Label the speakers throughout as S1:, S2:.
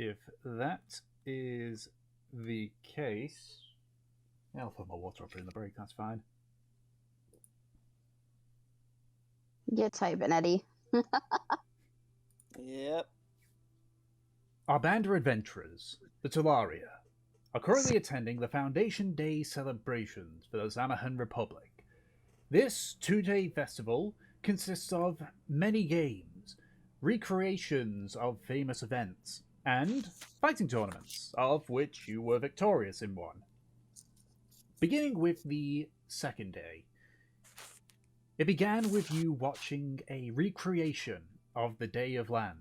S1: if that is the case, yeah, I'll put my water up in the break. That's fine.
S2: Get typing, Eddie.
S3: Yep.
S1: Our band of adventurers, the Talaria, are currently attending the Foundation Day celebrations for the Zamahan Republic. This two-day festival consists of many games, recreations of famous events, and fighting tournaments, of which you were victorious in one. Beginning with the second day, it began with you watching a recreation of the Day of Land,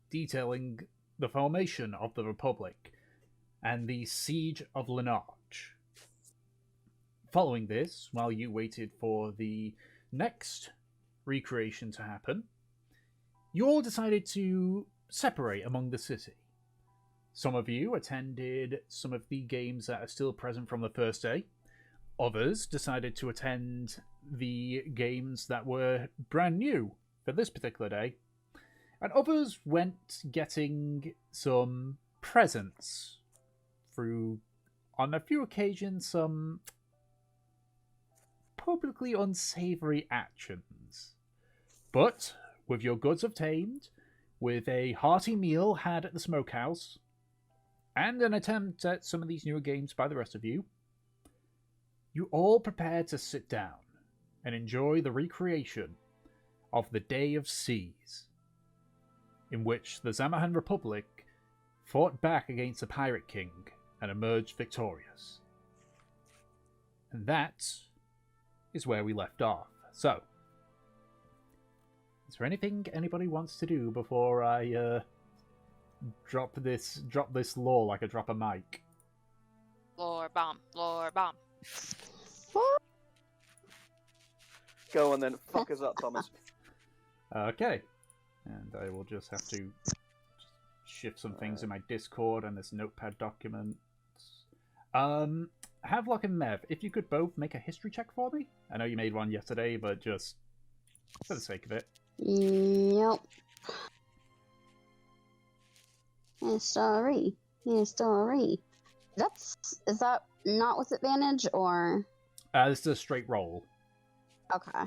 S1: detailing the formation of the Republic and the Siege of Lenarch. Following this, while you waited for the next recreation to happen, you all decided to separate among the city. Some of you attended some of the games that are still present from the first day. Others decided to attend the games that were brand new for this particular day. And others went getting some presents through, on a few occasions, some publicly unsavory actions. But, with your goods obtained, with a hearty meal had at the smokehouse, and an attempt at some of these newer games by the rest of you, you all prepared to sit down and enjoy the recreation of the Day of Seas, in which the Zamahan Republic fought back against the Pirate King and emerged victorious. And that is where we left off. So, is there anything anybody wants to do before I drop this lore like I drop a mic?
S4: Lore bomb, lore bomb.
S3: Go on then, fuck us up, Thomas.
S1: Okay. And I will just have to shift some things in my Discord and this notepad document. Havelock and Mev, if you could both make a history check for me. I know you made one yesterday, but just for the sake of it.
S2: Yep. History. History. Is that not with advantage, or?
S1: This is a straight roll.
S2: Okay.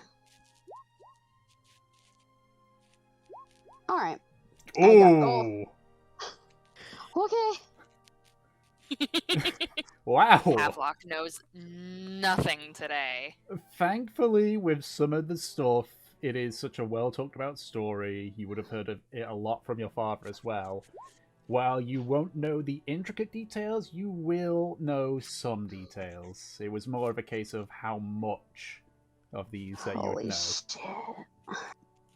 S2: Alright.
S1: Ooh!
S2: Okay.
S1: Wow!
S4: Havelock knows nothing today.
S1: Thankfully, with some of the stuff, it is such a well-talked-about story. You would have heard of it a lot from your father as well. While you won't know the intricate details, you will know some details. It was more of a case of how much of these that you would
S2: Holy
S1: know.
S2: shit.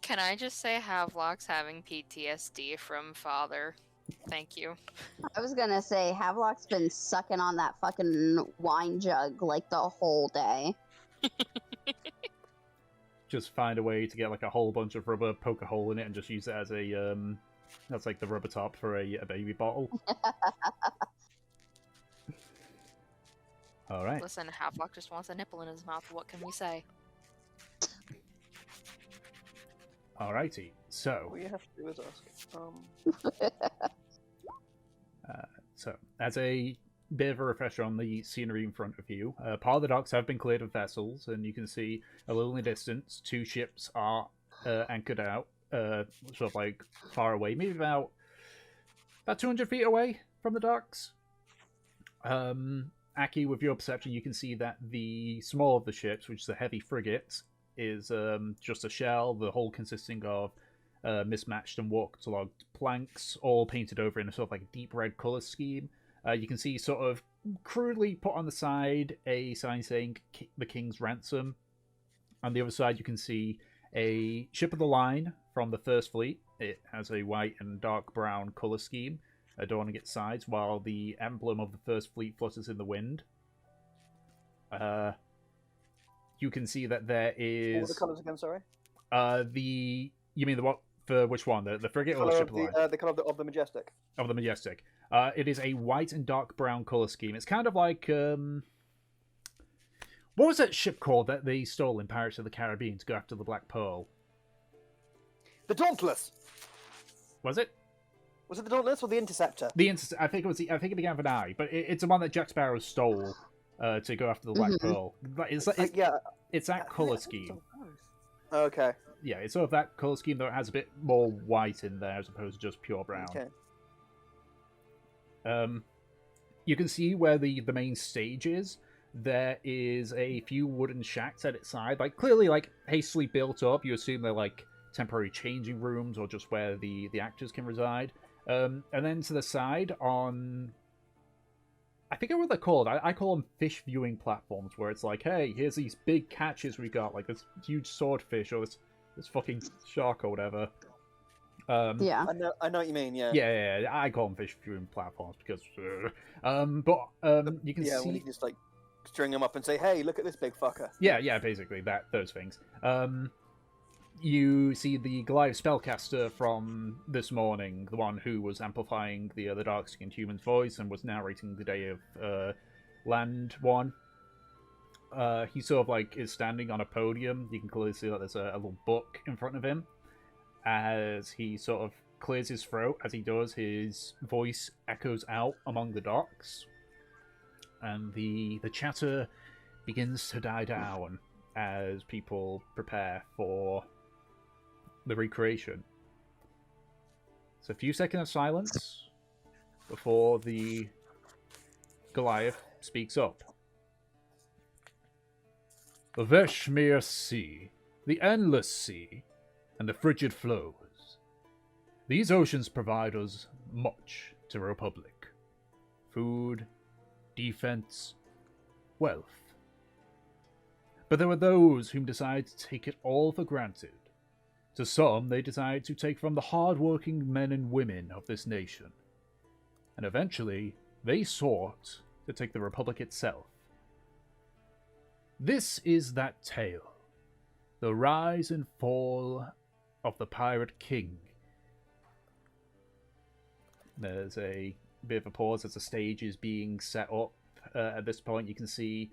S4: Can I just say Havelock's having PTSD from father? Thank you.
S2: I was gonna say, Havelock's been sucking on that fucking wine jug like the whole day.
S1: Just find a way to get like a whole bunch of rubber, poke a hole in it, and just use it as a that's like the rubber top for a baby bottle. All right.
S4: Listen, Havelock just wants a nipple in his mouth. What can we say?
S1: Alrighty. So,
S3: All you have to do is ask.
S1: so as a bit of a refresher on the scenery in front of you, part of the docks have been cleared of vessels, and you can see a little in the distance, two ships are anchored out, sort of like far away, maybe about 200 feet away from the docks. Aki, with your perception, you can see that the small of the ships, which is a heavy frigate, is just a shell, the hull consisting of mismatched and waterlogged planks, all painted over in a sort of like a deep red colour scheme. You can see sort of crudely put on the side a sign saying the King's Ransom. On the other side, you can see a ship of the line from the First Fleet. It has a white and dark brown colour scheme adorning its sides, while the emblem of the First Fleet flutters in the wind. You can see that there is...
S3: What were the colours again, sorry?
S1: You mean the what? For which one? The frigate or the ship of the line?
S3: The colour of the Majestic.
S1: Of the Majestic. It is a white and dark brown colour scheme. It's kind of like... what was that ship called that they stole in Pirates of the Caribbean to go after the Black Pearl?
S3: The Dauntless!
S1: Was it?
S3: Was it the Dauntless or the Interceptor?
S1: I think it began with an I, but it's the one that Jack Sparrow stole to go after the Black Pearl. It's that color scheme.
S3: Okay.
S1: Yeah, it's sort of that color scheme, though it has a bit more white in there as opposed to just pure brown.
S3: Okay.
S1: You can see where the main stage is. There is a few wooden shacks at its side, like clearly like hastily built up. You assume they're like temporary changing rooms or just where the actors can reside. And then to the side on, I forget what they're called. I call them fish viewing platforms, where it's like, hey, here's these big catches we got, like this huge swordfish or this fucking shark or whatever.
S2: Yeah.
S3: I know what you mean. Yeah.
S1: Yeah, I call them fish viewing platforms because, you can see.
S3: When you can just like string them up and say, "Hey, look at this big fucker."
S1: Yeah, basically those things. You see the Goliath spellcaster from this morning, the one who was amplifying the dark-skinned human's voice and was narrating the Day of Land one. He sort of like is standing on a podium. You can clearly see that there's a little book in front of him. As he sort of clears his throat, as he does, his voice echoes out among the docks, and the chatter begins to die down as people prepare for the recreation. It's a few seconds of silence before the Goliath speaks up. The Veshmere Sea, the endless sea, and the frigid flows. These oceans provide us much to the Republic. Food, defense, wealth. But there are those whom decide to take it all for granted. To some, they decide to take from the hard-working men and women of this nation. And eventually, they sought to take the Republic itself. This is that tale. The rise and fall of the Pirate King. There's a bit of a pause as the stage is being set up. At this point, you can see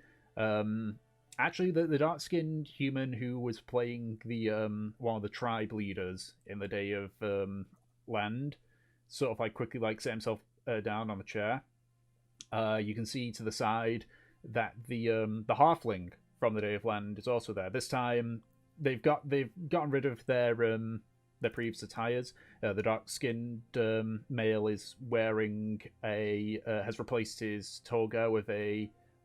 S1: actually the dark-skinned human who was playing the one of the tribe leaders in the Day of Land sort of like quickly like set himself down on the chair. You can see to the side that the halfling from the Day of Land is also there. This time they've gotten rid of their previous attires. The dark-skinned male is wearing has replaced his toga with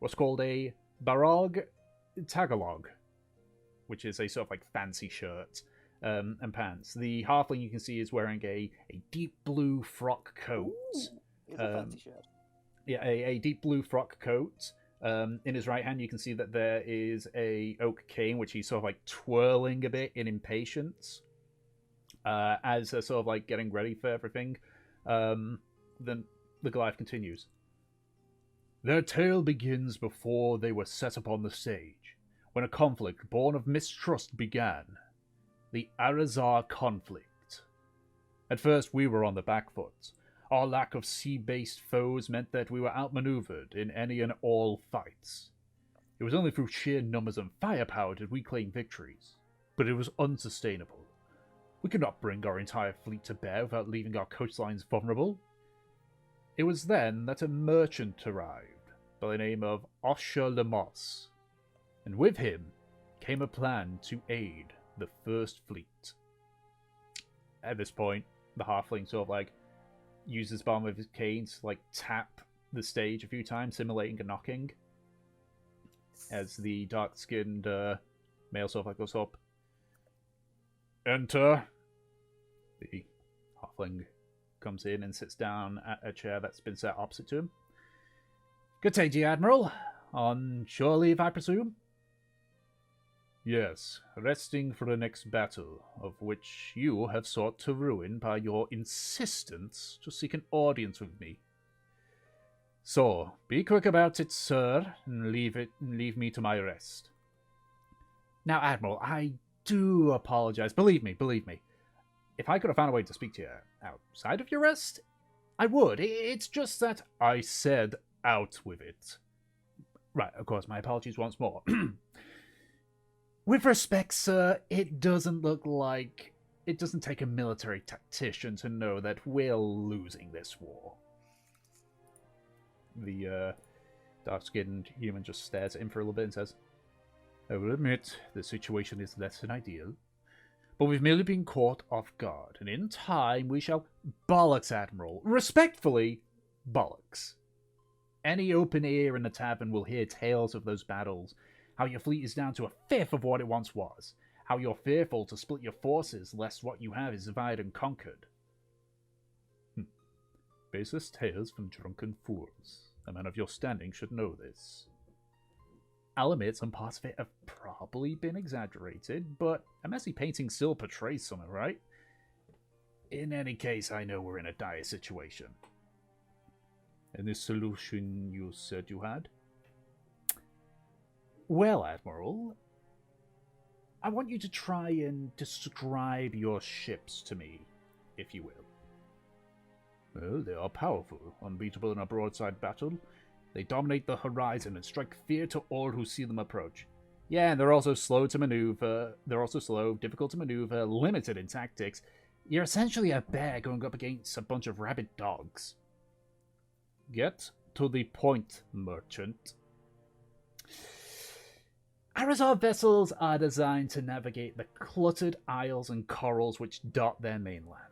S1: what's called a barog tagalog, which is a sort of like fancy shirt and pants. The halfling you can see is wearing a deep blue frock coat.
S3: Ooh, a fancy shirt.
S1: Yeah, a deep blue frock coat. In his right hand, you can see that there is a oak cane, which he's sort of like twirling a bit in impatience, as they're sort of like getting ready for everything. Then the Goliath continues. Their tale begins before they were set upon the stage, when a conflict born of mistrust began. The Arazar conflict. At first, we were on the back foot. Our lack of sea-based foes meant that we were outmaneuvered in any and all fights. It was only through sheer numbers and firepower did we claim victories, but it was unsustainable. We could not bring our entire fleet to bear without leaving our coastlines vulnerable. It was then that a merchant arrived by the name of Osher Lemos, and with him came a plan to aid the First Fleet. At this point, the halfling sort of like uses the bottom of his cane to like tap the stage a few times, simulating a knocking, as the dark-skinned male sort of like goes up. Enter. The halfling comes in and sits down at a chair that's been set opposite to him. Good day to you, Admiral. On shore leave, I presume? Yes, resting for the next battle, of which you have sought to ruin by your insistence to seek an audience with me. So, be quick about it, sir, and leave me to my rest. Now, Admiral, I do apologize. Believe me. If I could have found a way to speak to you outside of your rest, I would. It's just that I said out with it. Right, of course, my apologies once more. With respect, sir, it doesn't look like it doesn't take a military tactician to know that we're losing this war. The dark-skinned human just stares at him for a little bit and says, I will admit the situation is less than ideal, but we've merely been caught off guard, and in time we shall... Bollocks, Admiral. Respectfully, bollocks. Any open ear in the tavern will hear tales of those battles, how your fleet is down to a fifth of what it once was, how you're fearful to split your forces lest what you have is divided and conquered. Baseless tales from drunken fools. A man of your standing should know this. I'll admit some parts of it have probably been exaggerated, but a messy painting still portrays something, right? In any case, I know we're in a dire situation. And this solution you said you had? Well, Admiral, I want you to try and describe your ships to me, if you will. Well, they are powerful, unbeatable in a broadside battle. They dominate the horizon and strike fear to all who see them approach. Yeah, and they're also slow to maneuver. They're also slow, difficult to maneuver, limited in tactics. You're essentially a bear going up against a bunch of rabid dogs. Get to the point, merchant. Arazar vessels are designed to navigate the cluttered isles and corals which dot their mainland.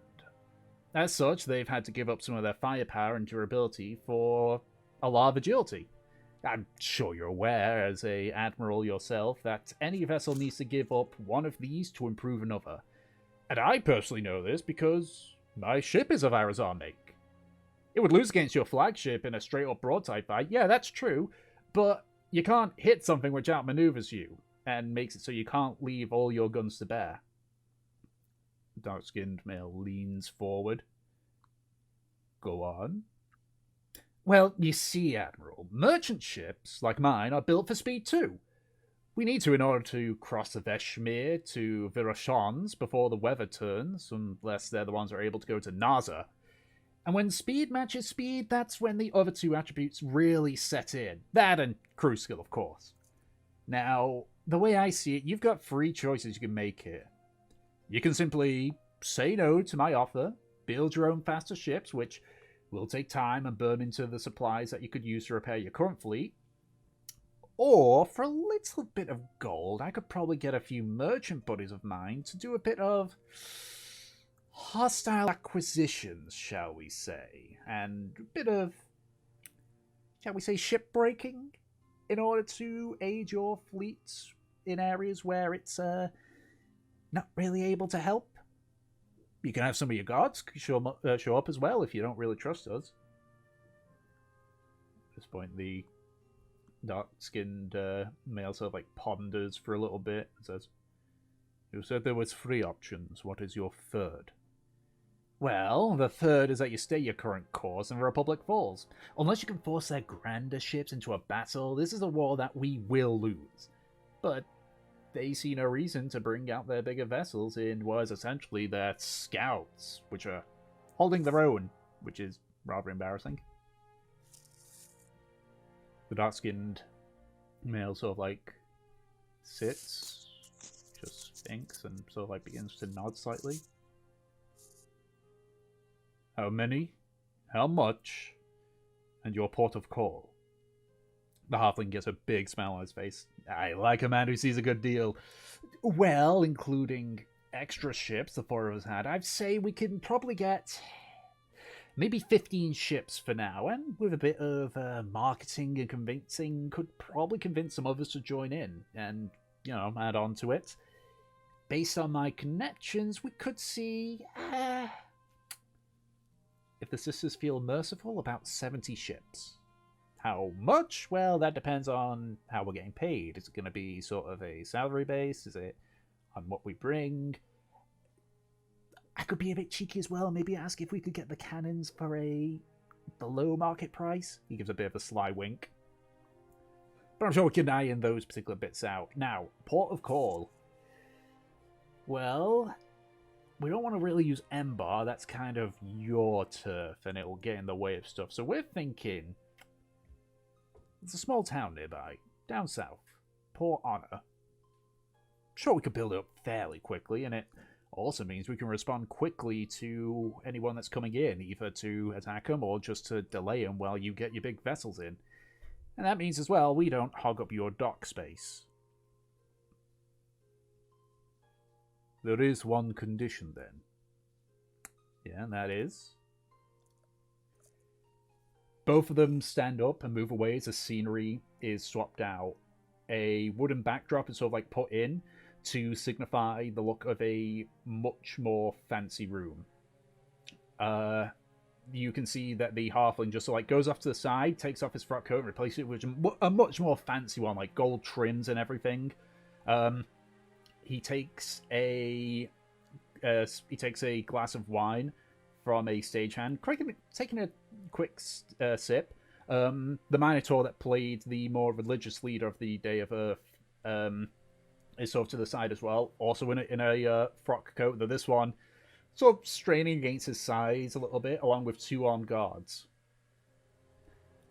S1: As such, they've had to give up some of their firepower and durability for a lot of agility. I'm sure you're aware, as a admiral yourself, that any vessel needs to give up one of these to improve another. And I personally know this because my ship is of Arazar make. It would lose against your flagship in a straight-up broadside fight, yeah, that's true, but you can't hit something which outmaneuvers you, and makes it so you can't leave all your guns to bear. The dark-skinned male leans forward. Go on. Well, you see, Admiral, merchant ships, like mine, are built for speed too. We need to in order to cross the Veshmir to Virashans before the weather turns, unless they're the ones that are able to go to Naza. And when speed matches speed, that's when the other two attributes really set in. That and crew skill, of course. Now, the way I see it, you've got three choices you can make here. You can simply say no to my offer, build your own faster ships, which will take time and burn into the supplies that you could use to repair your current fleet. Or, for a little bit of gold, I could probably get a few merchant buddies of mine to do a bit of hostile acquisitions, shall we say, and a bit of, shall we say, shipbreaking, in order to aid your fleet in areas where it's not really able to help. You can have some of your guards show up as well if you don't really trust us. At this point, the dark-skinned male sort of like ponders for a little bit and says, "You said there was 3 options. What is your third?" Well, the third is that you stay your current course and the Republic falls. Unless you can force their grander ships into a battle, this is a war that we will lose. But they see no reason to bring out their bigger vessels in what is essentially their scouts, which are holding their own, which is rather embarrassing. The dark-skinned male sort of like sits, just thinks, and sort of like begins to nod slightly. How many? How much? And your port of call? The halfling gets a big smile on his face. I like a man who sees a good deal. Well, including extra ships the 4 of us had, I'd say we can probably get maybe 15 ships for now, and with a bit of marketing and convincing, could probably convince some others to join in and, you know, add on to it. Based on my connections, we could see, if the sisters feel merciful, about 70 ships. How much? Well, that depends on how we're getting paid. Is it going to be sort of a salary base? Is it on what we bring? I could be a bit cheeky as well. Maybe ask if we could get the cannons for a below market price. He gives a bit of a sly wink. But I'm sure we can iron those particular bits out. Now, port of call. Well, we don't want to really use Embar. That's kind of your turf, and it will get in the way of stuff. So we're thinking, it's a small town nearby, down south. Port Honor. Sure, we could build it up fairly quickly, and it Also means we can respond quickly to anyone that's coming in, either to attack them or just to delay them while you get your big vessels in. And that means as well, we don't hog up your dock space. There is one condition then. Yeah, and that is... both of them stand up and move away as the scenery is swapped out. A wooden backdrop is sort of like put in to signify the look of a much more fancy room. You can see that the halfling just sort of like goes off to the side, takes off his frock coat and replaces it with a much more fancy one, like gold trims and everything. He takes a glass of wine from a stagehand, taking a quick sip. The Minotaur that played the more religious leader of the Day of Earth is sort of to the side as well, also in a frock coat. Though this one sort of straining against his size a little bit, along with 2 armed guards.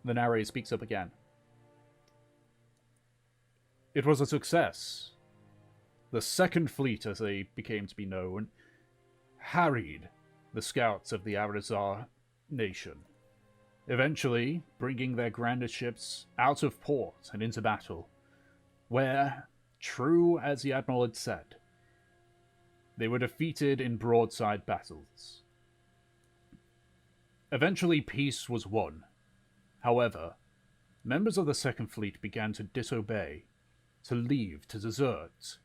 S1: The narrator speaks up again. It was a success. The Second Fleet, as they became to be known, harried the scouts of the Arizar nation, eventually bringing their grandest ships out of port and into battle, where, true as the Admiral had said, they were defeated in broadside battles. Eventually peace was won. However, members of the Second Fleet began to disobey, to leave, to desert.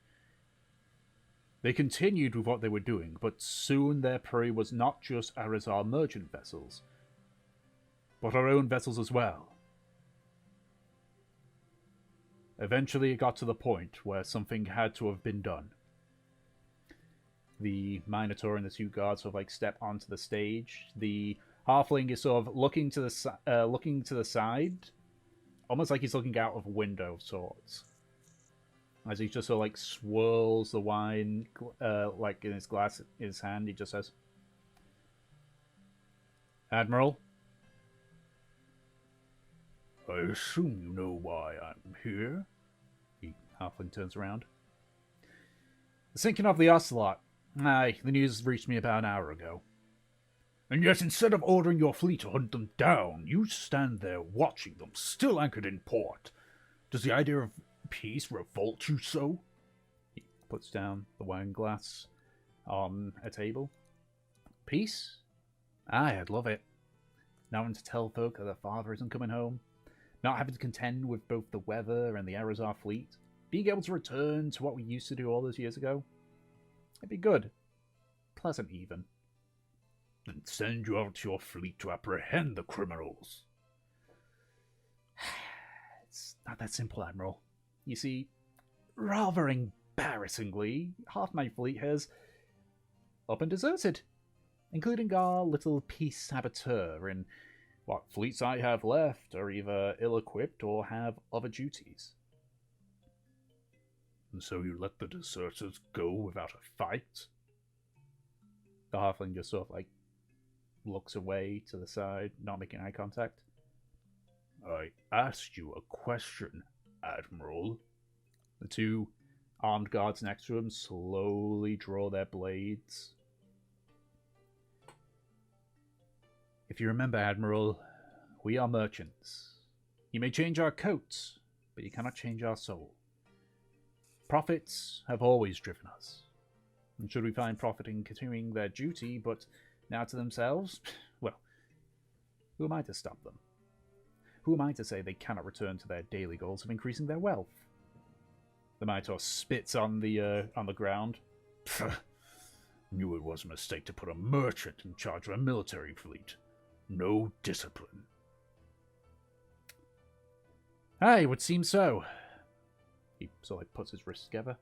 S1: They continued with what they were doing, but soon their prey was not just Arizar merchant vessels, but our own vessels as well. Eventually it got to the point where something had to have been done. The Minotaur and the 2 guards sort of like step onto the stage. The halfling is sort of looking to the side, almost like he's looking out of a window of sorts. As he just sort of like swirls the wine like in his glass in his hand, he just says, "Admiral, I assume you know why I'm here?" The halfling turns around. "The sinking of the Ocelot. Aye, the news reached me about an hour ago. And yet instead of ordering your fleet to hunt them down, you stand there watching them, still anchored in port. Does the idea of peace revolt you so?" He puts down the wine glass on a table. "Peace? Aye, I'd love it. Not having to tell folk that their father isn't coming home. Not having to contend with both the weather and the Arizar fleet. Being able to return to what we used to do all those years ago. It'd be good. Pleasant, even."
S5: "Then send you out your fleet to apprehend the criminals."
S1: "It's not that simple, Admiral. You see, rather embarrassingly, half my fleet has up and deserted, including our little peace saboteur, and what fleets I have left are either ill-equipped or have other duties."
S5: "And so you let the deserters go without a fight?"
S1: The halfling just sort of like looks away to the side, not making eye contact.
S5: "I asked you a question, Admiral."
S1: The 2 armed guards next to him slowly draw their blades. "If you remember, Admiral, we are merchants. You may change our coats, but you cannot change our soul. Profits have always driven us. And should we find profit in continuing their duty, but now to themselves, well, who am I to stop them? Who am I to say they cannot return to their daily goals of increasing their wealth?" The Minotaur spits on the ground.
S5: "Knew it was a mistake to put a merchant in charge of a military fleet. No discipline."
S1: "Aye, it would seem so." He sort of puts his wrists together.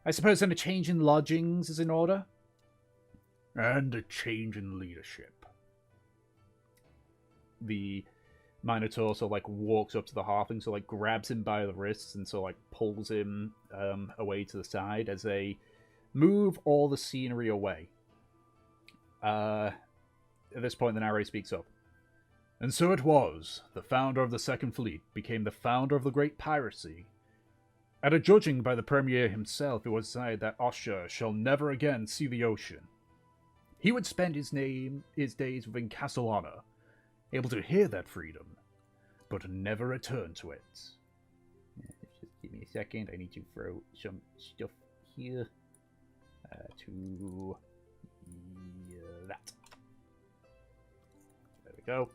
S1: "I suppose then a change in lodgings is in order?"
S5: "And a change in leadership."
S1: The Minotaur sort of like walks up to the halfling, so like grabs him by the wrists and sort of like pulls him away to the side as they move all the scenery away. At this point, the narrator speaks up.
S5: "And so it was, the founder of the Second Fleet became the founder of the Great Piracy.
S1: And judging by the Premier himself, it was decided that Osher shall never again see the ocean. He would spend his days within Castle Honor, able to hear that freedom, but never return to it. Just give me a second, I need to throw some stuff here to that. There we go.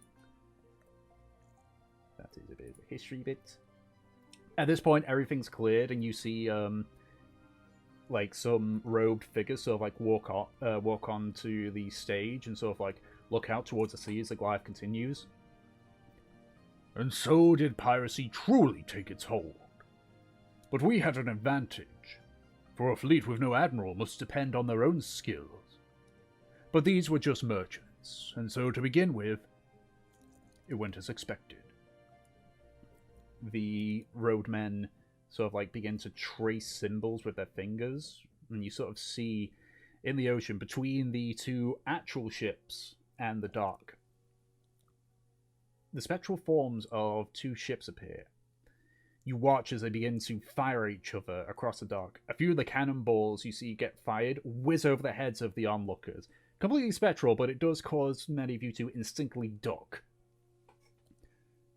S1: That is a bit of a history bit. At this point, everything's cleared, and you see, like, some robed figures sort of, like, walk onto the stage and sort of, like, look out towards the sea as the Goliath continues.
S5: And so did piracy truly take its hold. But we had an advantage, for a fleet with no admiral must depend on their own skills. But these were just merchants, and so to begin with, it went as expected.
S1: The roadmen sort of like begin to trace symbols with their fingers, and you sort of see in the ocean between the two actual ships and the dock, the spectral forms of two ships appear. You watch as they begin to fire at each other across the dock. A few of the cannonballs you see get fired whiz over the heads of the onlookers. Completely spectral, but it does cause many of you to instinctively duck.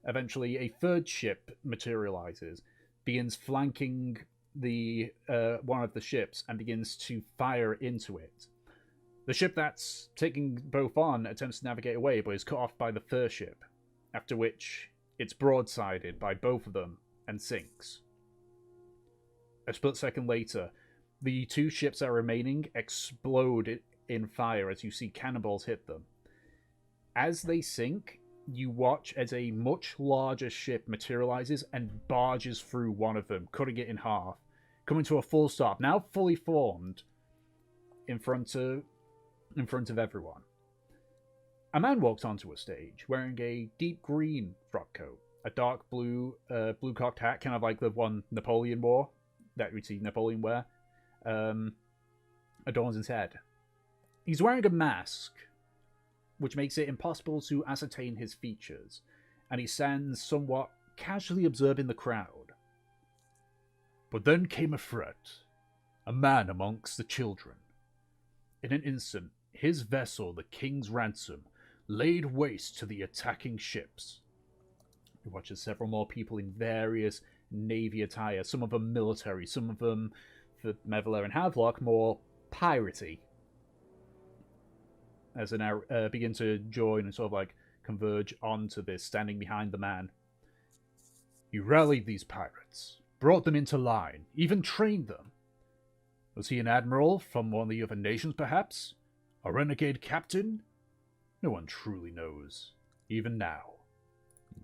S1: Eventually, a third ship materializes, begins flanking the one of the ships, and begins to fire into it. The ship that's taking both on attempts to navigate away, but is cut off by the first ship, after which it's broadsided by both of them and sinks. A split second later, the two ships that are remaining explode in fire as you see cannonballs hit them. As they sink, you watch as a much larger ship materializes and barges through one of them, cutting it in half, coming to a full stop, now fully formed, in front of everyone. A man walks onto a stage, wearing a deep green frock coat, a dark blue cocked hat, kind of like the one Napoleon wore, that we'd see Napoleon wear, adorns his head. He's wearing a mask, which makes it impossible to ascertain his features, and he stands somewhat casually observing the crowd.
S5: But then came a threat, a man amongst the children. In an instant, his vessel, the King's Ransom, laid waste to the attacking ships.
S1: You watch as several more people in various navy attire, some of them military, some of them, for Mevler and Havelock, more piratey, as they now begin to join and sort of like converge onto this, standing behind the man.
S5: You rallied these pirates, brought them into line, even trained them. Was he an admiral from one of the other nations, perhaps? A renegade captain? No one truly knows, even now.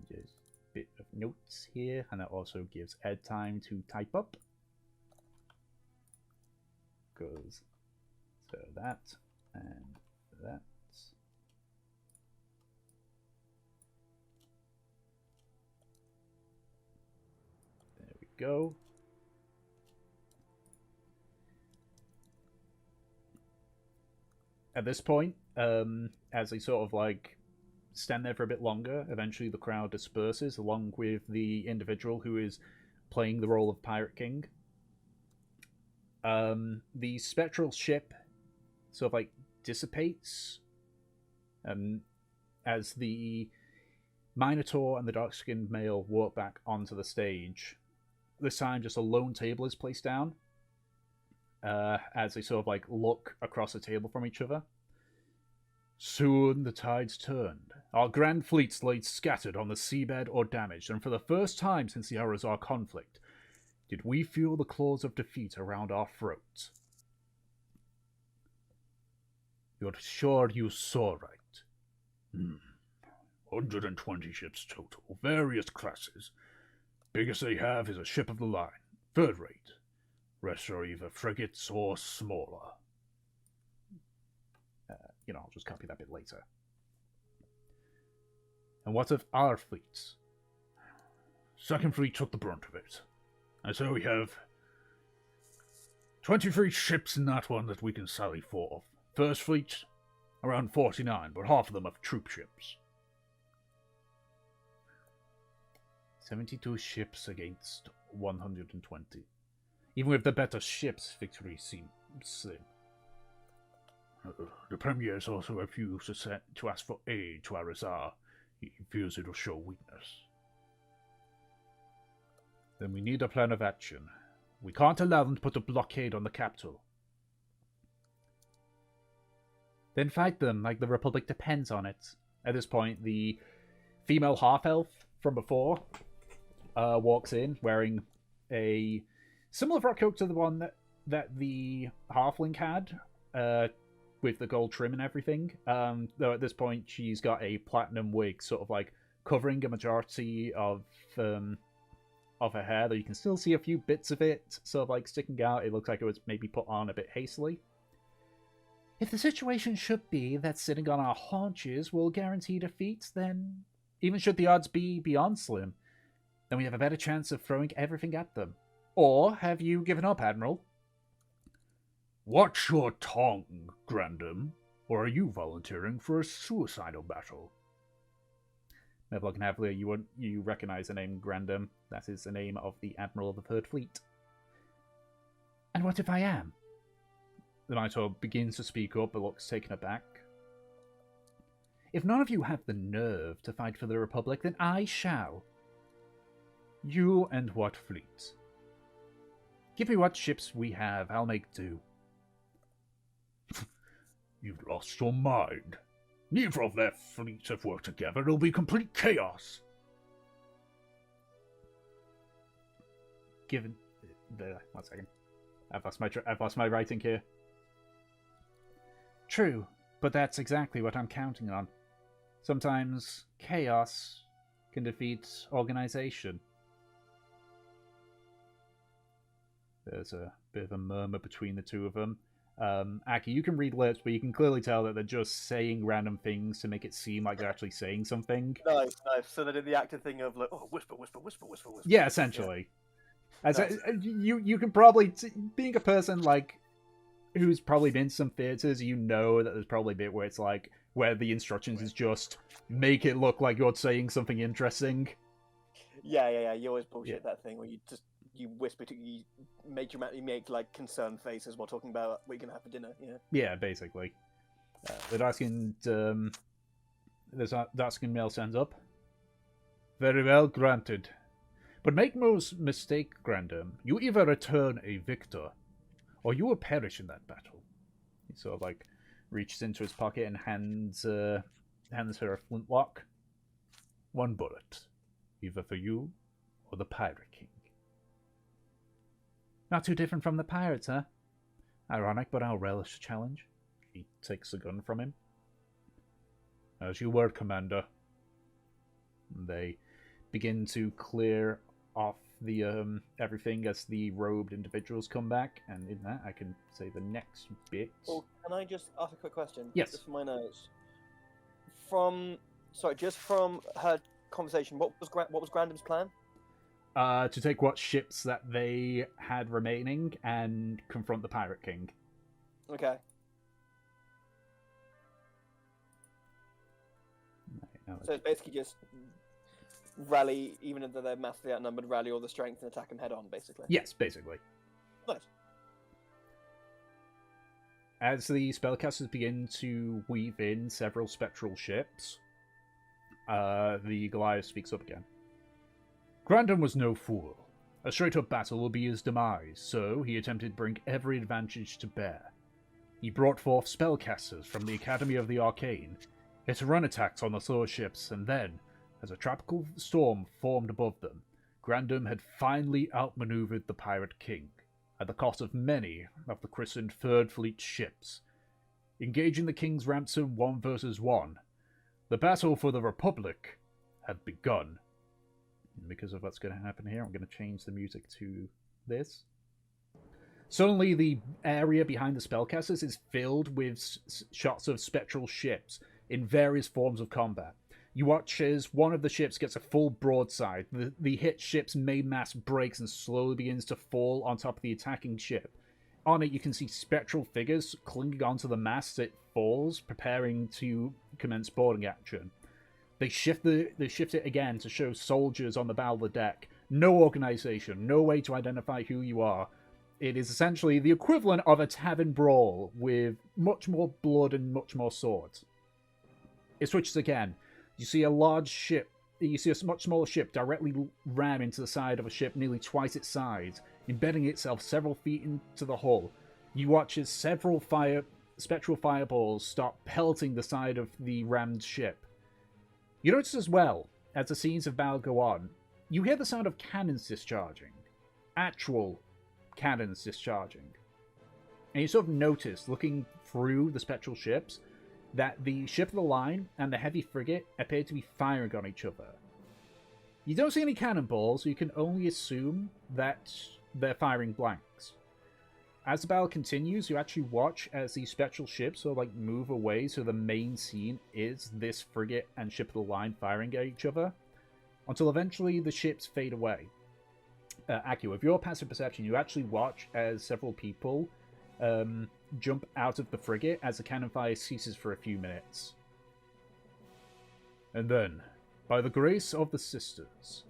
S1: Just a bit of notes here, and that also gives Ed time to type up. Goes so that and that. There we go. At this point, as they sort of like stand there for a bit longer, eventually the crowd disperses along with the individual who is playing the role of Pirate King. The spectral ship sort of like dissipates as the Minotaur and the dark-skinned male walk back onto the stage. This time just a lone table is placed down as they sort of like look across the table from each other.
S5: Soon the tides turned. Our grand fleets lay scattered on the seabed or damaged, and for the first time since the Arazar conflict, did we feel the claws of defeat around our throats. You're sure you saw right? 120 ships total, various classes. Biggest they have is a ship of the line, third rate. Rest are either frigates or smaller.
S1: I'll just copy that bit later. And what of our fleets?
S5: Second fleet took the brunt of it. And so we have 23 ships in that one that we can sally forth. First fleet, around 49, but half of them are troop ships.
S1: 72 ships against 120.
S5: Even with the better ships, victory seems slim. The Premier has also refused to ask for aid to Arazar. He fears it'll show weakness. Then we need a plan of action. We can't allow them to put a blockade on the capital. Then fight them like the Republic depends on it. At this point, the female half-elf from before walks in wearing a similar frock coat to the one that the halfling had, with the gold trim and everything. Though at this point, she's got a platinum wig, sort of like covering a majority of her hair, though you can still see a few bits of it sort of like sticking out. It looks like it was maybe put on a bit hastily. If the situation should be that sitting on our haunches will guarantee defeat, then even should the odds be beyond slim, then we have a better chance of throwing everything at them. Or have you given up, Admiral? Watch your tongue, Grandam, or are you volunteering for a suicidal battle? Mevlog and Havlia, you recognize the name Grandam. That is the name of the Admiral of the Third Fleet. And what if I am? The Minotaur begins to speak up, but looks taken aback. If none of you have the nerve to fight for the Republic, then I shall. You and what fleet? Give me what ships we have, I'll make do. You've lost your mind. Neither of their fleets have worked together. It'll be complete chaos. Given... 1 second. I've lost my writing here. True, but that's exactly what I'm counting on. Sometimes chaos can defeat organization. There's a bit of a murmur between the two of them. Aki, you can read lips, but you can clearly tell that they're just saying random things to make it seem like they're actually saying something.
S3: Nice. So they did the active thing of like, oh, whisper.
S5: Yeah, essentially.
S3: Yeah.
S5: As you can probably, being a person like who's probably been to some theaters, you know that there's probably a bit where it's like where the instructions is just make it look like you're saying something interesting.
S3: Yeah. You always bullshit that thing where you whisper to you make like concerned faces while talking about what you're gonna have for dinner. Yeah,
S5: basically. The Darskin male stands up. Very well, granted. But make no mistake, Grandam, you either return a victor or you will perish in that battle. He sort of like reaches into his pocket and hands her a flintlock. One bullet, either for you or the Pirate King. Not too different from the pirates, huh? Ironic, but I'll relish the challenge. He takes the gun from him. As you were, Commander. They begin to clear off the everything as the robed individuals come back, and in that I can say the next bit.
S3: Well, can I just ask a quick question?
S5: Yes.
S3: Just for my notes. Just from her conversation, what was Grandam's plan?
S5: To take what ships that they had remaining and confront the Pirate King.
S3: Okay. So it's basically just rally, even though they're massively outnumbered, rally all the strength and attack them head on, basically.
S5: Yes, basically.
S3: Nice.
S5: As the spellcasters begin to weave in several spectral ships, the Goliath speaks up again. Grandam was no fool. A straight-up battle will be his demise, so he attempted to bring every advantage to bear. He brought forth spellcasters from the Academy of the Arcane, hit run attacks on the Thor ships, and then, as a tropical storm formed above them, Grandam had finally outmaneuvered the Pirate King, at the cost of many of the christened Third Fleet ships. Engaging the King's ransom 1 versus 1, the battle for the Republic had begun. Because of what's going to happen here, I'm going to change the music to this. Suddenly, the area behind the spellcasters is filled with shots of spectral ships in various forms of combat. You watch as one of the ships gets a full broadside. The hit ship's main mast breaks and slowly begins to fall on top of the attacking ship. On it, you can see spectral figures clinging onto the mast as it falls, preparing to commence boarding action. They shift it again to show soldiers on the bow of the deck. No organization, no way to identify who you are.
S1: It is essentially the equivalent of a tavern brawl with much more blood and much more swords. It switches again. You see a large ship. You see a much smaller ship directly ram into the side of a ship nearly twice its size, embedding itself several feet into the hull. You watch as several spectral fireballs start pelting the side of the rammed ship. You notice as well, as the scenes of battle go on, you hear the sound of cannons discharging. Actual cannons discharging. And you sort of notice, looking through the spectral ships, that the ship of the line and the heavy frigate appear to be firing on each other. You don't see any cannonballs, so you can only assume that they're firing blanks. As the battle continues, you actually watch as these spectral ships sort of like move away, so the main scene is this frigate and ship of the line firing at each other, until eventually the ships fade away. Aki, with your passive perception, you actually watch as several people jump out of the frigate as the cannon fire ceases for a few minutes. And then, by the grace of the sisters,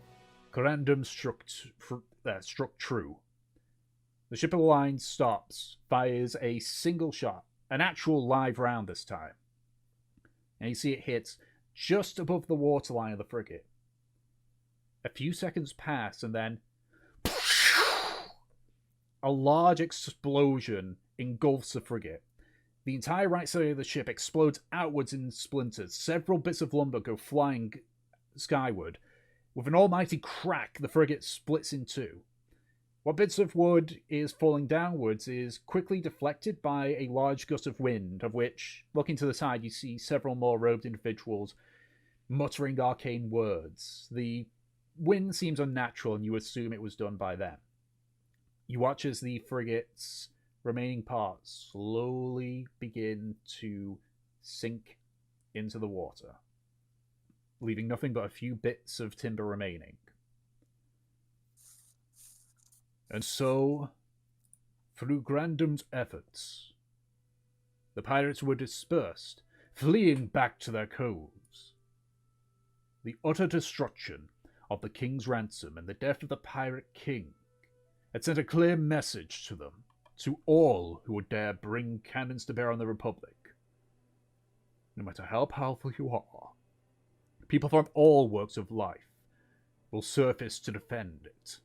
S1: Corandum struck true. The ship of the line stops, fires a single shot, an actual live round this time. And you see it hits just above the waterline of the frigate. A few seconds pass, and then a large explosion engulfs the frigate. The entire right side of the ship explodes outwards in splinters. Several bits of lumber go flying skyward. With an almighty crack, the frigate splits in two. What bits of wood is falling downwards is quickly deflected by a large gust of wind, of which, looking to the side, you see several more robed individuals muttering arcane words. The wind seems unnatural, and you assume it was done by them. You watch as the frigate's remaining parts slowly begin to sink into the water, leaving nothing but a few bits of timber remaining. And so, through Grandum's efforts, the pirates were dispersed, fleeing back to their coves. The utter destruction of the king's ransom and the death of the pirate king had sent a clear message to them, to all who would dare bring cannons to bear on the Republic. No matter how powerful you are, people from all walks of life will surface to defend it,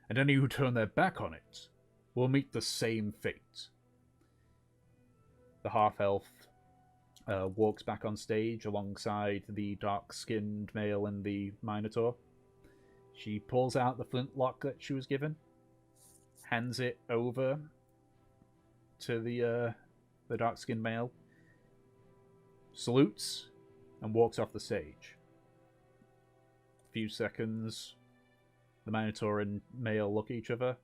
S1: and any who turn their back on it will meet the same fate. The half-elf walks back on stage alongside the dark-skinned male and the Minotaur. She pulls out the flintlock that she was given, hands it over to the dark-skinned male, salutes, and walks off the stage. A few seconds, the Minotaur and male look at each other,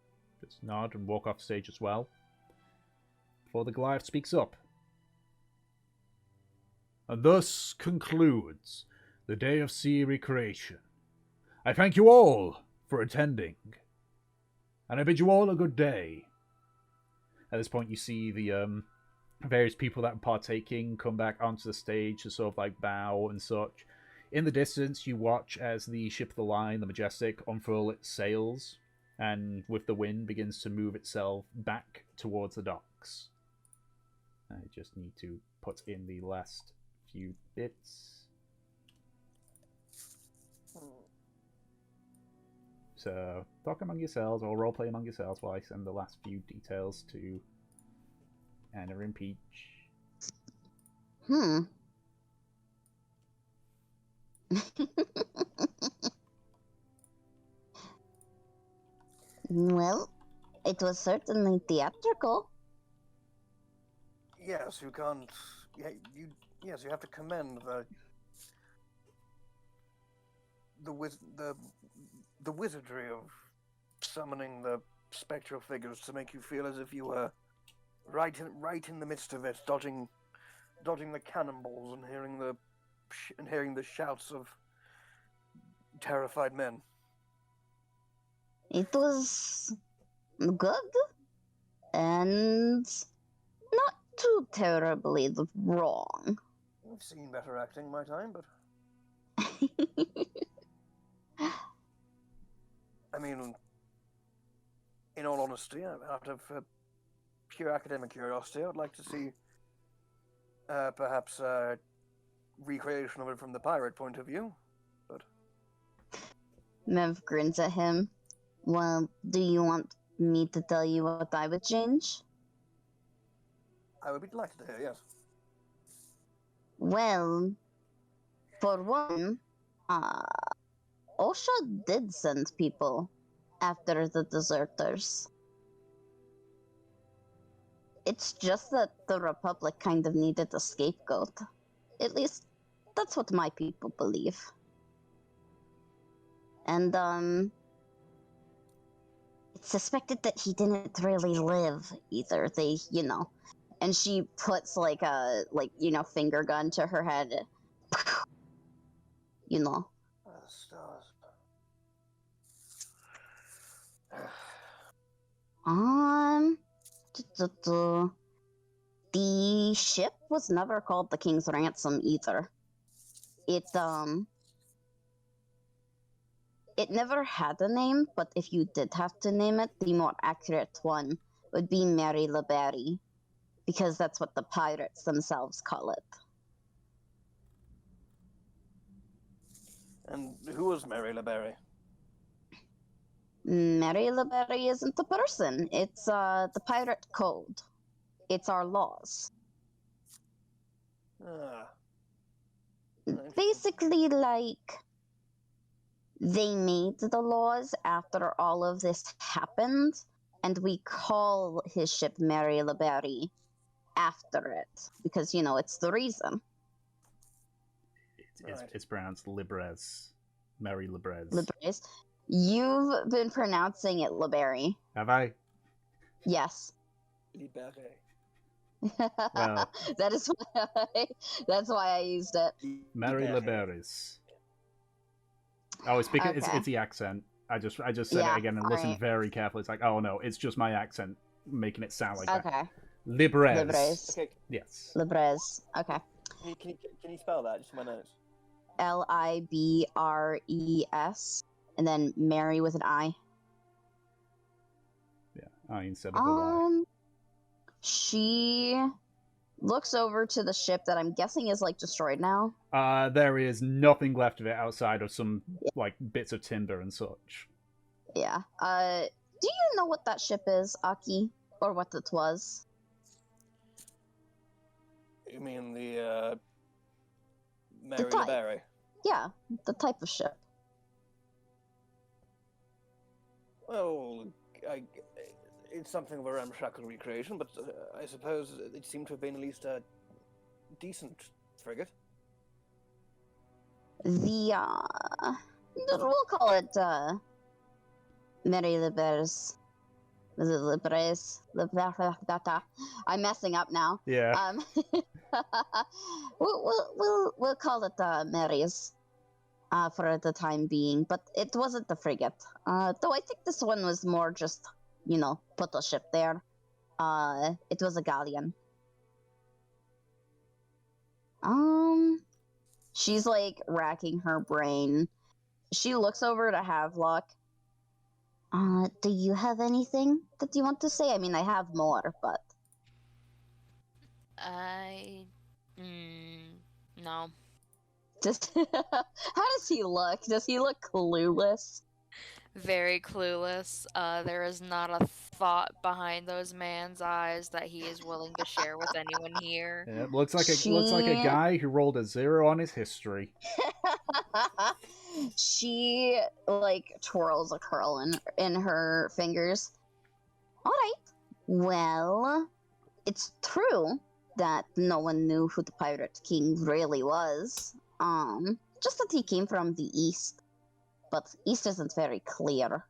S1: just nod and walk off stage as well, before the Goliath speaks up. And thus concludes the day of sea recreation. I thank you all for attending, and I bid you all a good day. At this point, you see the various people that are partaking come back onto the stage to sort of like bow and such. In the distance, you watch as the ship of the line, the Majestic, unfurl its sails, and with the wind begins to move itself back towards the docks. I just need to put in the last few bits. So, talk among yourselves, or roleplay among yourselves while I send the last few details to Anna and Peach.
S2: Well, it was certainly theatrical.
S3: Yes, you can't. Yes, you have to commend the wizardry of summoning the spectral figures to make you feel as if you were right in the midst of it, dodging the cannonballs and hearing the shouts of terrified men.
S2: It was good and not too terribly wrong.
S3: I've seen better acting in my time, but I mean, in all honesty, out of pure academic curiosity, I'd like to see perhaps recreation of it from the pirate point of view. But
S2: Mev grins at him. Well, do you want me to tell you what I would change?
S3: I would be delighted to hear. Yes.
S2: Well, for one, Osha did send people after the deserters. It's just that the Republic kind of needed a scapegoat. At least, that's what my people believe. And, it's suspected that he didn't really live either. They, and she puts like a, finger gun to her head.
S3: Stars.
S2: The ship was never called the King's Ransom either. It never had a name, but if you did have to name it, the more accurate one would be Mary LeBerry, because that's what the pirates themselves call it.
S3: And who was Mary LeBerry?
S2: Mary LeBerry isn't a person. It's the pirate code. It's our laws. Basically, like, they made the laws after all of this happened, and we call his ship Mary LeBerry after it, because, it's the reason.
S1: It's pronounced Librez. Mary Librez.
S2: Librez. You've been pronouncing it LeBerry.
S1: Have I?
S2: Yes.
S3: Libere.
S1: Well,
S2: that's why I used it.
S1: Mary Liberis. Oh, it's because it's the accent. I just said it again and listened very carefully. It's like, oh no, it's just my accent making it sound like that.
S2: Okay.
S1: Librez.
S3: Okay.
S1: Yes.
S2: Librez. Okay.
S3: Can you spell that just in my notes?
S2: Libres, and then Mary with an I.
S1: Yeah, I instead of a Y.
S2: She looks over to the ship that I'm guessing is like destroyed now.
S1: There is nothing left of it outside of some like bits of timber and such.
S2: Yeah. Do you know what that ship is, Aki, or what it was?
S3: You mean the Mary LeBerry?
S2: Yeah, the type of ship.
S3: Well, it's something of a ramshackle recreation, but I suppose it seemed to have been at least a decent frigate.
S2: We'll call it, Mary Liberes. Libres. I'm messing up now.
S1: Yeah.
S2: We'll call it, Mary's. For the time being, but it wasn't the frigate. Though I think this one was more just, put a ship there. It was a galleon. She's like racking her brain. She looks over to Havelock. Do you have anything that you want to say? I mean, I have more, but...
S4: No.
S2: Just how does he look? Does he look clueless?
S4: Very clueless. There is not a thought behind those man's eyes that he is willing to share with anyone here.
S1: Yeah, looks like a guy who rolled a 0 on his history.
S2: She like twirls a curl in her fingers. All right. Well, it's true that no one knew who the Pirate King really was. Just that he came from the East. But East isn't very clear,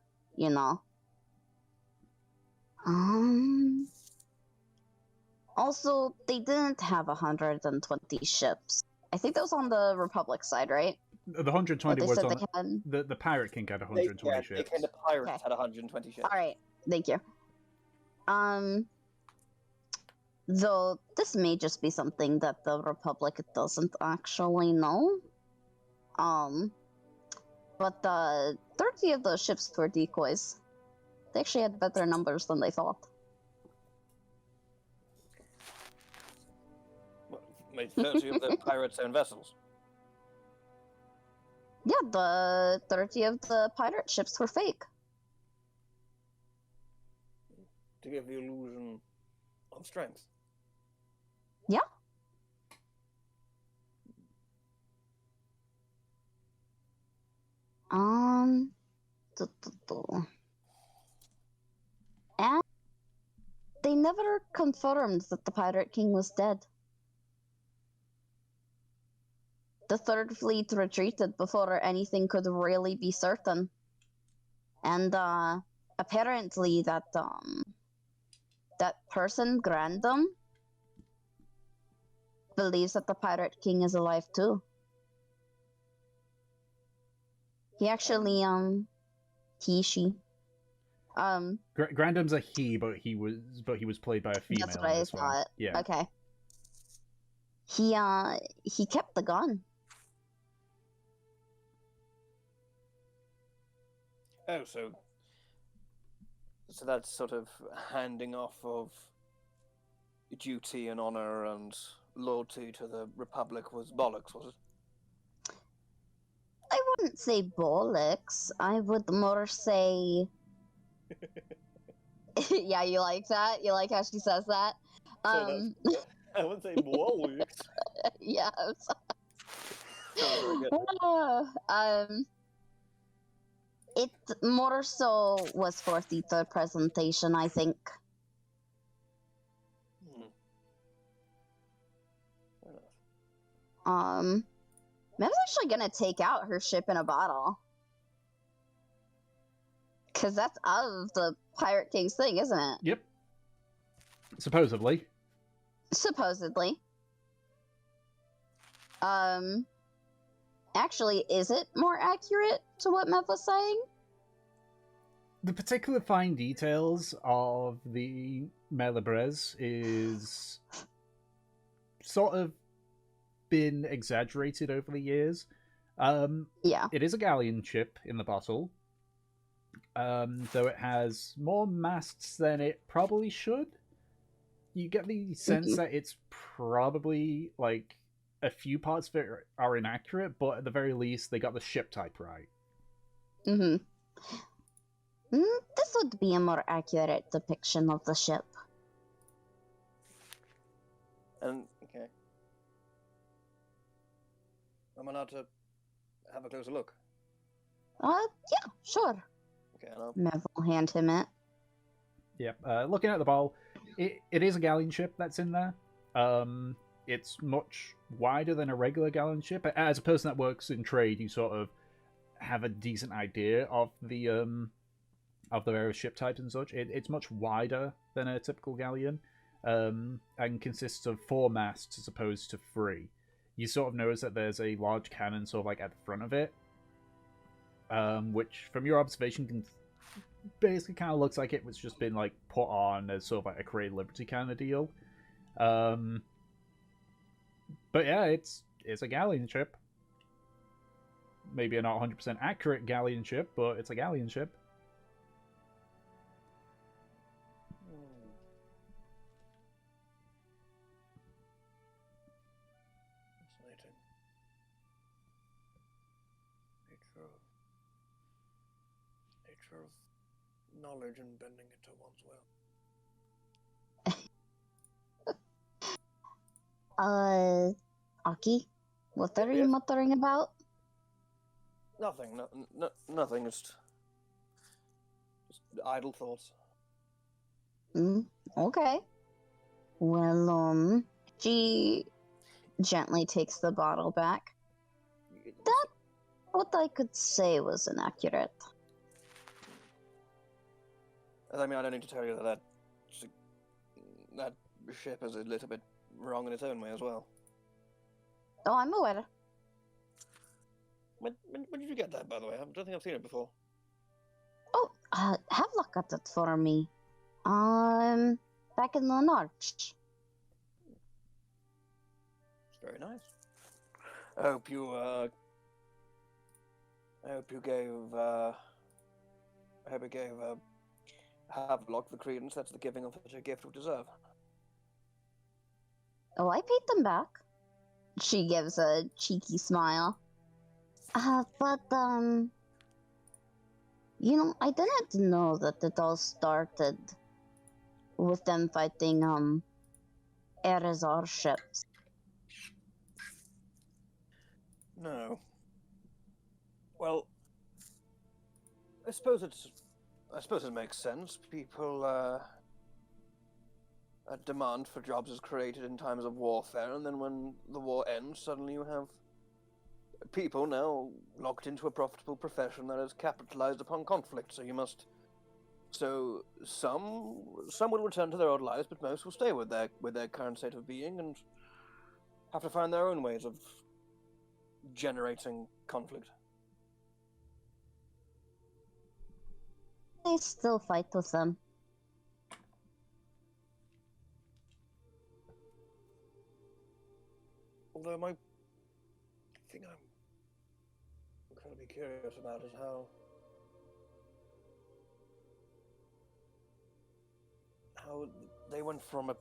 S2: Also, they didn't have 120 ships. I think that was on the Republic side, right?
S1: The 120 was on the Pirate King had 120 ships.
S3: The pirates had 120 ships.
S2: All right, thank you. Though this may just be something that the Republic doesn't actually know. But 30 of those ships were decoys. They actually had better numbers than they thought.
S3: What, made 30 of the pirates' own vessels.
S2: Yeah, the 30 of the pirate ships were fake.
S3: To give the illusion of strength.
S2: Yeah. duh, duh, duh. And they never confirmed that the Pirate King was dead. The Third Fleet retreated before anything could really be certain. And apparently that person, Grandom, believes that the Pirate King is alive too. He actually she
S1: Grandom's a he, but he was played by a female.
S2: that's what
S1: in
S2: I
S1: this one.
S2: thought.
S1: Yeah.
S2: Okay. He kept the gun.
S3: Oh, so that's sort of handing off of duty and honor and loyalty to the Republic was bollocks, was it?
S2: I wouldn't say bollocks. I would more say. Yeah, you like that? You like how she says that?
S3: I wouldn't say bollocks.
S2: Yeah.
S3: Very good.
S2: It more so was for the third presentation, I think.
S3: Fair enough.
S2: Mev's actually gonna take out her ship in a bottle. Cause that's of the Pirate King's thing, isn't it?
S1: Yep. Supposedly.
S2: Supposedly. Actually, is it more accurate to what Mev was saying?
S1: The particular fine details of the Malabres is sort of been exaggerated over the years.
S2: Yeah.
S1: It is a galleon ship in the bottle, though it has more masts than it probably should. You get the sense that it's probably like a few parts of it are inaccurate, but at the very least, they got the ship type right.
S2: Mm-hmm. This would be a more accurate depiction of the ship.
S3: And okay, I'm allowed to have a closer look.
S2: Yeah, sure.
S3: Okay, and I'll...
S2: Mev will hand him it.
S1: Yeah, looking at the ball, it is a galleon ship that's in there. It's much wider than a regular galleon ship. As a person that works in trade, you sort of have a decent idea of the various ship types and such. It's much wider than a typical galleon, and consists of 4 masts as opposed to 3. You sort of notice that there's a large cannon sort of like at the front of it, which from your observation can basically kind of looks like it was just been like put on as sort of like a Create Liberty kind of deal. But yeah, it's a galleon ship. Maybe a not 100% accurate galleon ship, but it's a galleon ship.
S3: Fascinating. Nature of knowledge and bending it to one's will.
S2: Aki, what are you
S3: Yes?
S2: muttering about?
S3: Nothing. Nothing. Just idle thoughts.
S2: Okay. Well, she gently takes the bottle back. That, what I could say was inaccurate.
S3: I mean, I don't need to tell you that that ship is a little bit wrong in its own way as well.
S2: Oh, I'm aware.
S3: When did you get that, by the way? I don't think I've seen it before.
S2: Oh, have a look at it for me. Back in the Norch.
S3: It's very nice. I hope you gave Havelock the credence that the giving of such a gift would deserve.
S2: Oh, I paid them back. She gives a cheeky smile. But, you know, I didn't know that it all started with them fighting, Erizar ships.
S3: No. Well, I suppose it makes sense. People, a demand for jobs is created in times of warfare, and then when the war ends, suddenly you have people now locked into a profitable profession that is capitalized upon conflict. So some will return to their old lives, but most will stay with their current state of being and have to find their own ways of generating conflict.
S2: They still fight with them.
S3: Although my thing I'm incredibly curious about is how they went from a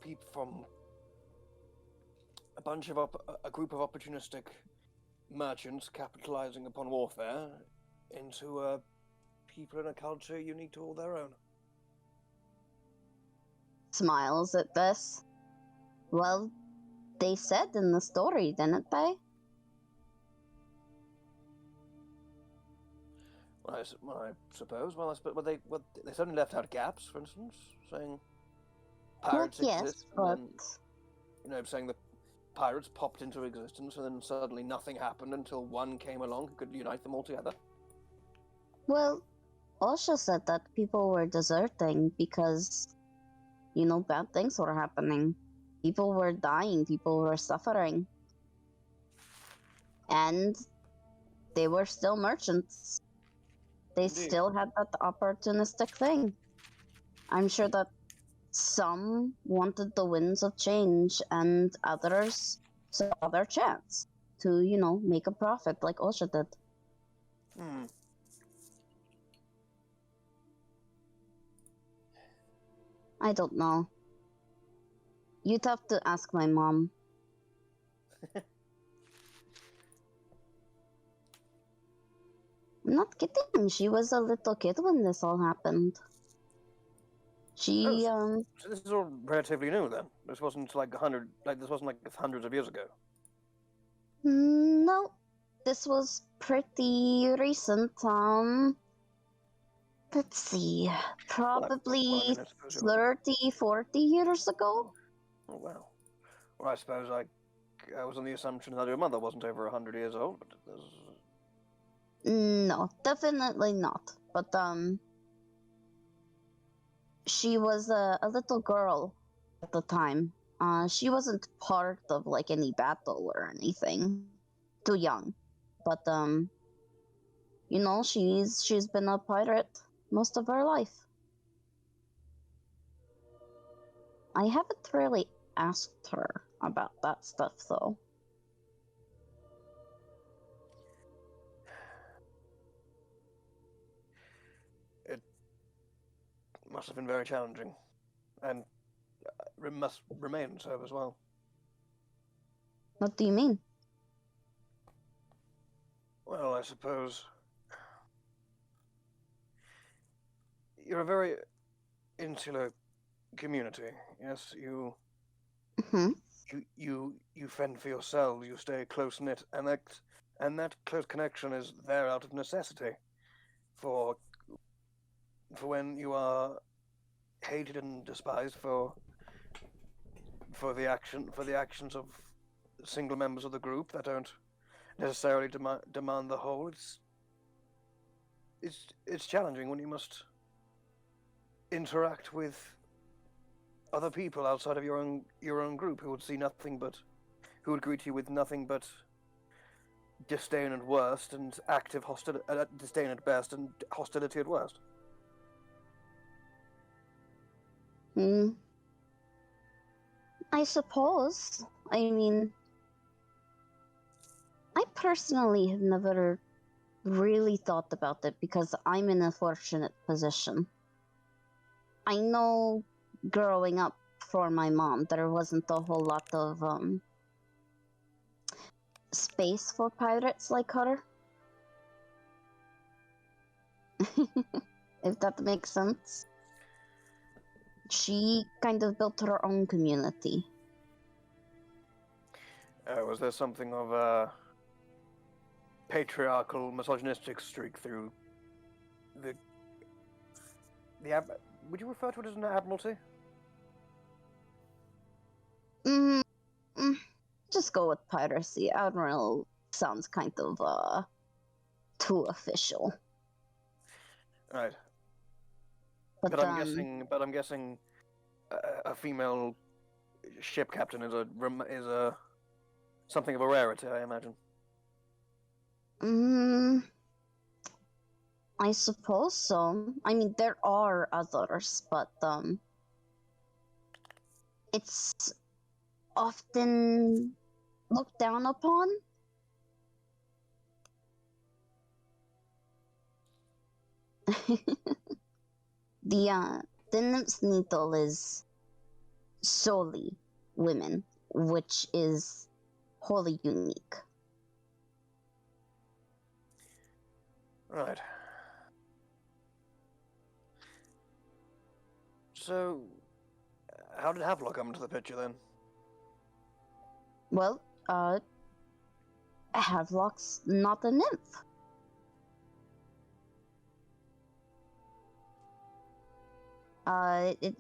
S3: bunch of a group of opportunistic merchants capitalizing upon warfare into people in a culture unique to all their own.
S2: Smiles at this. Well, they said in the story, didn't they?
S3: I suppose. Well, they certainly left out gaps, for instance, saying pirates
S2: Well, yes,
S3: exist,
S2: but...
S3: and then, saying that pirates popped into existence, and then suddenly nothing happened until one came along who could unite them all together.
S2: Well, Osha said that people were deserting because, you know, bad things were happening. People were dying, people were suffering. And they were still merchants. They
S3: Indeed.
S2: still had that opportunistic thing. I'm sure that some wanted the winds of change and others saw their chance to, you know, make a profit like Osha did. I don't know. You'd have to ask my mom. I'm not kidding. She was a little kid when this all happened. She,
S3: So this is all relatively new then. This wasn't like this wasn't like hundreds of years ago.
S2: No, this was pretty recent. Let's see, probably 30, 40 years ago.
S3: Oh wow. Well, I suppose I was on the assumption that your mother wasn't over 100 years old, but
S2: No, definitely not. But she was a little girl at the time. She wasn't part of like any battle or anything. Too young, but you know, she's been a pirate most of her life. I haven't really asked her about that stuff though.
S3: it must have been very challenging, and must remain so as well.
S2: What do you mean?
S3: Well, I suppose you're a very insular community. Yes, you fend for yourselves. You stay close knit, and that close connection is there out of necessity. For when you are hated and despised for the actions of single members of the group that don't necessarily demand the whole. It's challenging when you must interact with other people outside of your own group who would greet you with nothing but disdain at worst and active disdain at best and hostility at worst.
S2: I suppose. I mean, I personally have never really thought about it because I'm in a fortunate position. I know growing up for my mom, there wasn't a whole lot of space for pirates like her. If that makes sense. She kind of built her own community.
S3: Was there something of a patriarchal, misogynistic streak through the would you refer to it as an admiralty?
S2: Mm, mm, just go with piracy. Admiral sounds kind of too official.
S3: Right.
S2: But
S3: I'm guessing a female ship captain is a something of a rarity, I imagine.
S2: I suppose so. I mean, there are others, but it's often looked down upon. The Nymph's Needle is solely women, which is wholly unique.
S3: Right. So, how did Havelock come into the picture then?
S2: Well, Havelock's not a nymph.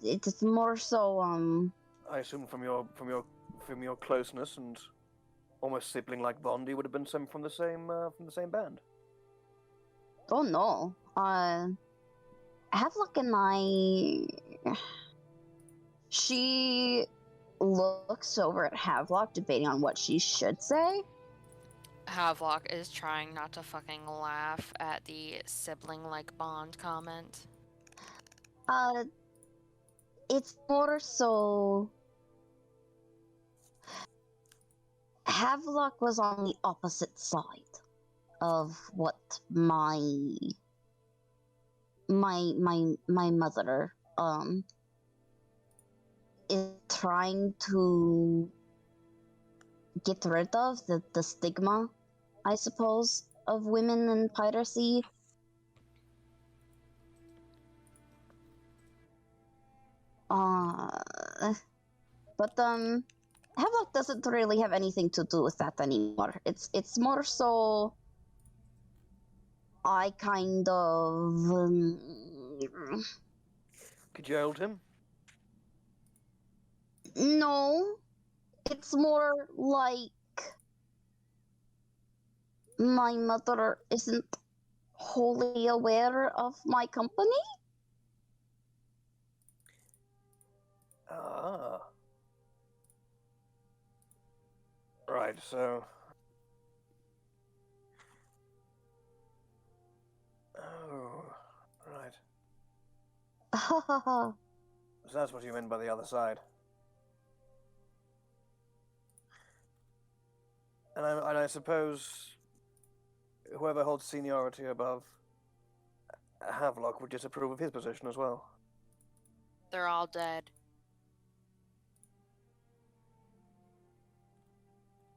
S2: It's more so,
S3: I assume from your closeness and almost sibling-like bond, he would have been from the same band.
S2: Oh no. Havelock and I. She looks over at Havelock, debating on what she should say.
S4: Havelock is trying not to fucking laugh at the sibling-like bond comment.
S2: It's more so. Havelock was on the opposite side of what my mother is trying to get rid of the stigma, I suppose, of women in piracy. But Havelock doesn't really have anything to do with that anymore. It's more so I kind of
S3: Cajoled him?
S2: no. It's more like my mother isn't wholly aware of my company.
S3: Ah. Right, so... Oh, right. So that's what you meant by the other side. And I suppose whoever holds seniority above Havelock would disapprove of his position as well.
S4: They're all dead.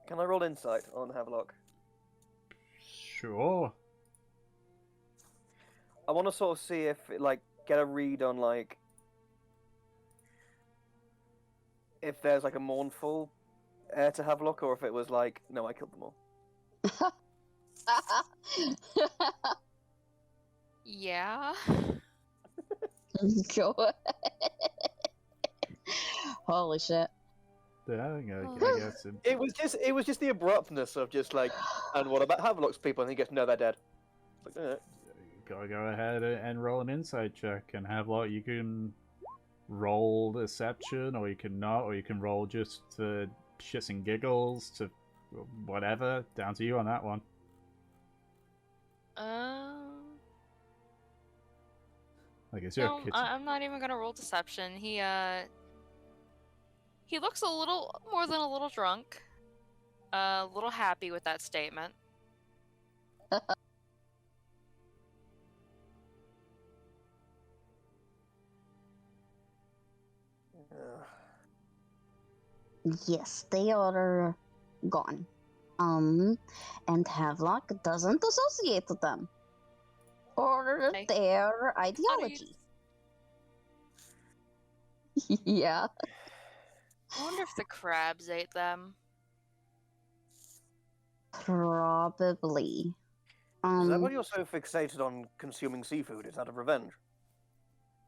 S3: Can I roll insight on Havelock?
S5: Sure.
S3: I want to sort of see if, get a read on, if there's, a mournful air to Havelock, or if it was no, I killed them all.
S4: Yeah.
S2: Go. Holy shit.
S5: Yeah, I guess
S3: It was just the abruptness of just and what about Havelock's people? And he goes, no, they're dead.
S5: gotta go ahead and roll an insight check, and Havelock, you can roll deception, or you can not, or you can roll just for shits and giggles to whatever. Down to you on that one. I guess
S4: No, I'm not even gonna roll deception. He looks a little more than a little drunk. A little happy with that statement.
S2: Yes, they are gone. And Havelock doesn't associate with them or
S4: Hey.
S2: their ideology. Yeah.
S4: I wonder if the crabs ate them.
S2: Probably.
S3: Is that why you're so fixated on consuming seafood? Is that a revenge?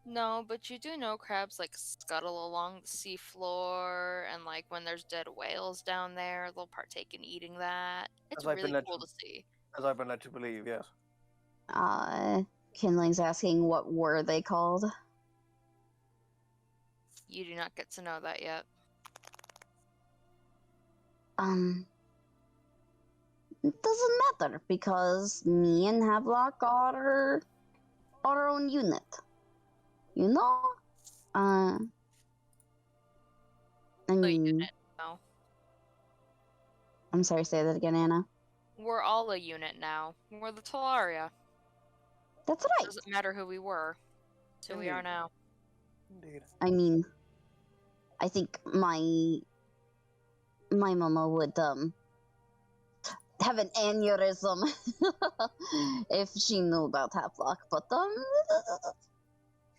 S4: No, but you do know crabs like scuttle along the seafloor, and like when there's dead whales down there, they'll partake in eating that. It's
S3: As I've been
S4: really
S3: led
S4: cool
S3: to-
S4: to see.
S3: As I've been led to believe, yes.
S2: Kinling's asking what were they called?
S4: You do not get to know that yet.
S2: It doesn't matter because me and Havelock are our own unit. You know? I
S4: The
S2: mean,
S4: unit, no.
S2: I'm sorry, say that again, Anna.
S4: We're all a unit now. We're the Talaria.
S2: That's right.
S4: Doesn't matter who we were. It's who we are now.
S3: Indeed.
S2: I mean, I think my mama would have an aneurysm if she knew about Havelock, but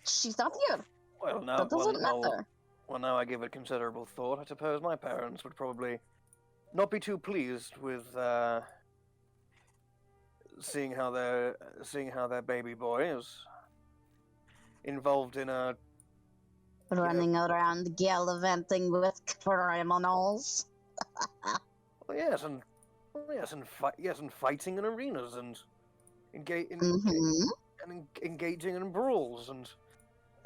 S2: she's not here.
S3: Well, now,
S2: That doesn't matter.
S3: Well, now I give it considerable thought. I suppose my parents would probably not be too pleased with seeing how their baby boy is involved in a
S2: Running around gallivanting with criminals.
S3: and fighting in arenas and engaging in brawls and.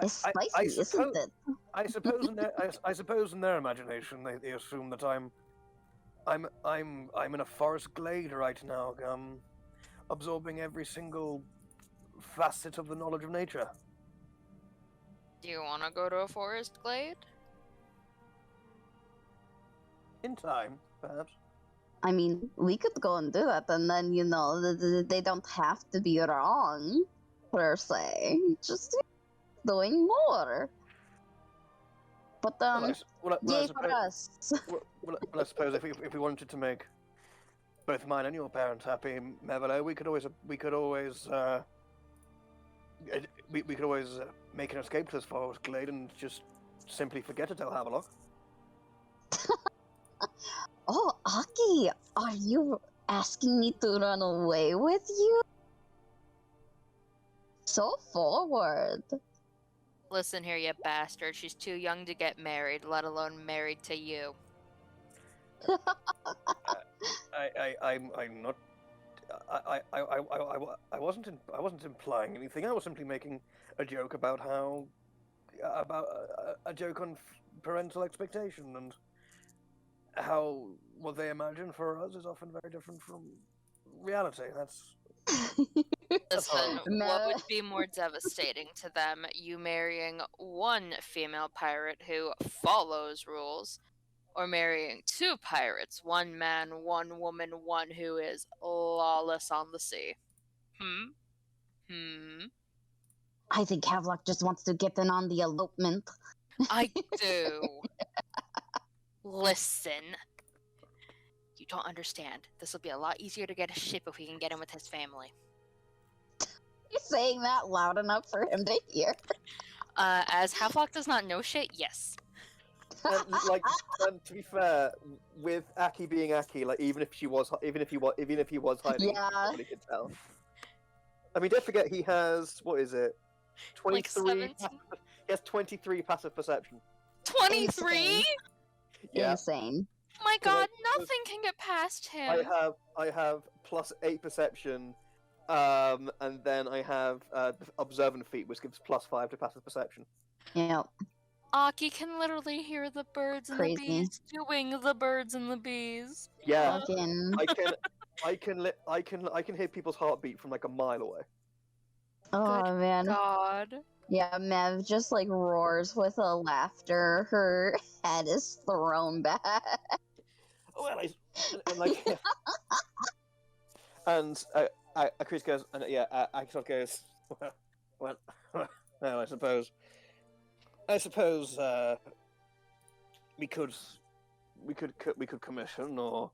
S2: It's spicy, isn't it?
S3: I suppose in their imagination they assume that I'm in a forest glade right now, absorbing every single facet of the knowledge of nature.
S4: Do you want to go to a forest glade?
S3: In time, perhaps.
S2: I mean, we could go and do that, and then, you know, they don't have to be wrong, per se. Just doing more. But, yay for us.
S3: I suppose if we wanted to make both mine and your parents happy, Mevalo, we could always make an escape to this forest glade and just simply forget to tell Havelock.
S2: Oh, Aki, are you asking me to run away with you? So forward.
S4: Listen here, you bastard. She's too young to get married, let alone married to you.
S3: I'm not. I wasn't implying anything. I was simply making a joke about a joke on parental expectation and how what they imagine for us is often very different from reality. That's
S4: Listen,
S2: No.
S4: what would be more devastating to them? You marrying one female pirate who follows rules, or marrying two pirates, one man, one woman, one who is lawless on the sea?
S2: I think Havelock just wants to get in on the elopement.
S4: I do. Listen. You don't understand. This will be a lot easier to get a ship if we can get him with his family.
S2: You're saying that loud enough for him to hear.
S4: As Havelock does not know shit, yes.
S3: And to be fair, with Aki being Aki, like even if he was hiding,
S2: Yeah.
S3: nobody could tell. I mean, don't forget he has what is it? 23.
S4: Like 17?
S3: He has 23 passive perception.
S4: 23?
S3: Yeah.
S2: Insane.
S4: My god, nothing can get past him.
S3: I have +8 perception, and then I have observant feat, which gives +5 to passive perception.
S2: Yep.
S4: Aki can literally hear the birds and
S2: Crazy.
S4: the bees doing the birds and the bees.
S3: Yeah,
S2: Fucking.
S3: I can hear people's heartbeat from like a mile away.
S2: Oh, man.
S4: God.
S2: Yeah, Mev just like roars with a laughter. Her head is thrown back.
S3: Well, and Chris goes, and Akisov goes, well, I suppose we could commission or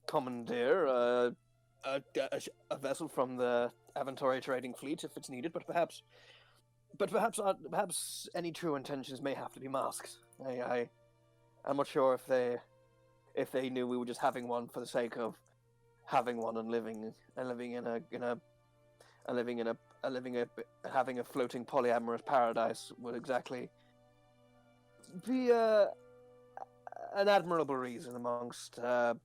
S3: commandeer a vessel from the Aventori trading fleet if it's needed, but perhaps any true intentions may have to be masked. I'm not sure if they knew we were just having one for the sake of having one and having a floating polyamorous paradise would exactly be an admirable reason amongst the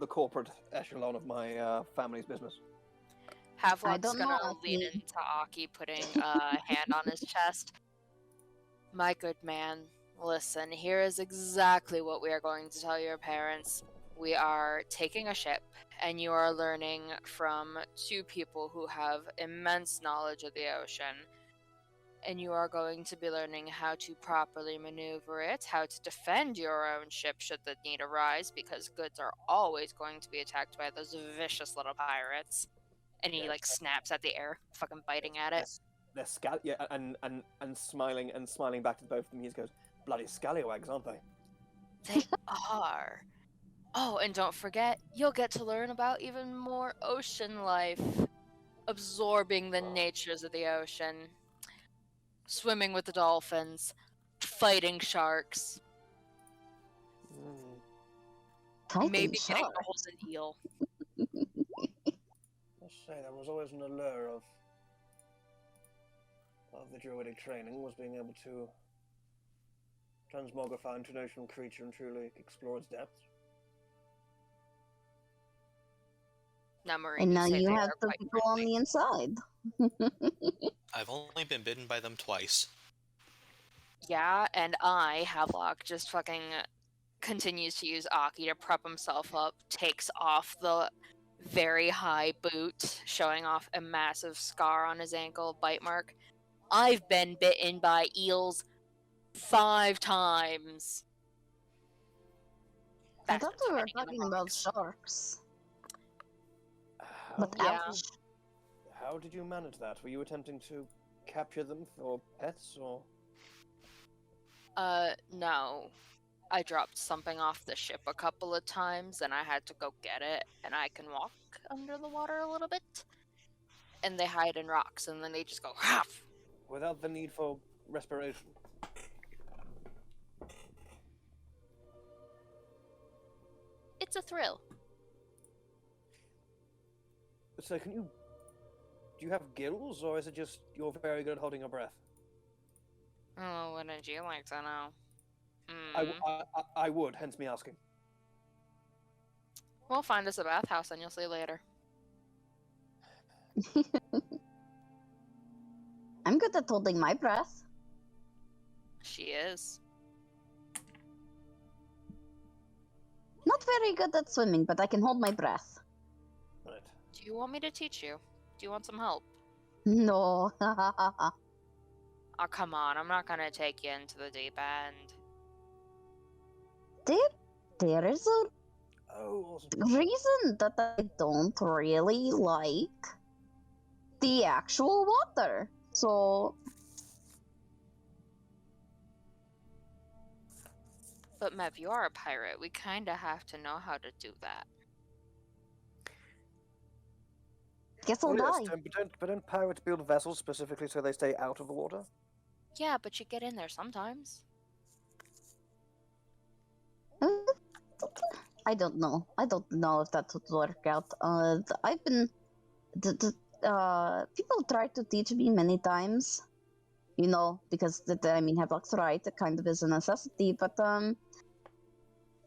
S3: corporate echelon of my family's business.
S4: Havelock's
S2: don't
S4: gonna
S2: know,
S4: lean
S2: Aki.
S4: into Aki, putting a hand on his chest. My good man, listen, here is exactly what we are going to tell your parents. We are taking a ship, and you are learning from two people who have immense knowledge of the ocean. And you are going to be learning how to properly maneuver it, how to defend your own ship should the need arise, because goods are always going to be attacked by those vicious little pirates. And he snaps at the air, fucking biting at it.
S3: They're and smiling back to both of them. He goes, "Bloody scallywags, aren't they?"
S4: They are. Oh, and don't forget, you'll get to learn about even more ocean life, absorbing the natures of the ocean, swimming with the dolphins, fighting sharks,
S2: Fighting
S4: maybe getting
S2: sharks.
S4: a hold of an eel.
S3: I say there was always an allure of the druidic training was being able to transmogrify into an ocean creature and truly explore its depths.
S4: Now, Marie,
S2: And now
S4: say
S2: you
S4: they
S2: have
S4: are
S2: to
S4: quite
S2: go on
S4: friendly.
S2: the inside.
S6: I've only been bitten by them twice.
S4: Yeah, and Havelock, just fucking continues to use Aki to prep himself up, takes off the very high boot, showing off a massive scar on his ankle, bite mark. I've been bitten by eels 5 times.
S2: I thought we were
S4: Hiding in the
S2: talking about
S4: rocks.
S2: sharks. But
S4: Yeah.
S2: ouch.
S3: How did you manage that? Were you attempting to capture them for pets, or?
S4: No. I dropped something off the ship a couple of times and I had to go get it, and I can walk under the water a little bit. And they hide in rocks, and then they just go half.
S3: Without the need for respiration.
S4: It's a thrill.
S3: So do you have gills, or is it just you're very good at holding your breath?
S4: Oh, wouldn't you like to know?
S3: I would, hence me asking.
S4: We'll find us a bathhouse and you'll see later.
S2: I'm good at holding my breath.
S4: She is.
S2: Not very good at swimming, but I can hold my breath.
S3: Right.
S4: Do you want me to teach you? Do you want some help?
S2: No.
S4: Oh, come on. I'm not gonna take you into the deep end.
S2: There is a
S3: Oh, awesome.
S2: reason that I don't really like the actual water. So,
S4: But Mev, you are a pirate. We kinda have to know how to do that.
S2: guess I'll
S3: Well,
S2: die.
S3: yes, but don't pirates build vessels specifically so they stay out of the water?
S4: Yeah, but you get in there sometimes.
S2: I don't know. I don't know if that would work out. I've been, people tried to teach me many times, you know, because Havelock's right. It kind of is a necessity, but it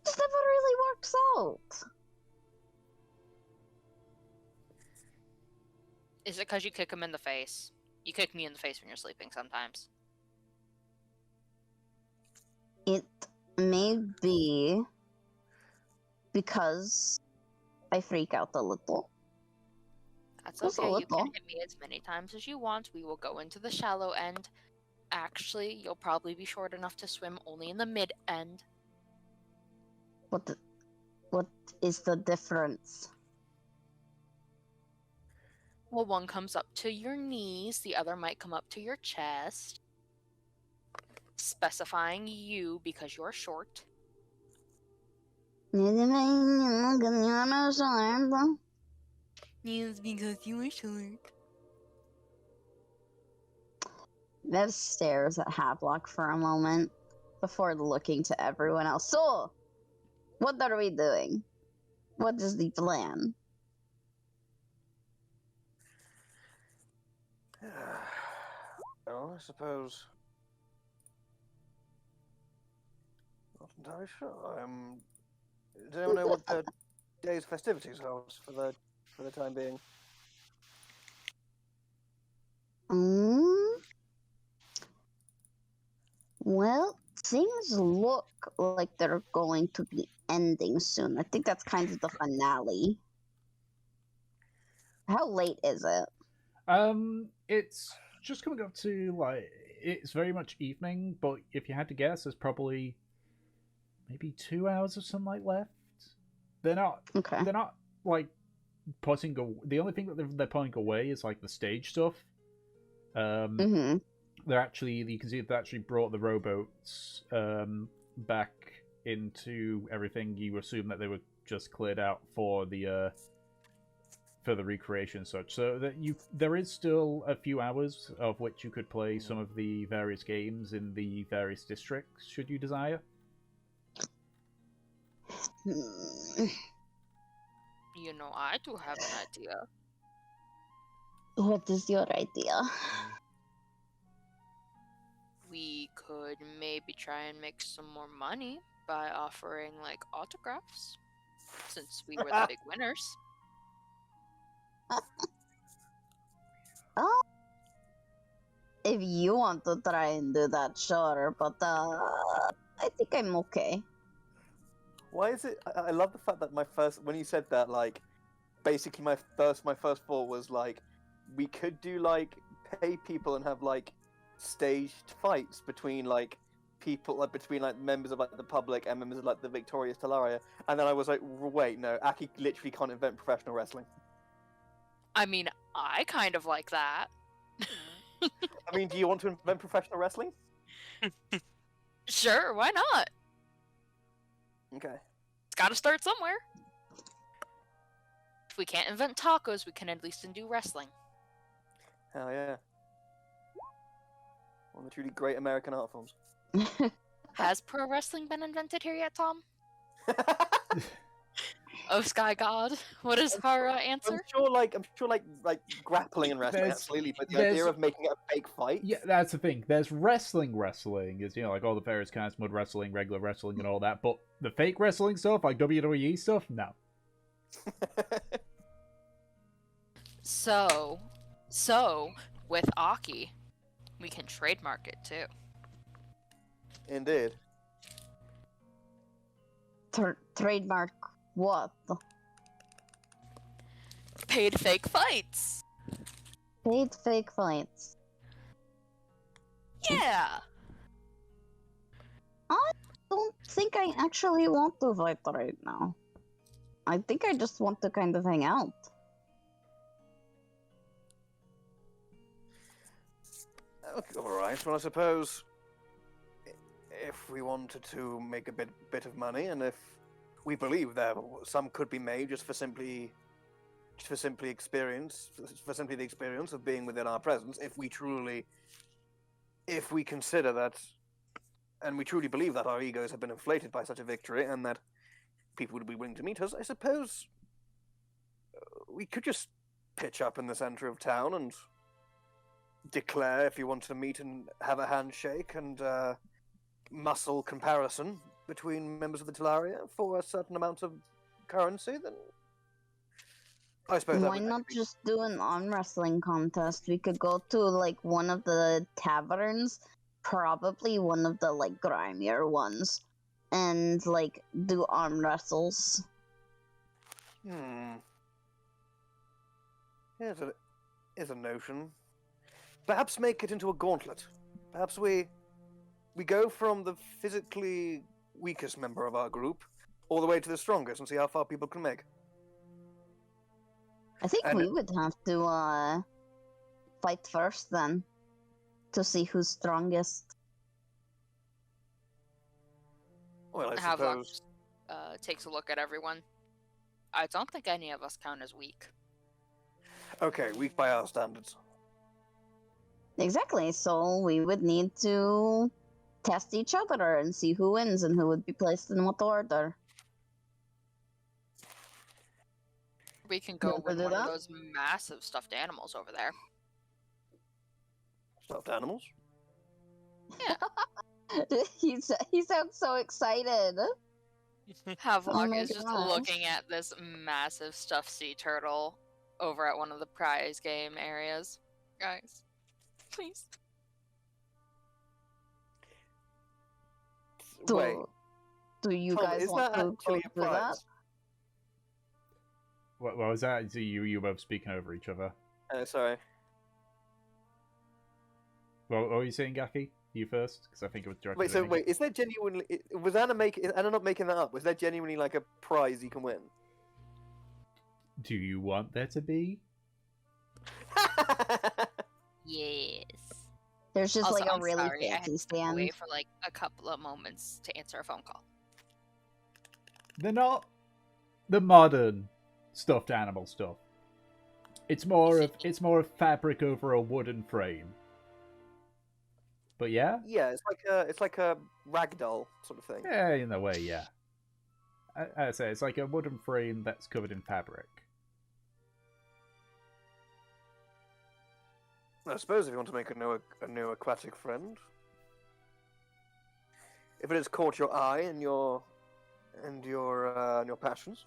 S2: just never really works out.
S4: Is it because you kick him in the face? You kick me in the face when you're sleeping sometimes.
S2: It may be because I freak out a little.
S4: That's
S2: Just a
S4: okay. You can
S2: little.
S4: hit me as many times as you want. We will go into the shallow end. Actually, you'll probably be short enough to swim only in the mid end.
S2: What is the difference?
S4: Well, one comes up to your knees, the other might come up to your chest. specifying you because you're short. Yes, because you are short.
S2: Bev stares at Havelock for a moment before looking to everyone else. So, what are we doing? What is the plan?
S3: Well, I suppose. Not entirely sure. Does anyone know what the day's festivities are for the time being?
S2: Well, things look like they're going to be ending soon. I think that's kind of the finale. How late is it?
S1: It's just coming up to like it's very much evening, but if you had to guess, there's probably maybe 2 hours of sunlight left. They're not.
S2: Okay.
S1: They're not like putting. The only thing that they're putting away is like the stage stuff.
S2: Mm-hmm.
S1: They're actually, you can see they actually brought the rowboats back into everything. You assume that they were just cleared out for the recreation and such. So that there is still a few hours of which you could play some of the various games in the various districts, should you desire.
S2: Hmm.
S4: You know, I do have an idea.
S2: What is your idea?
S4: We could maybe try and make some more money by offering, like, autographs, since we were the big winners.
S2: Oh, if you want to try and do that, sure, but I think I'm okay.
S3: Why is it? I love the fact that when you said that, like, basically my first thought was like, we could do like pay people and have like staged fights between like people, like between like members of like the public and members of like the victorious Talaria, and then I was like, wait, no, Aki literally can't invent professional wrestling.
S4: I mean, I kind of like that.
S3: I mean, do you want to invent professional wrestling?
S4: Sure, why not?
S3: Okay.
S4: It's gotta start somewhere. If we can't invent tacos, we can at least do wrestling.
S3: Hell yeah. One of the truly great American art forms.
S4: Has pro wrestling been invented here yet, Tom? Oh, Sky God, what is our answer?
S3: I'm sure, like grappling and wrestling, absolutely, but the idea of making it a fake fight.
S1: Yeah, that's the thing. There's wrestling, is like all the various kinds, mud wrestling, regular wrestling, and all that. But the fake wrestling stuff, like WWE stuff, no.
S4: So with Aki, we can trademark it too.
S3: Indeed.
S2: Trademark what?
S4: Paid fake fights.
S2: Paid fake fights.
S4: Yeah.
S2: I don't think I actually want to fight right now. I think I just want to kind of hang out.
S3: Okay, all right. Well, I suppose if we wanted to make a bit of money, and if we believe that some could be made just for simply the experience of being within our presence, if we consider that, and we truly believe that our egos have been inflated by such a victory, and that people would be willing to meet us, I suppose we could just pitch up in the center of town and declare if you want to meet and have a handshake and muscle comparison between members of the Talaria for a certain amount of currency, then I suppose.
S2: Why not just do an arm wrestling contest? We could go to like one of the taverns, probably one of the like grimier ones, and like do arm wrestles.
S3: Here's a notion. Perhaps make it into a gauntlet. Perhaps we go from the physically weakest member of our group all the way to the strongest and see how far people can make.
S2: I think we would have to fight first then to see who's strongest.
S3: Well, I
S4: Havelock
S3: suppose.
S4: takes a look at everyone. I don't think any of us count as weak.
S3: Okay, weak by our standards.
S2: Exactly. So we would need to test each other and see who wins and who would be placed in what order.
S4: We can go
S2: Want to
S4: with
S2: do
S4: one of
S2: that?
S4: those massive stuffed animals over there.
S3: Stuffed animals.
S2: he sounds so excited.
S4: Havelock
S2: my
S4: is just
S2: gosh.
S4: looking at this massive stuffed sea turtle over at one of the prize game areas. Guys, please.
S3: Wait,
S2: Do you
S3: Tom,
S2: guys
S3: is
S2: want
S3: that
S2: to
S3: actually
S2: go
S3: a
S2: do that?
S3: prize?
S1: What was that? So you both speaking over each other.
S3: Sorry.
S1: What were you saying, Gaki? You first, because I think it was directed.
S3: Wait, so
S1: at me.
S3: wait, is there genuinely? Was Anna is Anna not making that up? Was there genuinely like a prize you can win?
S1: Do you want there to be?
S4: Yes.
S2: There's just
S4: Also,
S2: like a
S4: I'm
S2: really
S4: sorry, I had
S2: fancy
S4: to step away
S2: stand.
S4: for like a couple of moments to answer a phone call.
S1: They're not the modern stuffed animal stuff. It's more of fabric over a wooden frame. But yeah,
S3: Yeah, it's like a ragdoll sort of thing.
S1: yeah, in a way, yeah. I say it's like a wooden frame that's covered in fabric.
S3: I suppose if you want to make a new aquatic friend, if it has caught your eye and your passions.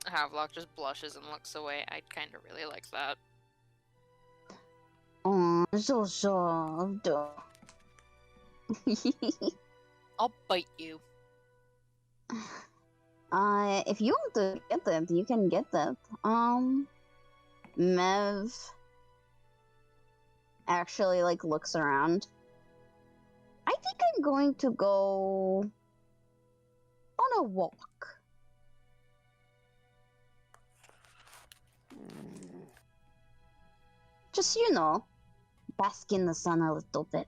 S4: Havelock just blushes and looks away. I'd kind of really like that.
S2: Oh, so soft.
S4: I'll bite you.
S2: If you want to get that, you can get that. Mev actually like looks around. I think I'm going to go on a walk. Just, bask in the sun a little bit.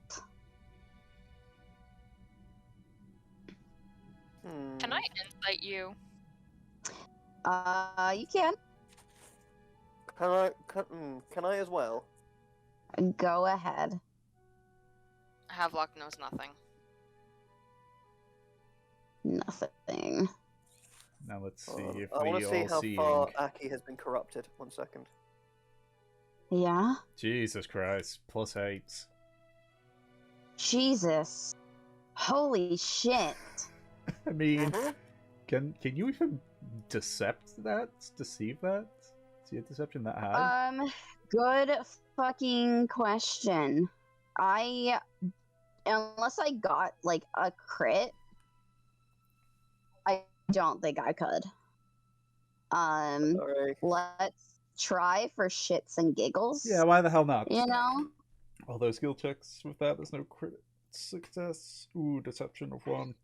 S4: Can I insight you?
S2: You can.
S3: Can I as well?
S2: Go ahead.
S4: Havelock knows nothing.
S2: Nothing.
S1: Now let's see if
S3: I want
S1: we
S3: to see
S1: all
S3: how
S1: seeing.
S3: far Aki has been corrupted. 1 second.
S2: Yeah?
S1: Jesus Christ, +8.
S2: Jesus. Holy shit.
S1: I mean,
S3: Mhm.
S1: can you even deceive that? See a deception that high?
S2: Good fucking question. Unless I got like a crit, I don't think I could.
S3: Sorry.
S2: Let's try for shits and giggles.
S1: Yeah, why the hell not?
S2: Although
S1: skill checks with that, there's no crit success. Ooh, deception of 1.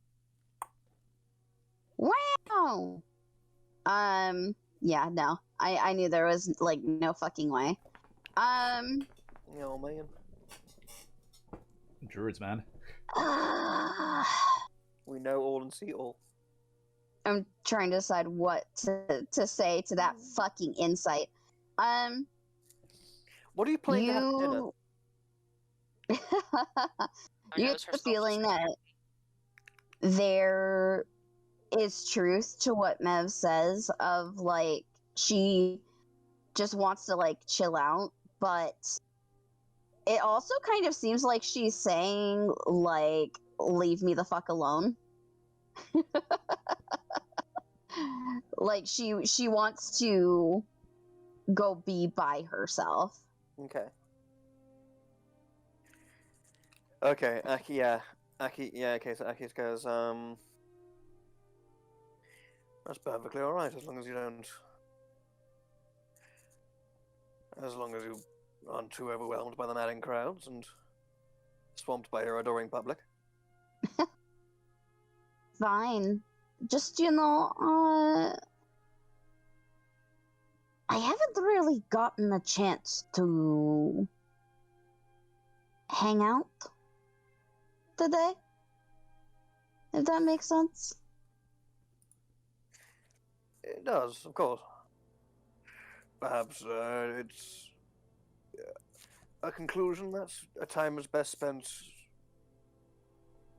S2: Wow. Yeah, no. I knew there was like no fucking way.
S3: Oh man.
S1: Druids, man.
S3: We know all and see all.
S2: I'm trying to decide what to say to that fucking insight.
S3: What are you planning to have for dinner?
S2: You get the feeling that there is truth to what Mev says of like she just wants to like chill out, but it also kind of seems like she's saying like leave me the fuck alone. Like she wants to go be by herself.
S3: Okay. Okay, Aki, yeah. Okay, so Aki goes, that's perfectly alright, as long as you don't... As long as you aren't too overwhelmed by the madding crowds and swamped by your adoring public.
S2: Fine. Just, I haven't really gotten a chance to hang out the day. If that makes sense.
S3: It does, of course. Perhaps it's a conclusion that a time is best spent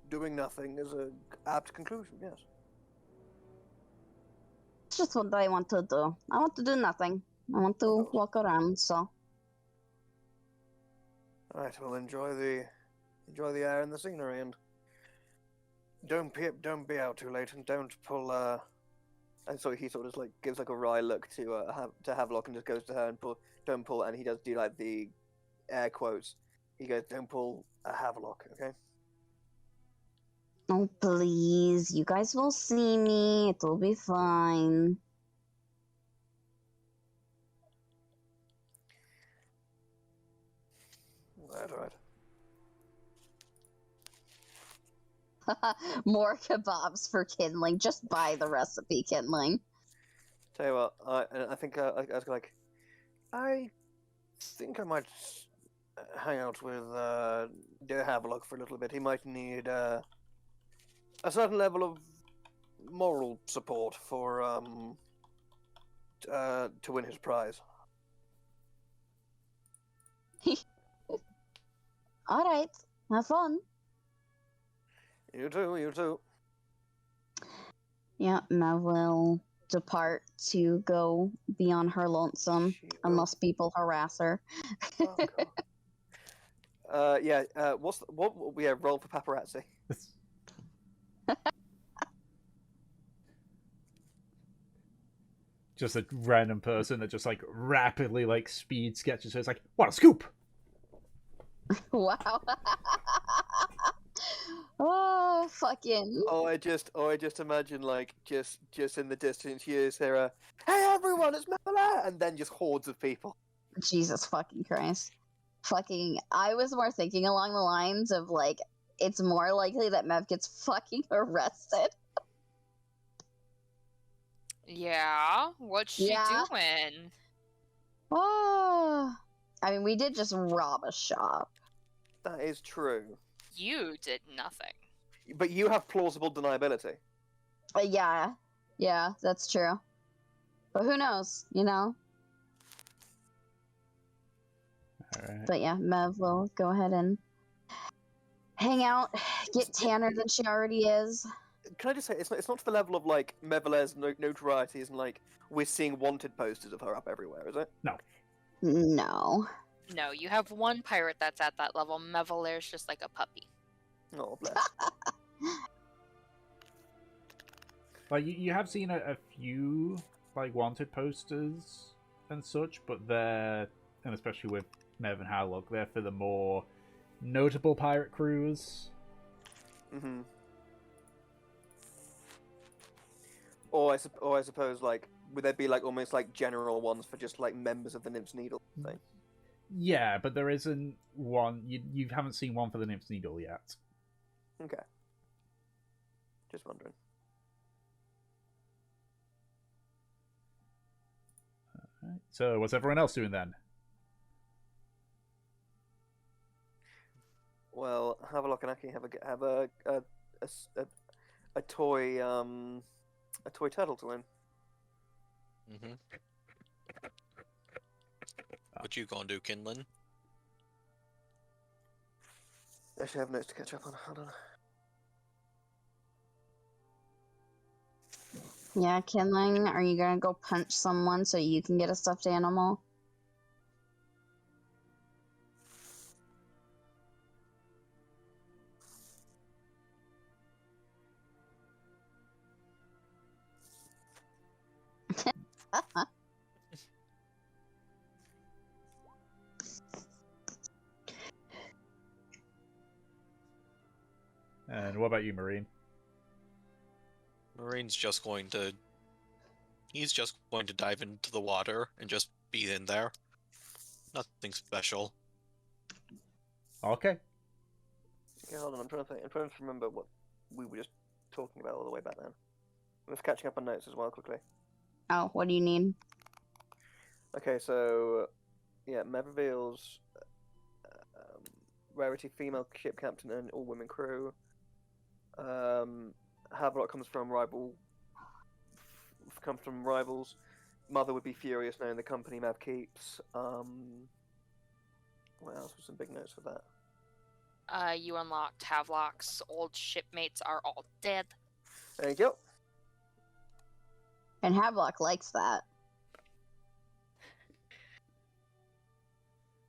S3: doing nothing is a apt conclusion, yes.
S2: It's just what I want to do. I want to do nothing. I want to walk around, so.
S3: Alright, well enjoy the air and the scenery, and don't be out too late, and don't pull and so he sort of like gives like a wry look to Havelock and just goes to her and don't pull, and he does do like the air quotes. He goes, don't pull a Havelock, okay?
S2: Oh, please. You guys will see me. It will be fine.
S3: Alright.
S2: More kebabs for Kindling. Just buy the recipe, Kindling.
S3: Tell you what, I think I was like, I think I might hang out with Havelock for a little bit. He might need a certain level of moral support for to win his prize.
S2: Alright. Have fun.
S3: You too.
S2: Yeah, Mav will depart to go be on her lonesome, unless people harass her.
S3: Yeah. What? Yeah. Roll for paparazzi.
S1: Just a random person that just like rapidly like speed sketches her. It's like, what a scoop!
S2: Wow. Oh, fucking.
S3: I just imagine like just in the distance you hear her, hey everyone, it's Mela, and then just hordes of people.
S2: Jesus fucking Christ. Fucking, I was more thinking along the lines of like, it's more likely that Mev gets fucking arrested.
S4: Yeah? What's she
S2: Yeah.
S4: doing?
S2: Oh. I mean, we did just rob a shop.
S3: That is true.
S4: You did nothing.
S3: But you have plausible deniability.
S2: Yeah, that's true. But who knows, you know?
S1: Alright.
S2: But yeah, Mev will go ahead and hang out, get tanner than she already is.
S3: Can I just say, it's not to the level of like Mevele's notoriety isn't like we're seeing wanted posters of her up everywhere, is it?
S1: No.
S2: No.
S4: No, you have one pirate that's at that level. Mevalaire's just like a puppy.
S3: Oh, bless.
S1: Like you have seen a few like wanted posters and such, but they're, and especially with Mev and Havelock, they're for the more notable pirate crews.
S3: Mm-hmm. Or I suppose like would there be like almost like general ones for just like members of the Nymph's Needle thing?
S1: Yeah, but there isn't one. You haven't seen one for the Nymph's Needle yet.
S3: Okay. Just wondering.
S1: Alright. So what's everyone else doing then?
S3: Well, Havelock and Aki have a toy turtle to win.
S6: Mm-hmm. What you gonna do, Kinlan?
S3: I should have notes to catch up on. Hold on.
S2: Yeah, Kinling, are you gonna go punch someone so you can get a stuffed animal?
S1: And what about you, Marine?
S6: Marine's just going to... He's just going to dive into the water and just be in there. Nothing special.
S1: Okay.
S3: Okay, hold on. I'm trying to remember what we were just talking about all the way back then. I'm just catching up on notes as well quickly.
S2: Oh, what do you need?
S3: Okay, so yeah, Mev reveals rarity female ship captain and all women crew. Havelock comes from rivals. Mother would be furious knowing the company Mav keeps. What else was some big notes for that?
S4: You unlocked Havelock's old shipmates are all dead.
S3: There you go.
S2: And Havelock likes that.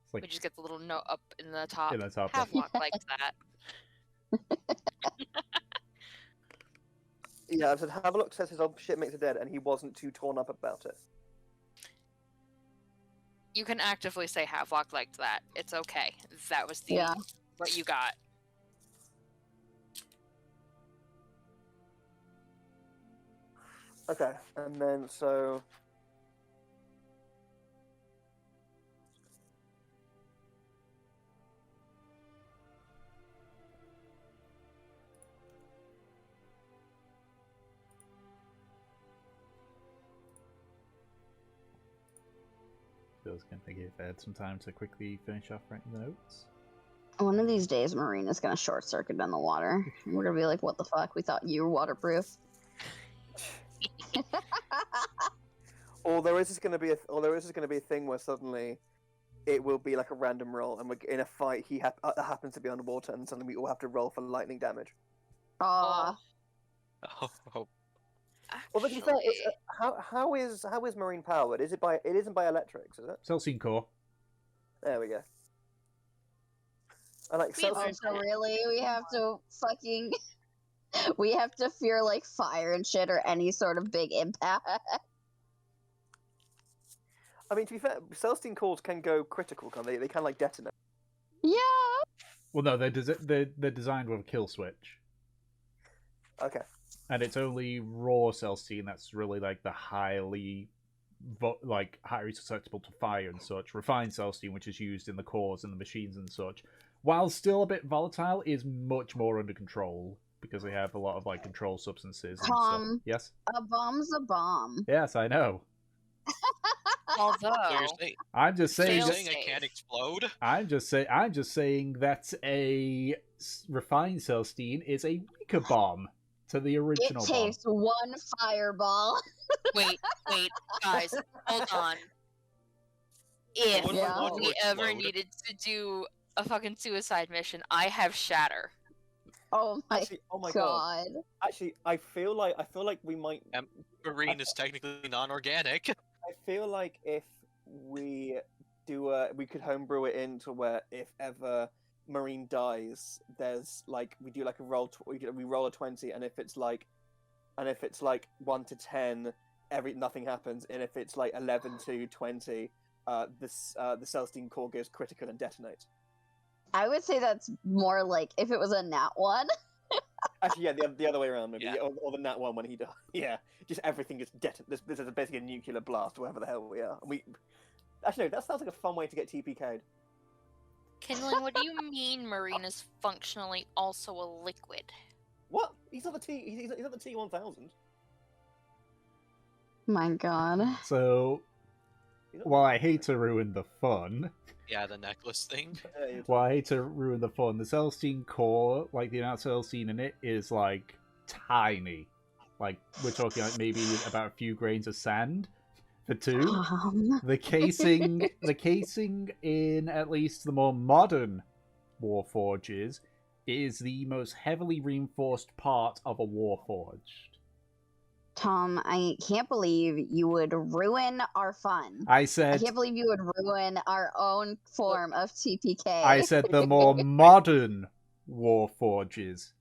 S1: It's like
S4: We just get the little note up in the top.
S1: in the top.
S4: Havelock likes that.
S3: Yeah, I've said Havelock says his old shipmates are dead, and he wasn't too torn up about it.
S4: You can actively say Havelock liked that. It's okay. That was the
S2: Yeah.
S4: what you got.
S3: Okay, and then so.
S1: I was going to think if I had some time to quickly finish off writing the notes.
S2: One of these days, Marina's gonna short circuit in the water. We're gonna be like, "What the fuck? We thought you were waterproof."
S3: Or there is just going to be a thing where suddenly it will be like a random roll, and we're in a fight. He happens to be underwater, and suddenly we all have to roll for lightning damage.
S2: Aw.
S6: Oh,
S3: Well, to be fair, how is marine powered? It isn't by electrics, is it?
S1: Celestine core.
S3: There we go. I like
S4: We
S3: Celsius.
S4: learned
S2: So really, we have to fucking, we have to fear like fire and shit or any sort of big impact.
S3: I mean, to be fair, Celestine cores can go critical, can't they? They can like detonate.
S2: Yeah.
S1: Well, no, they're designed with a kill switch,
S3: Okay.
S1: and it's only raw Celestine that's really like the highly susceptible to fire and such. Refined Celestine, which is used in the cores and the machines and such, while still a bit volatile, is much more under control because they have a lot of like control substances and stuff. Yes.
S2: A bomb's a bomb.
S1: Yes, I know.
S4: Although
S6: so you're saying,
S1: I'm just saying.
S6: you're
S4: Fail
S6: saying it can't
S4: safe.
S6: explode?
S1: I'm just saying that a refined Celestine is a weaker bomb to the
S2: It
S1: original bomb.
S2: takes one fireball.
S4: wait, guys, hold on. If
S6: Wouldn't
S2: Yeah.
S6: want to
S4: we ever
S6: explode.
S4: needed to do a fucking suicide mission, I have Shatter.
S2: Oh my
S3: Actually, oh my god.
S2: god.
S3: Actually, I feel like we might.
S6: Marine is technically non-organic.
S3: I feel like if we we could homebrew it into where if ever Marine dies, there's like we do like a roll. We roll a 20, and if it's like 1 to 10, nothing happens, and if it's like 11 to 20, the Celestine core goes critical and detonates.
S2: I would say that's more like if it was a nat one.
S3: Actually, yeah, the other way around, maybe,
S6: Yeah.
S3: or the nat one when he died. Yeah, just everything gets detonated. This is basically a nuclear blast, wherever the hell we are. Actually, no, that sounds like a fun way to get TPK'd.
S4: Kindling, what do you mean Marine is functionally also a liquid?
S3: What? He's not the T1000.
S2: My god.
S1: So,
S3: He's not-
S1: while I hate to ruin the fun,
S6: Yeah, the necklace thing.
S1: the Celestine core, like the amount of Celestine in it, is like tiny. Like we're talking like maybe about a few grains of sand for two. The casing in at least the more modern Warforges is the most heavily reinforced part of a Warforged.
S2: Tom, I can't believe you would ruin our fun.
S1: I
S2: I
S1: said
S2: can't believe you would ruin our own form of TPK.
S1: I said the more modern Warforges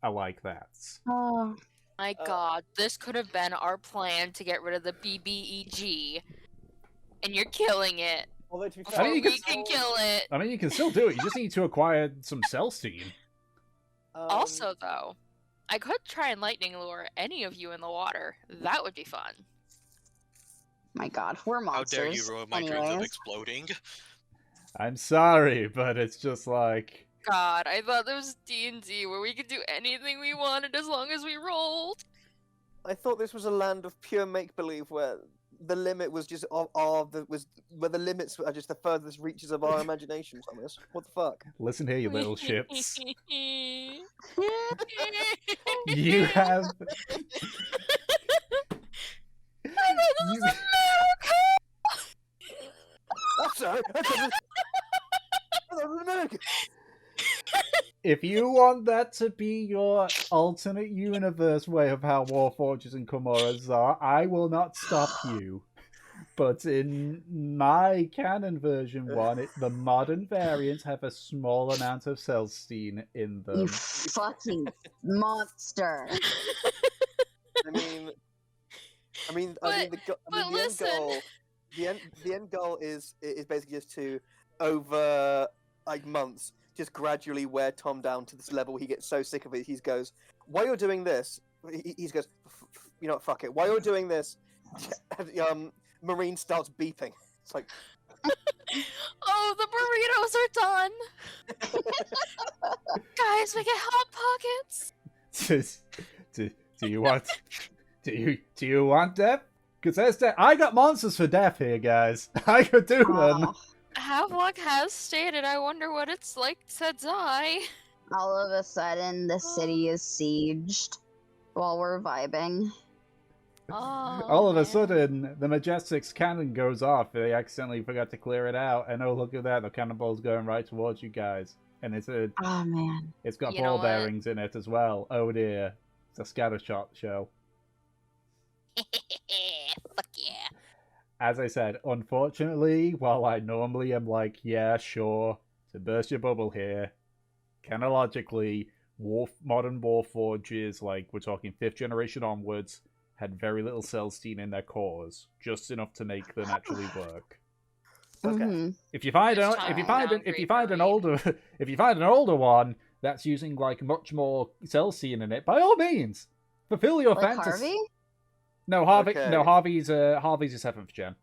S1: are like that.
S2: Oh,
S4: My god, this could have been our plan to get rid of the BBEG, and you're killing it
S3: Although to be
S4: before
S3: fair,
S1: I mean, you
S4: we can kill it.
S1: I mean, you can still do it. You just need to acquire some Celestine.
S4: Also, though, I could try and lightning lure any of you in the water. That would be fun.
S2: my god, we're
S6: How
S2: monsters.
S6: dare you ruin my dreams of
S2: Anyways.
S6: exploding?
S1: I'm sorry, but it's just like
S4: God, I thought there was D&D where we could do anything we wanted as long as we rolled.
S3: I thought this was a land of pure make believe where the limit was just of the was where the limits are just the furthest reaches of our imagination, Thomas. What the fuck?
S1: Listen here, you little shits. You have. You...
S3: That's so. That's America.
S1: If you want that to be your alternate universe way of how Warforges and Karmoras are, I will not stop you. But in my canon version one, the modern variants have a small amount of Celestine in them.
S2: You fucking monster.
S3: The end goal is basically just to over like months just gradually wear Tom down to this level. He gets so sick of it. He goes, "While you're doing this," he goes, "You know what? Fuck it. While you're doing this, Marine starts beeping." It's like,
S4: oh, the burritos are done. Guys, we get hot pockets.
S1: do you want? Do you want death? Because there's death. I got monsters for death here, guys. I could do them.
S4: Havelock has stated, I wonder what it's like to die.
S2: All of a sudden, the city is sieged while we're vibing.
S4: Oh,
S1: All of a
S4: man.
S1: sudden, the Majestic's cannon goes off. They accidentally forgot to clear it out, and oh, look at that! The cannonball's going right towards you guys, and it's
S2: Oh man.
S1: got
S4: You know
S1: ball
S4: what?
S1: bearings in it as well. Oh dear, it's a scatter shot show.
S4: Fuck yeah.
S1: As I said, unfortunately, while I normally am like, yeah, sure, to burst your bubble here, canonically, modern Warforges, like we're talking 5th generation onwards, had very little Celestine in their cores, just enough to make them actually work.
S3: okay.
S2: Mhm.
S1: If you find
S4: Just
S1: an
S4: downgrade
S1: older one that's using like much more Celestine in it, by all means, fulfill your
S2: Like
S1: fantasy.
S2: Harvey?
S1: No, Harvey.
S3: Okay.
S1: No, Harvey's a 7th gen.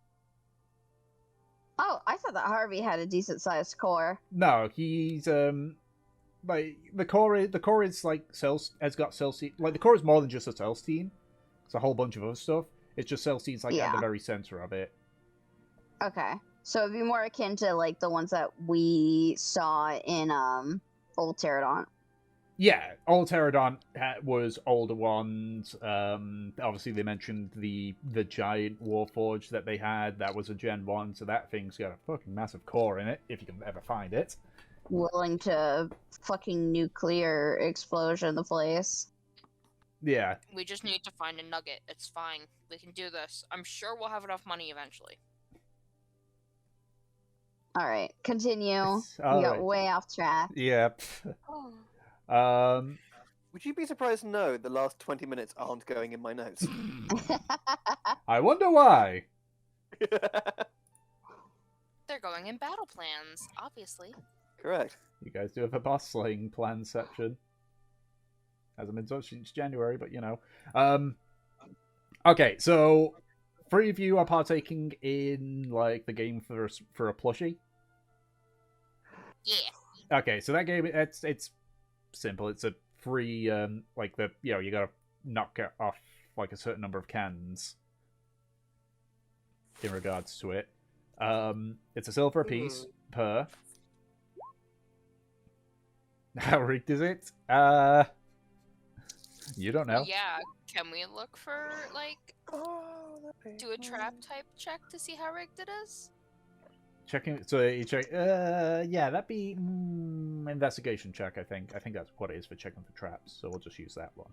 S2: Oh, I thought that Harvey had a decent sized core.
S1: No, he's like the core is like has got Celestine. Like the core is more than just a Celestine. It's a whole bunch of other stuff. It's just Celestine's like at
S2: Yeah.
S1: the very center of it.
S2: Okay. So it'd be more akin to like the ones that we saw in Old Pterodon.
S1: Yeah, Old Pterodon was older ones. Obviously they mentioned the giant Warforge that they had. That was a Gen 1, so that thing's got a fucking massive core in it, if you can ever find it.
S2: Willing to fucking nuclear explosion the place.
S1: Yeah.
S4: We just need to find a nugget. It's fine. We can do this. I'm sure we'll have enough money eventually.
S2: Alright, continue.
S1: All
S2: We got
S1: right.
S2: way off track.
S1: Yep.
S3: Would you be surprised to know the last 20 minutes aren't going in my notes?
S1: I wonder why.
S4: They're going in battle plans, obviously.
S3: Correct.
S1: You guys do have a boss slaying plan section. Hasn't been touched since January, but you know. Okay, so 3 of you are partaking in like the game for a plushie.
S4: Yeah.
S1: Okay, so that game it's simple. It's a free like you gotta knock off like a certain number of cans in regards to it. It's a silver apiece per. How rigged is it? You don't know.
S4: Yeah. Can we look for, like, do a trap type check to see how rigged it is?
S1: Checking. So you check. Yeah, that'd be investigation check. I think that's what it is for checking for traps. So we'll just use that one.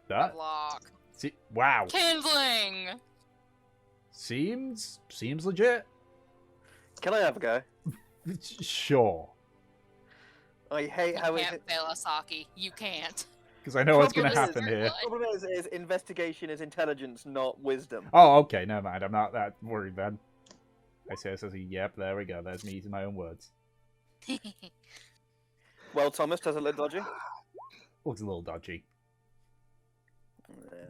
S1: That.
S4: Lock.
S1: See, wow.
S4: Kindling!
S1: Seems legit.
S3: Can I have a go?
S1: Sure.
S3: I hate how
S4: You
S3: it.
S4: can't fail us, Aki. You can't.
S1: Because I know what's going to
S3: Problem is-
S1: happen here.
S3: The problem is investigation is intelligence, not wisdom.
S1: Oh, okay. Never mind. I'm not that worried then. I say, yep. There we go. There's me using my own words.
S3: Well, Thomas, does it look dodgy?
S1: Looks a little dodgy.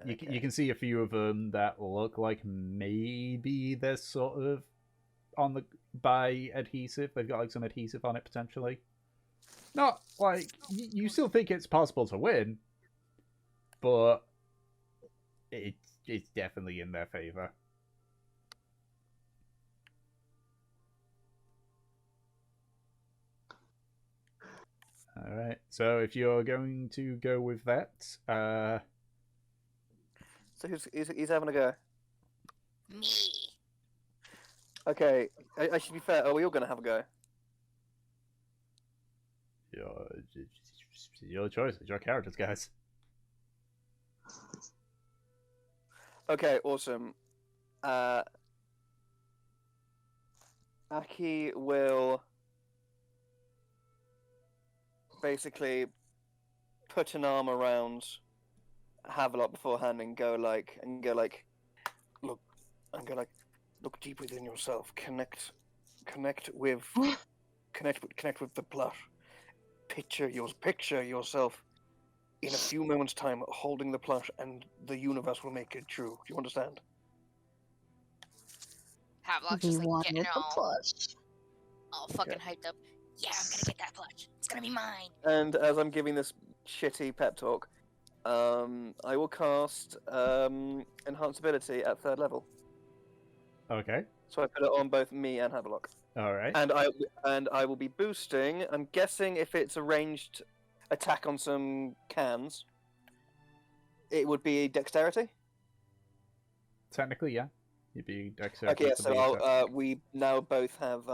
S1: You can see a few of them that look like maybe they're sort of on the by adhesive. They've got like some adhesive on it potentially. Not like you still think it's possible to win, but it's definitely in their favor. All right. So if you're going to go with that,
S3: So he's having a go.
S4: Me.
S3: Okay, I should be fair. Are we all going to have a go?
S1: your choice. It's your characters, guys.
S3: Okay, awesome. Aki will basically put an arm around Havelock beforehand and go like, look, look deep within yourself. Connect with the plot. Picture yourself in a few moments' time holding the plot, and the universe will make it true. Do you understand?
S4: Havelock's
S2: We
S4: just like
S2: wanted
S4: getting
S2: the plush.
S4: all fucking hyped up. Yeah, I'm gonna get that plush. It's gonna be mine.
S3: And as I'm giving this shitty pep talk, I will cast enhance ability at 3rd level.
S1: Okay.
S3: So I put it on both me and Havelock.
S1: All right.
S3: And I will be boosting. I'm guessing if it's a ranged attack on some cans, it would be dexterity.
S1: Technically, yeah. You'd be dexterity.
S3: Okay, yeah, so we now both have.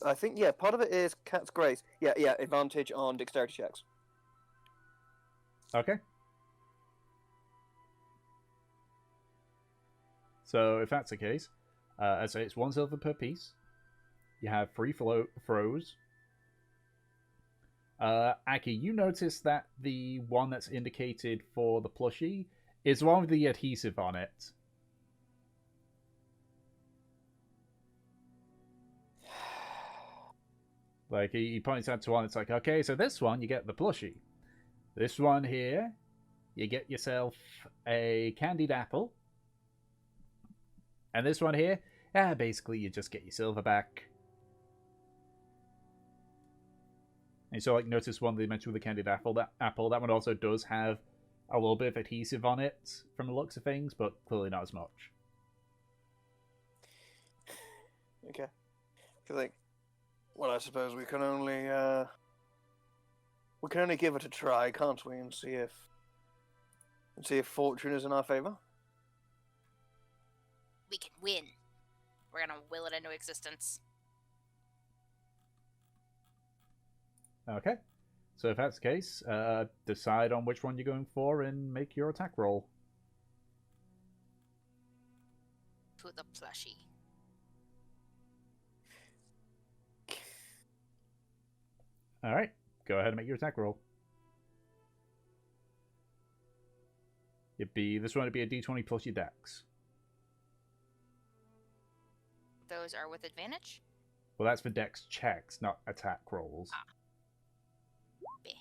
S3: I think part of it is Cat's Grace. Yeah, advantage on dexterity checks.
S1: Okay. So if that's the case, I say it's 1 silver per piece. You have 3 throws. Aki, you notice that the one that's indicated for the plushie is the one with the adhesive on it. Like, he points out to one, it's like, okay, so this one, you get the plushie. This one here, you get yourself a candied apple. And this one here, basically you just get your silver back. And so, like, notice one they mentioned with the candied apple. That one also does have a little bit of adhesive on it from the looks of things, but clearly not as much.
S3: Okay. Well, I suppose we can only give it a try, can't we, and see if fortune is in our favor.
S4: We can win. We're gonna will it into existence.
S1: Okay. So if that's the case, decide on which one you're going for and make your attack roll.
S4: To the plushie.
S1: Alright. Go ahead and make your attack roll. This one would be a d20 plus your dex.
S4: Those are with advantage?
S1: Well, that's for dex checks, not attack rolls.
S4: B.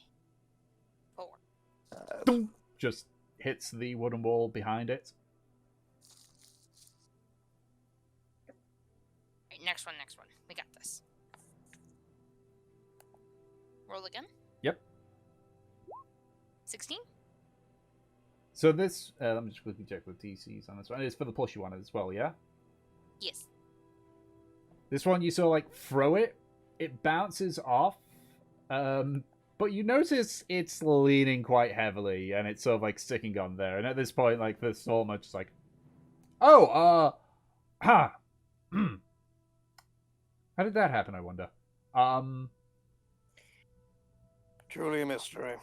S4: 4.
S1: Just hits the wooden wall behind it.
S4: Right, next one. We got this. Roll again?
S1: Yep.
S4: 16?
S1: So this, let me just quickly check the DCs on this one. It's for the plushy one as well, yeah?
S4: Yes.
S1: This one, you sort of like throw it, it bounces off, but you notice it's leaning quite heavily, and it's sort of like sticking on there. And at this point, like, the Stormer just like, how did that happen, I wonder?
S3: Truly a mystery.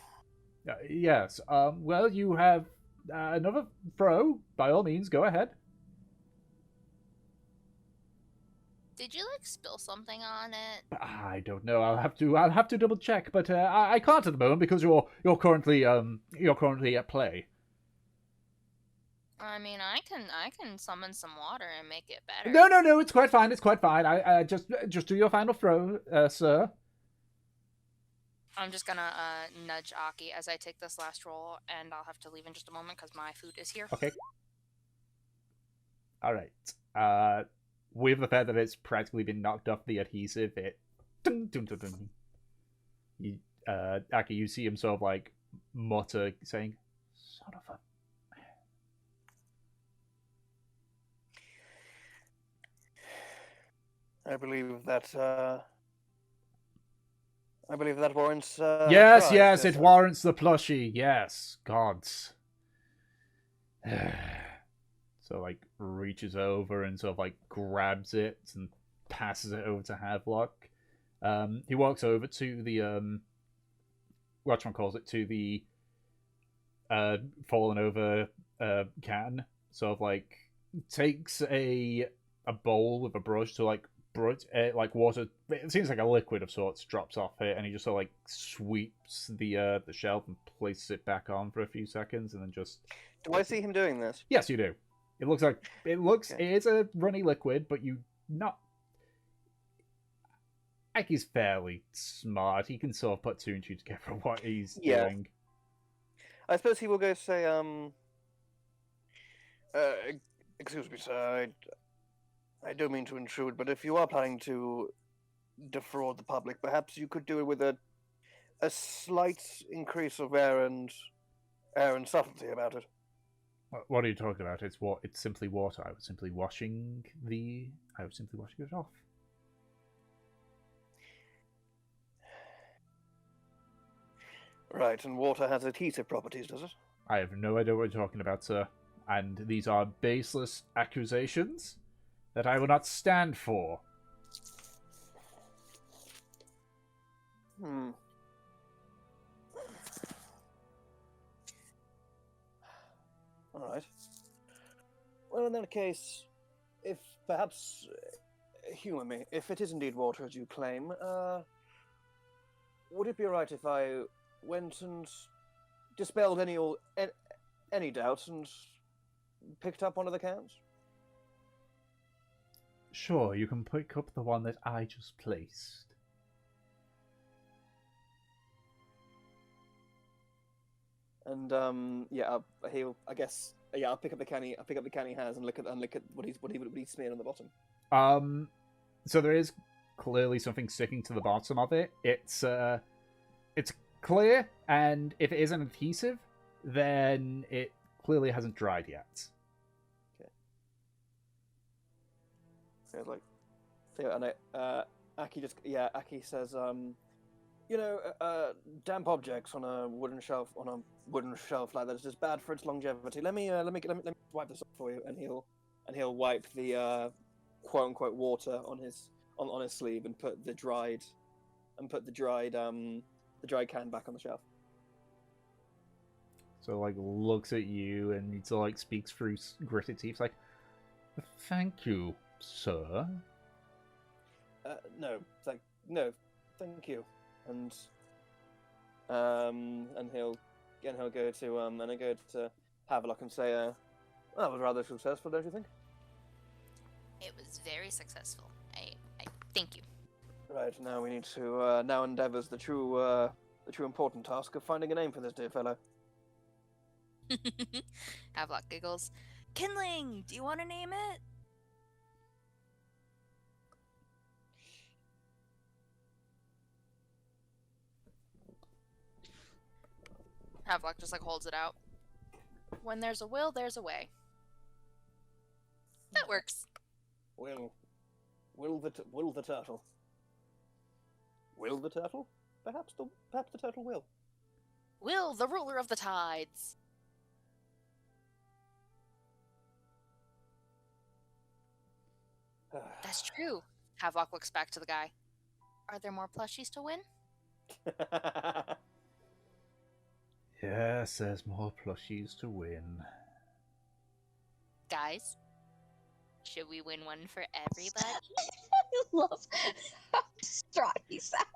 S1: Yes. Well, you have another throw. By all means, go ahead.
S4: Did you like spill something on it?
S1: I don't know. I'll have to double check, but I can't at the moment because you're currently at play.
S4: I mean, I can summon some water and make it better.
S1: No. It's quite fine. I just do your final throw, sir.
S4: I'm just gonna nudge Aki as I take this last roll, and I'll have to leave in just a moment because my food is here.
S1: Okay. All right. With the fact that it's practically been knocked off the adhesive, Aki, you see him sort of like mutter, saying, Son of a...
S3: I believe that warrants.
S1: Yes,
S3: tries,
S1: yes,
S3: dear
S1: it
S3: sir.
S1: warrants the plushie. Yes, gods. So, like, reaches over and sort of, like, grabs it and passes it over to Havelock. He walks over to the, whatchamacallit, to the, fallen over, can. Sort of, like, takes a bowl with a brush to, like, like, water, it seems like a liquid of sorts, drops off it, and he just sort of, like, sweeps the shelf and places it back on for a few seconds, and then just...
S3: Do I see him doing this?
S1: Yes, you do. It looks like it
S3: Okay.
S1: is a runny liquid, but you not. Aki's fairly smart. He can sort of put two and two together what he's
S3: Yeah.
S1: doing.
S3: I suppose he will go say, excuse me, sir. I don't mean to intrude, but if you are planning to defraud the public, perhaps you could do it with a slight increase of air and subtlety about it.
S1: What are you talking about? It's what? It's simply water. I was simply washing it off.
S3: Right, and water has adhesive properties, does it?
S1: I have no idea what you're talking about, sir. And these are baseless accusations that I will not stand for.
S3: Hmm. All right. Well, in that case, if perhaps humor me, if it is indeed water as you claim, would it be right if I went and dispelled any doubts and picked up one of the cans?
S1: Sure, you can pick up the one that I just placed.
S3: And yeah, I'll pick up the can. I'll pick up the can he has and look at what he's smeared on the bottom.
S1: So there is clearly something sticking to the bottom of it. It's clear, and if it is an adhesive, then it clearly hasn't dried yet.
S3: So it's like, and Aki says, damp objects on a wooden shelf like that is just bad for its longevity. Let me wipe this off for you, and he'll wipe the quote unquote water on his sleeve and put the dried can back on the shelf.
S1: So like looks at you and he sort of like speaks through gritted teeth, like, "Thank you, sir."
S3: No, thank you, and he'll go to Havelock and say, that was rather successful, don't you think?
S4: It was very successful. I thank you.
S3: Right, now we need to now endeavours the true important task of finding a name for this dear fellow.
S4: Havelock giggles. Kindling, do you want to name it? Havelock just like holds it out. When there's a will, there's a way. That works.
S3: Will the turtle? Will the turtle? Perhaps the turtle will.
S4: Will, the ruler of the tides. That's true. Havelock looks back to the guy. Are there more plushies to win?
S1: Yes, there's more plushies to win.
S4: Guys, should we win one for everybody?
S2: I love how distraught he sounds.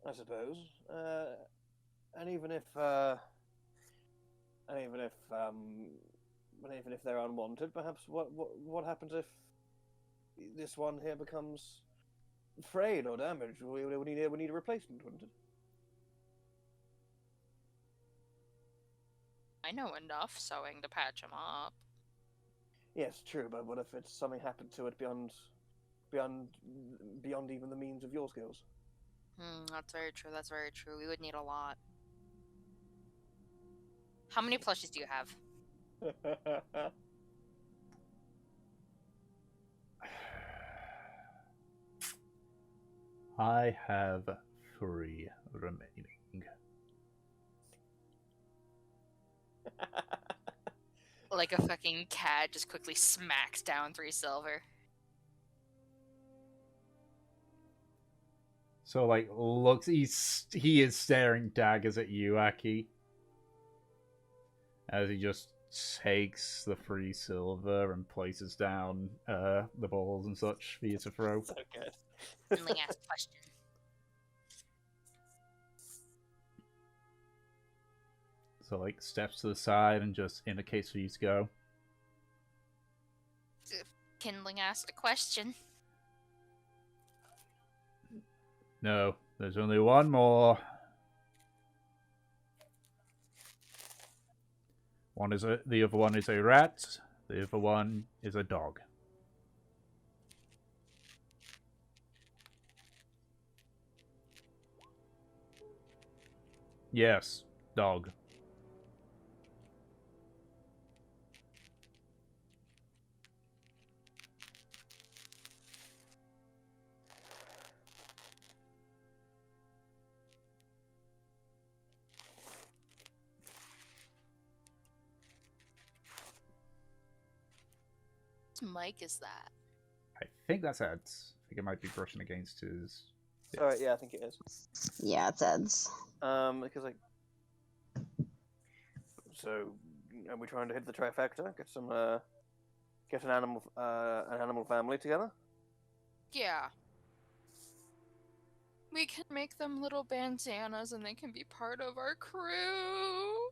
S3: I suppose. And even if they're unwanted, perhaps what happens if this one here becomes frayed or damaged? We need a replacement, wouldn't it?
S4: I know enough sewing to patch him up.
S3: Yes, true. But what if something happened to it beyond beyond even the means of your skills.
S4: That's very true. That's very true. We would need a lot. How many plushies do you have?
S1: I have 3 remaining.
S4: Like a fucking cat just quickly smacks down 3 silver.
S1: So, like, looks, he is staring daggers at you, Aki. As he just takes the 3 silver and places down the balls and such for you to throw.
S3: So good.
S4: Finley asked a question.
S1: So, like, steps to the side and just indicates for you to go.
S4: Kindling asked a question.
S1: No, there's only one more. The other one is a rat. The other one is a dog. Yes, dog.
S4: Whose mic is that?
S1: I think that's Ed. I think it might be brushing against his...
S3: Sorry, yeah, I think it is.
S2: Yeah, it's Ed's.
S3: Because like, so are we trying to hit the trifecta? Get some, get an animal family together.
S4: Yeah. We can make them little bandanas and they can be part of our crew.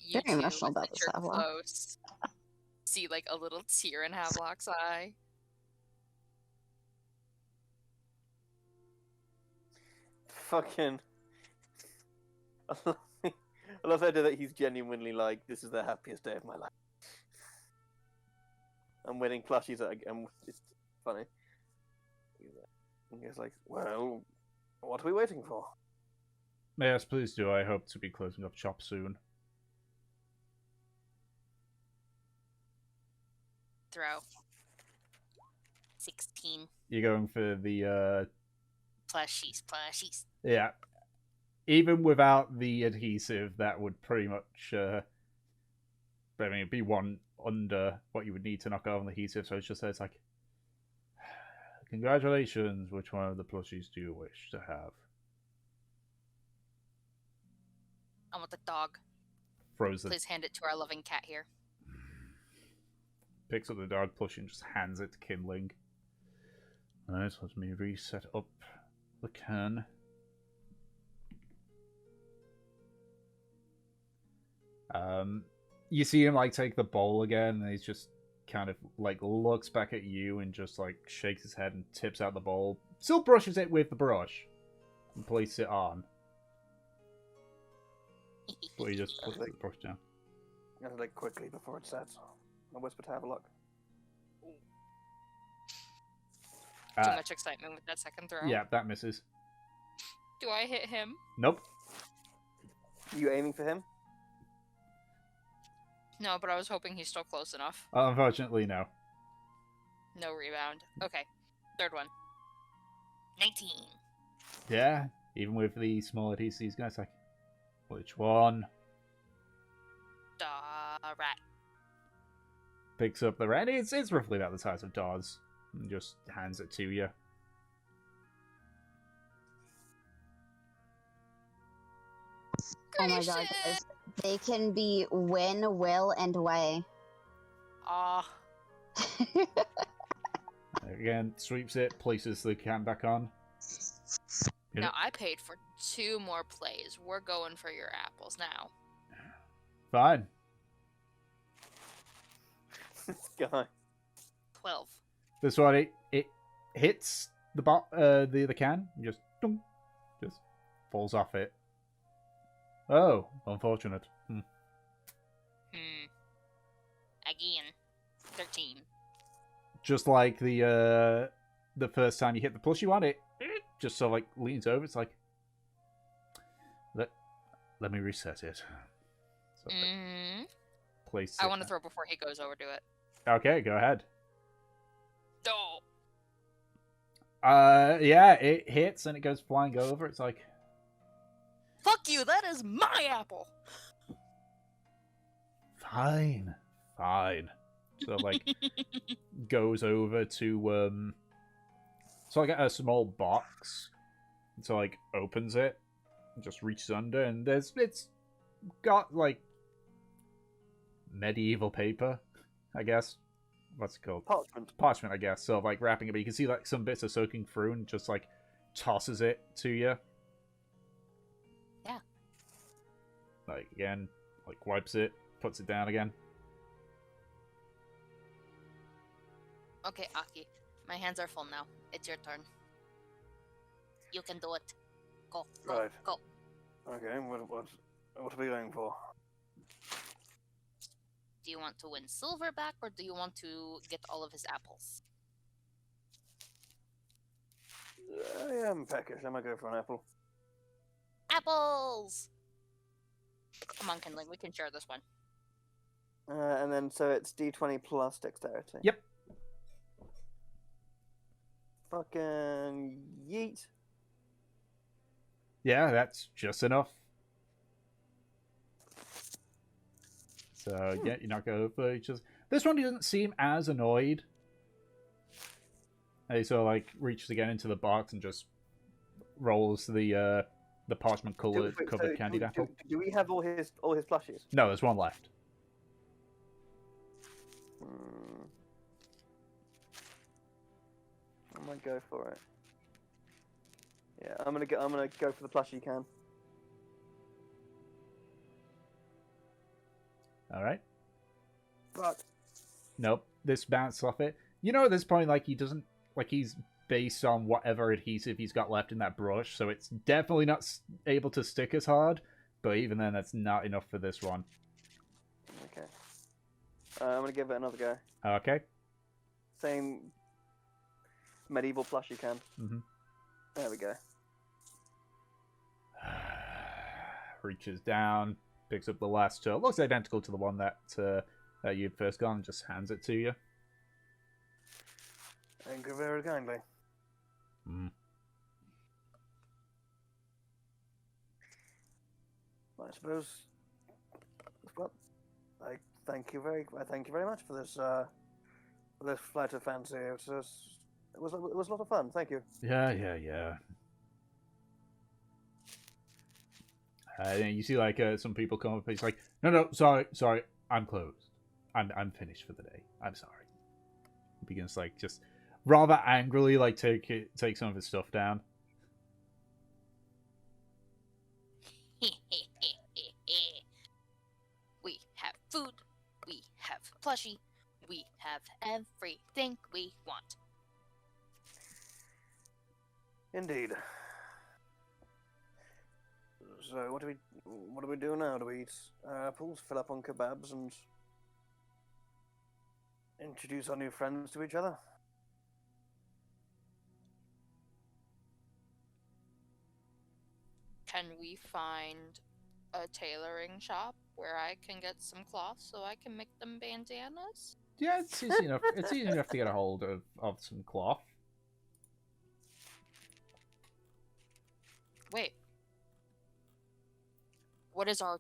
S4: You
S2: Very
S4: two,
S2: emotional about
S4: since
S2: this,
S4: you're
S2: Havelock.
S4: close, see like a little tear in Havelock's eye.
S3: Fucking. I love the idea that he's genuinely like, this is the happiest day of my life. I'm winning plushies and it's funny. And he's like, well, what are we waiting for?
S1: Yes, please do. I hope to be closing up shop soon.
S4: Throw. 16.
S1: You're going for the,
S4: Plushies.
S1: yeah. Even without the adhesive, that would pretty much, I mean, it'd be one under what you would need to knock out on the adhesive, so it's just, it's like, congratulations, which one of the plushies do you wish to have?
S4: I want the dog.
S1: Throws the,
S4: Please hand it to our loving cat here.
S1: picks up the dog plushie and just hands it to Kindling. Alright, so let me reset up the can. You see him like take the bowl again, and he's just kind of like looks back at you and just like shakes his head and tips out the bowl. Still brushes it with the brush and places it on. But he just puts the brush down.
S3: And like quickly before it sets, I whisper to have a look.
S4: Too much excitement with that second throw.
S1: Yeah, that misses.
S4: Do I hit him?
S1: Nope.
S3: You aiming for him?
S4: No, but I was hoping he's still close enough.
S1: Unfortunately, no.
S4: No rebound. Okay. Third one. 19.
S1: Yeah, even with the small adhesives, guys, like, which one?
S4: Rat.
S1: Picks up the rat. It's roughly about the size of Dawes. And just hands it to you.
S2: Oh my god, guys. They can be win, will, and way.
S4: Ah.
S1: Again, sweeps it, places the can back on.
S4: Now, I paid for 2 more plays. We're going for your apples now.
S1: Fine.
S3: This guy.
S4: 12.
S1: This one, it hits the can, and just falls off it. Oh, unfortunate.
S4: Again. 13.
S1: Just like the first time you hit the plushie on it, just sort of like leans over. It's like, let me reset it. So place
S4: I
S1: it.
S4: want to throw before he goes over to it.
S1: Okay, go ahead.
S4: Oh.
S1: Yeah, it hits and it goes flying over. It's like,
S4: Fuck you, that is my apple!
S1: fine. So like goes over to so I get a small box. So like opens it, just reaches under, and it's got like medieval paper, I guess. What's it called? Parchment, I guess. So like wrapping it, but you can see like some bits are soaking through and just like tosses it to you.
S4: Yeah.
S1: Like again, like wipes it, puts it down again.
S4: Okay, Aki. My hands are full now. It's your turn. You can do it. Go.
S3: Right.
S4: Go.
S3: Okay, what are we going for?
S4: Do you want to win silver back, or do you want to get all of his apples?
S3: I am peckish. I'm gonna go for an apple.
S4: Apples! Come on, Kindling. We can share this one.
S7: And then so it's D20 plus dexterity.
S1: Yep.
S7: Fucking yeet.
S1: Yeah, that's just enough. So yeah, you're not going for each other. This one doesn't seem as annoyed. And he sort of like reaches again into the box and just rolls the parchment covered candied apple.
S7: Do we have all his plushies?
S1: No, there's one left.
S7: I might go for it. Yeah, I'm gonna go for the plushie you can.
S1: All right.
S7: Fuck.
S1: Nope. This bounced off it. You know, at this point, like he doesn't like he's based on whatever adhesive he's got left in that brush, so it's definitely not able to stick as hard. But even then, that's not enough for this one.
S7: Okay. I'm gonna give it another go.
S1: Okay.
S7: Same medieval plushie can.
S1: Mm-hmm.
S7: There we go.
S1: Reaches down, picks up the last tool. Looks identical to the one that you'd first gone, and just hands it to you.
S3: Thank you very kindly. I suppose. Well, I thank you very much for this flight of fancy. It was a lot of fun. Thank you.
S1: Yeah. And you see, like, some people come up and he's like, no, sorry, I'm closed. I'm finished for the day. I'm sorry. He begins, like, just rather angrily, like, take some of his stuff down.
S4: We have food, we have plushie, we have everything we want.
S3: Indeed. So what do we do now? Do we eat apples, fill up on kebabs, and introduce our new friends to each other?
S4: Can we find a tailoring shop where I can get some cloth so I can make them bandanas?
S1: Yeah, it's easy enough. It's easy enough to get a hold of some cloth.
S4: Wait. What is the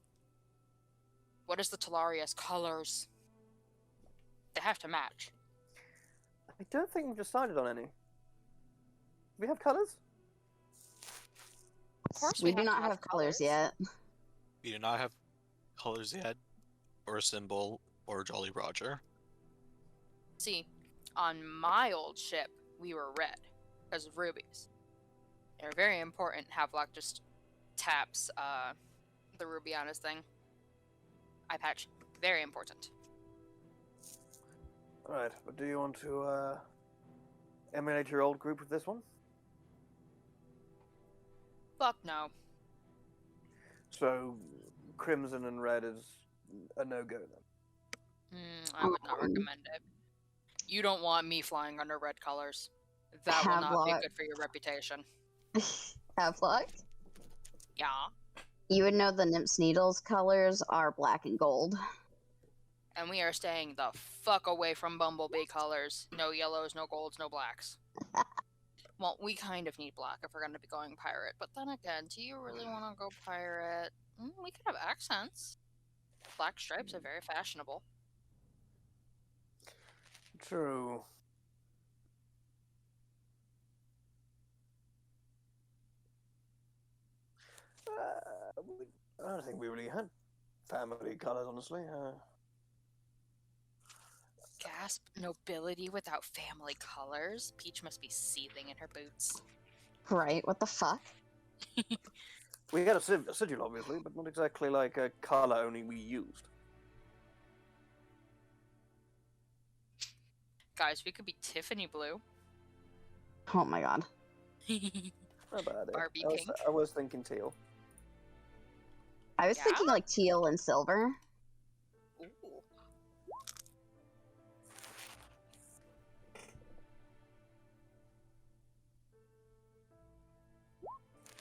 S4: Talaria's colors? They have to match.
S7: I don't think we've decided on any. Do we have colours?
S4: Of course
S2: We do not have colors yet.
S6: We do not have colors yet, or a symbol, or Jolly Roger.
S4: See, on my old ship, we were red because of rubies. They're very important. Havelock just taps the ruby on his thing. Eye patch, very important.
S3: Alright, but do you want to emulate your old group with this one?
S4: Fuck no.
S3: So, crimson and red is a no-go then?
S4: I would not recommend it. You don't want me flying under red colors. That will not be
S2: Havelock.
S4: good for your reputation.
S2: Havelock,
S4: Yeah.
S2: you would know the Nymph's Needles colors are black and gold.
S4: And we are staying the fuck away from Bumblebee colors. No yellows, no golds, no blacks. Well, we kind of need black if we're going to be going pirate. But then again, do you really want to go pirate? We could have accents. Black stripes are very fashionable.
S3: True. I don't think we really had family colours, honestly.
S4: Gasp, nobility without family colors? Peach must be seething in her boots.
S2: Right, what the fuck?
S3: We had a sigil, obviously, but not exactly like a colour only we used.
S4: Guys, we could be Tiffany blue.
S2: Oh my god.
S3: Not bad.
S4: Barbie pink.
S3: I was thinking teal.
S2: I was
S4: Yeah?
S2: thinking like teal and silver.
S4: Ooh.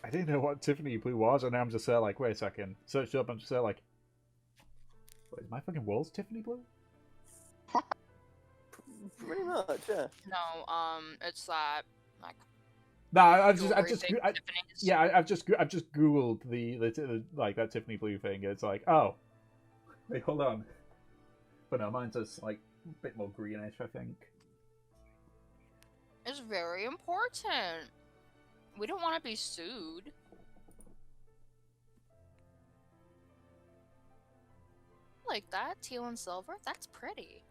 S1: I didn't know what Tiffany blue was, and now I'm just there like, wait a second. Searched up, I'm just there like, wait, is my fucking walls Tiffany blue?
S3: Pretty much, yeah.
S4: No, it's that, like,
S1: No, I've
S4: jewelry
S1: just,
S4: thing
S1: I,
S4: Tiffany's.
S1: yeah, I've just googled the like that Tiffany blue thing. It's like, oh, wait, hold on. But no, mine's just like a bit more greenish, I think.
S4: It's very important. We don't want to be sued. Like that, teal and silver, that's pretty.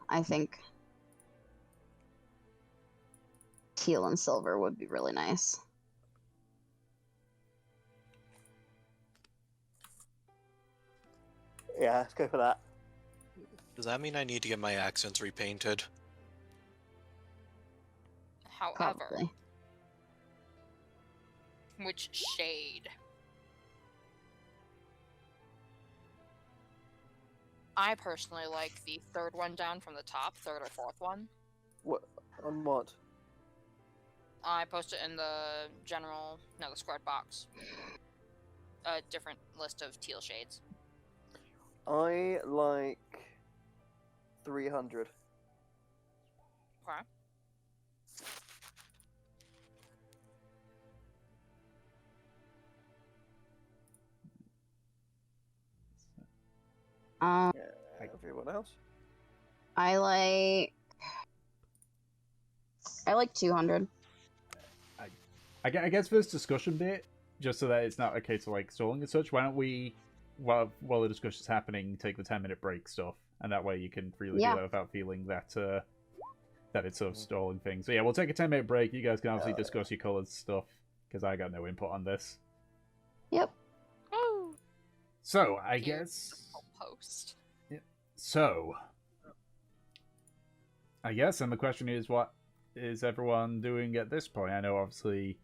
S2: I think teal and silver would be really nice.
S7: Yeah, let's go for that.
S6: Does that mean I need to get my accents repainted?
S4: However,
S2: Probably.
S4: which shade? I personally like the third one down from the top, third or fourth one.
S7: What? On what?
S4: I post it in the the squared box. A different list of teal shades.
S7: I like 300.
S4: Okay.
S2: Um,
S3: Everyone else?
S2: I like 200.
S1: I guess for this discussion bit, just so that it's not a case of like stalling and such, why don't we, while the discussion's happening, take the 10-minute break stuff, and that way you can freely do that without feeling that that it's sort of stalling things. So yeah, we'll take a 10-minute break. You guys can obviously discuss your colours stuff, because I got no input on this.
S2: Yep.
S4: Woo!
S1: So I
S4: Here,
S1: guess.
S4: post.
S1: So I guess, and the question is, what is everyone doing at this point? I know obviously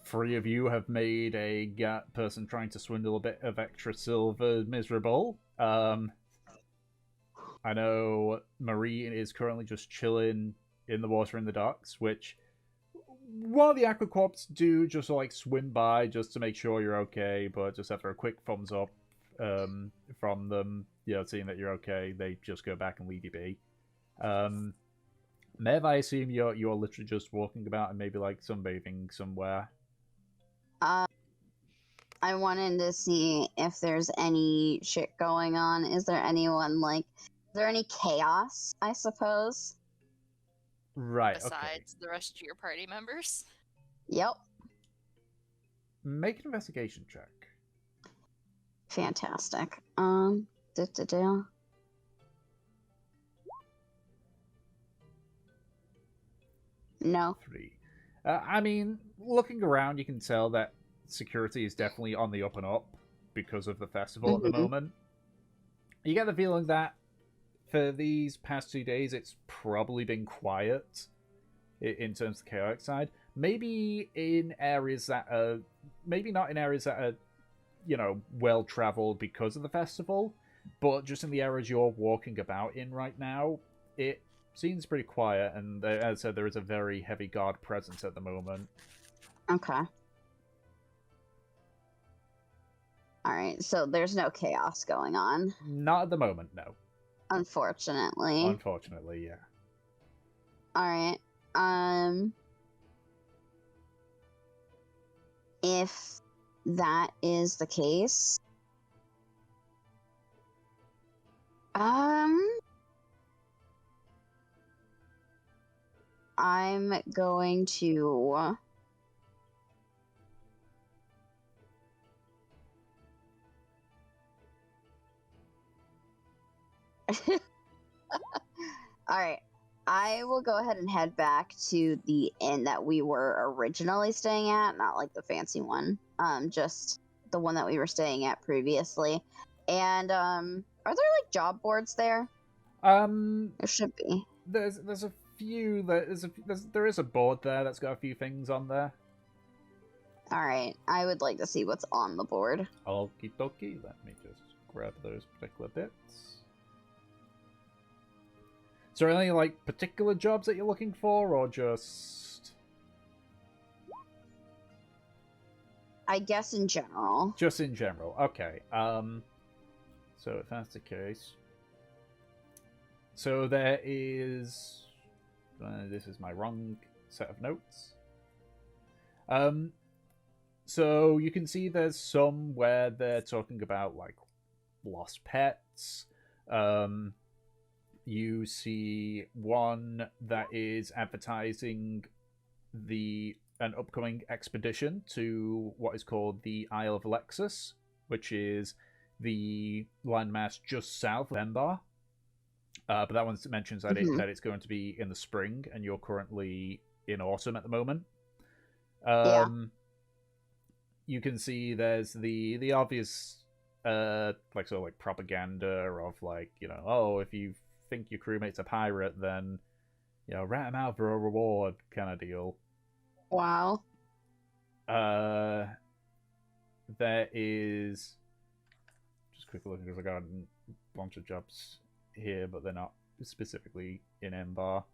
S1: 3 of you have made a person trying to swindle a bit of extra silver miserable. I know Marie is currently just chilling in the water in the docks, which, while the aquacorps do just like swim by just to make sure you're okay, but just after a quick thumbs up from them, seeing that you're okay, they just go back and leave you be. Mev, I assume you're literally just walking about and maybe like sunbathing somewhere.
S2: I wanted to see if there's any shit going on. Is there any chaos, I suppose?
S1: Right,
S4: Besides the rest of your party members.
S2: Yep.
S1: Make an investigation check.
S2: Fantastic. No.
S1: 3. I mean, looking around, you can tell that security is definitely on the up and up because of the festival at the moment. You get the feeling that for these past 2 days, it's probably been quiet in terms of the chaotic side. Maybe in areas that are, maybe not in areas that are, well traveled because of the festival, but just in the areas you're walking about in right now, it seems pretty quiet, and as I said, there is a very heavy guard presence at the moment.
S2: Okay. Alright, so there's no chaos going on.
S1: Not at the moment, no.
S2: Unfortunately.
S1: Unfortunately, yeah.
S2: Alright. If that is the case, I'm going to Alright. I will go ahead and head back to the inn that we were originally staying at, not like the fancy one. Just the one that we were staying at previously. And are there like job boards there? There should be.
S1: There's a few there is a board there that's got a few things on there.
S2: Alright, I would like to see what's on the board.
S1: Okie dokie, let me just grab those particular bits. Is there any, like, particular jobs that you're looking for, or just...
S2: I guess in general.
S1: Just in general, okay. So if that's the case... So there is... this is my wrong set of notes. So you can see there's some where they're talking about, like, lost pets. You see one that is advertising an upcoming expedition to what is called the Isle of Alexis, which is the landmass just south of Embar. But that one mentions that that it's going to be in the spring, and you're currently in autumn at the moment. You can see there's the obvious like propaganda of, like, you know, oh, if you think your crewmate's a pirate, then, you know, rat him out for a reward kind of deal.
S2: Wow.
S1: There is just quickly looking, because I got a bunch of jobs here, but they're not specifically in Embar.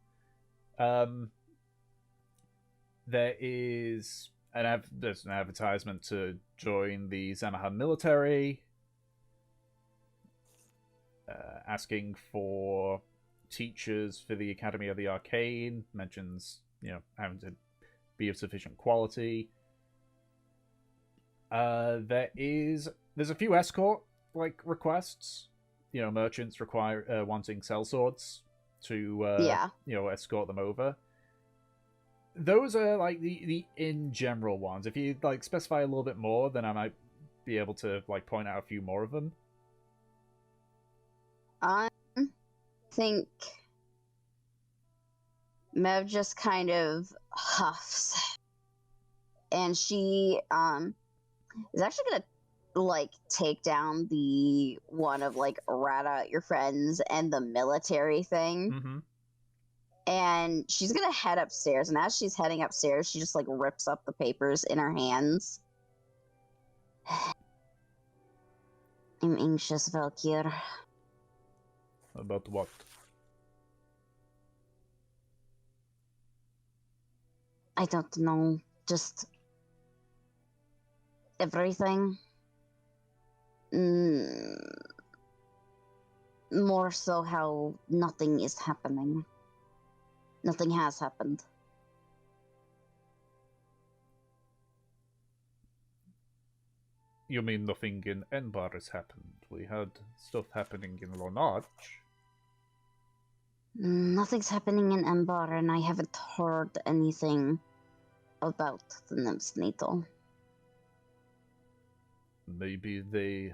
S1: There's an advertisement to join the Zamahan military, asking for teachers for the Academy of the Arcane. Mentions, you know, having to be of sufficient quality. There's a few escort requests. You know, merchants wanting sellswords to you know, escort them over. Those are like the in general ones. If you like specify a little bit more, then I might be able to like point out a few more of them.
S2: I think Mev just kind of huffs, and she is actually gonna like take down the one of like rat out your friends and the military thing.
S1: Mm-hmm.
S2: And she's gonna head upstairs, and as she's heading upstairs, she just like rips up the papers in her hands. I'm anxious, Valkyr.
S1: About what?
S2: I don't know. Just everything. More so how nothing is happening. Nothing has happened.
S1: You mean nothing in Enbar has happened? We had stuff happening in Lonarch.
S2: Nothing's happening in Embar, and I haven't heard anything about the Nymph's Needle.
S1: Maybe they...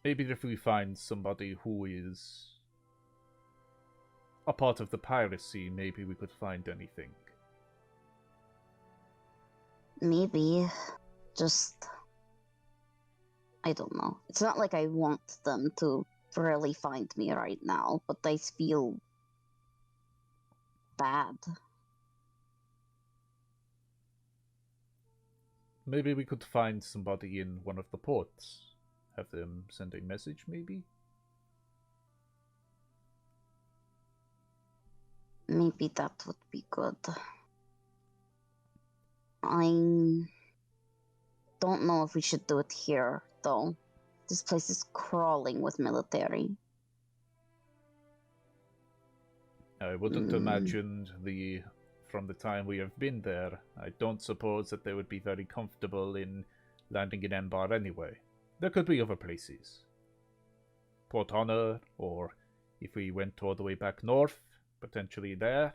S1: Maybe if we find somebody who is a part of the piracy, maybe we could find anything.
S2: Maybe. Just... I don't know. It's not like I want them to really find me right now, but I feel bad.
S5: maybe we could find somebody in one of the ports. Have them send a message, maybe?
S2: Maybe that would be good. I don't know if we should do it here, though. This place is crawling with military.
S5: I wouldn't imagine from the time we have been there, I don't suppose that they would be very comfortable in landing in Embar anyway. There could be other places. Port Honor, or if we went all the way back north, potentially there.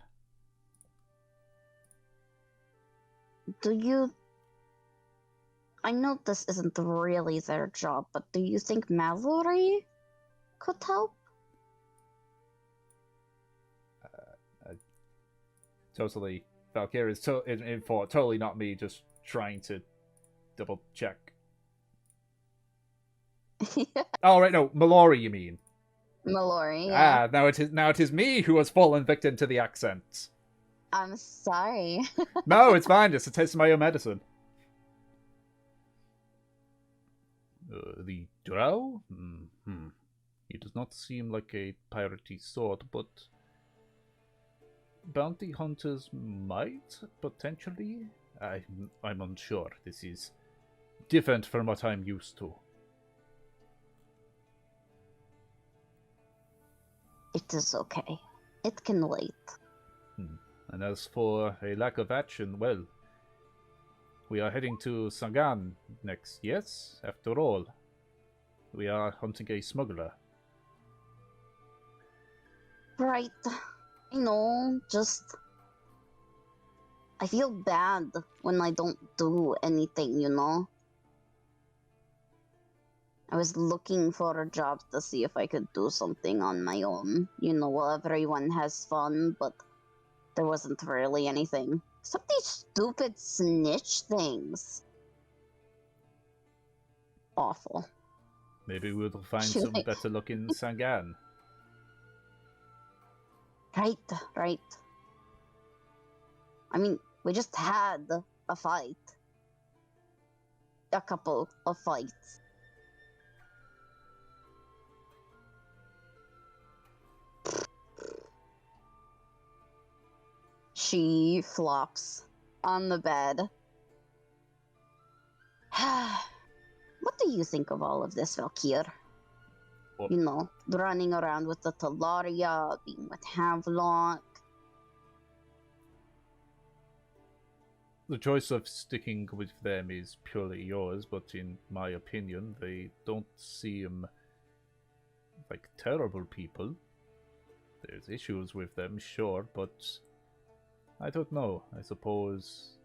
S2: Do you... I know this isn't really their job, but do you think Mallory could help?
S5: Totally. Valkyrie is in for totally not me, just trying to double check. Oh, right, no, Mallory, you mean?
S2: Mallory, yeah.
S5: Now it is me who has fallen victim to the accent.
S2: I'm sorry.
S5: No, it's fine. Just a taste of my own medicine. The drow? He does not seem like a piratey sort, but bounty hunters might potentially. I'm unsure. This is different from what I'm used to.
S2: It is okay. It can wait.
S5: And as for a lack of action, well, we are heading to Sagan next, yes? After all, we are hunting a smuggler.
S2: Right. I know, just... I feel bad when I don't do anything, you know? I was looking for a job to see if I could do something on my own. You know, well, everyone has fun, but there wasn't really anything. Except these stupid snitch things. Awful.
S5: Maybe we'll find some better luck in Sagan.
S2: Right. I mean, we just had a fight. A couple of fights. She flops on the bed. What do you think of all of this, Valkyr?
S5: What?
S2: You know, running around with the Talaria, being with Havelock.
S5: The choice of sticking with them is purely yours, but in my opinion, they don't seem like terrible people. There's issues with them, sure, but I don't know. I suppose...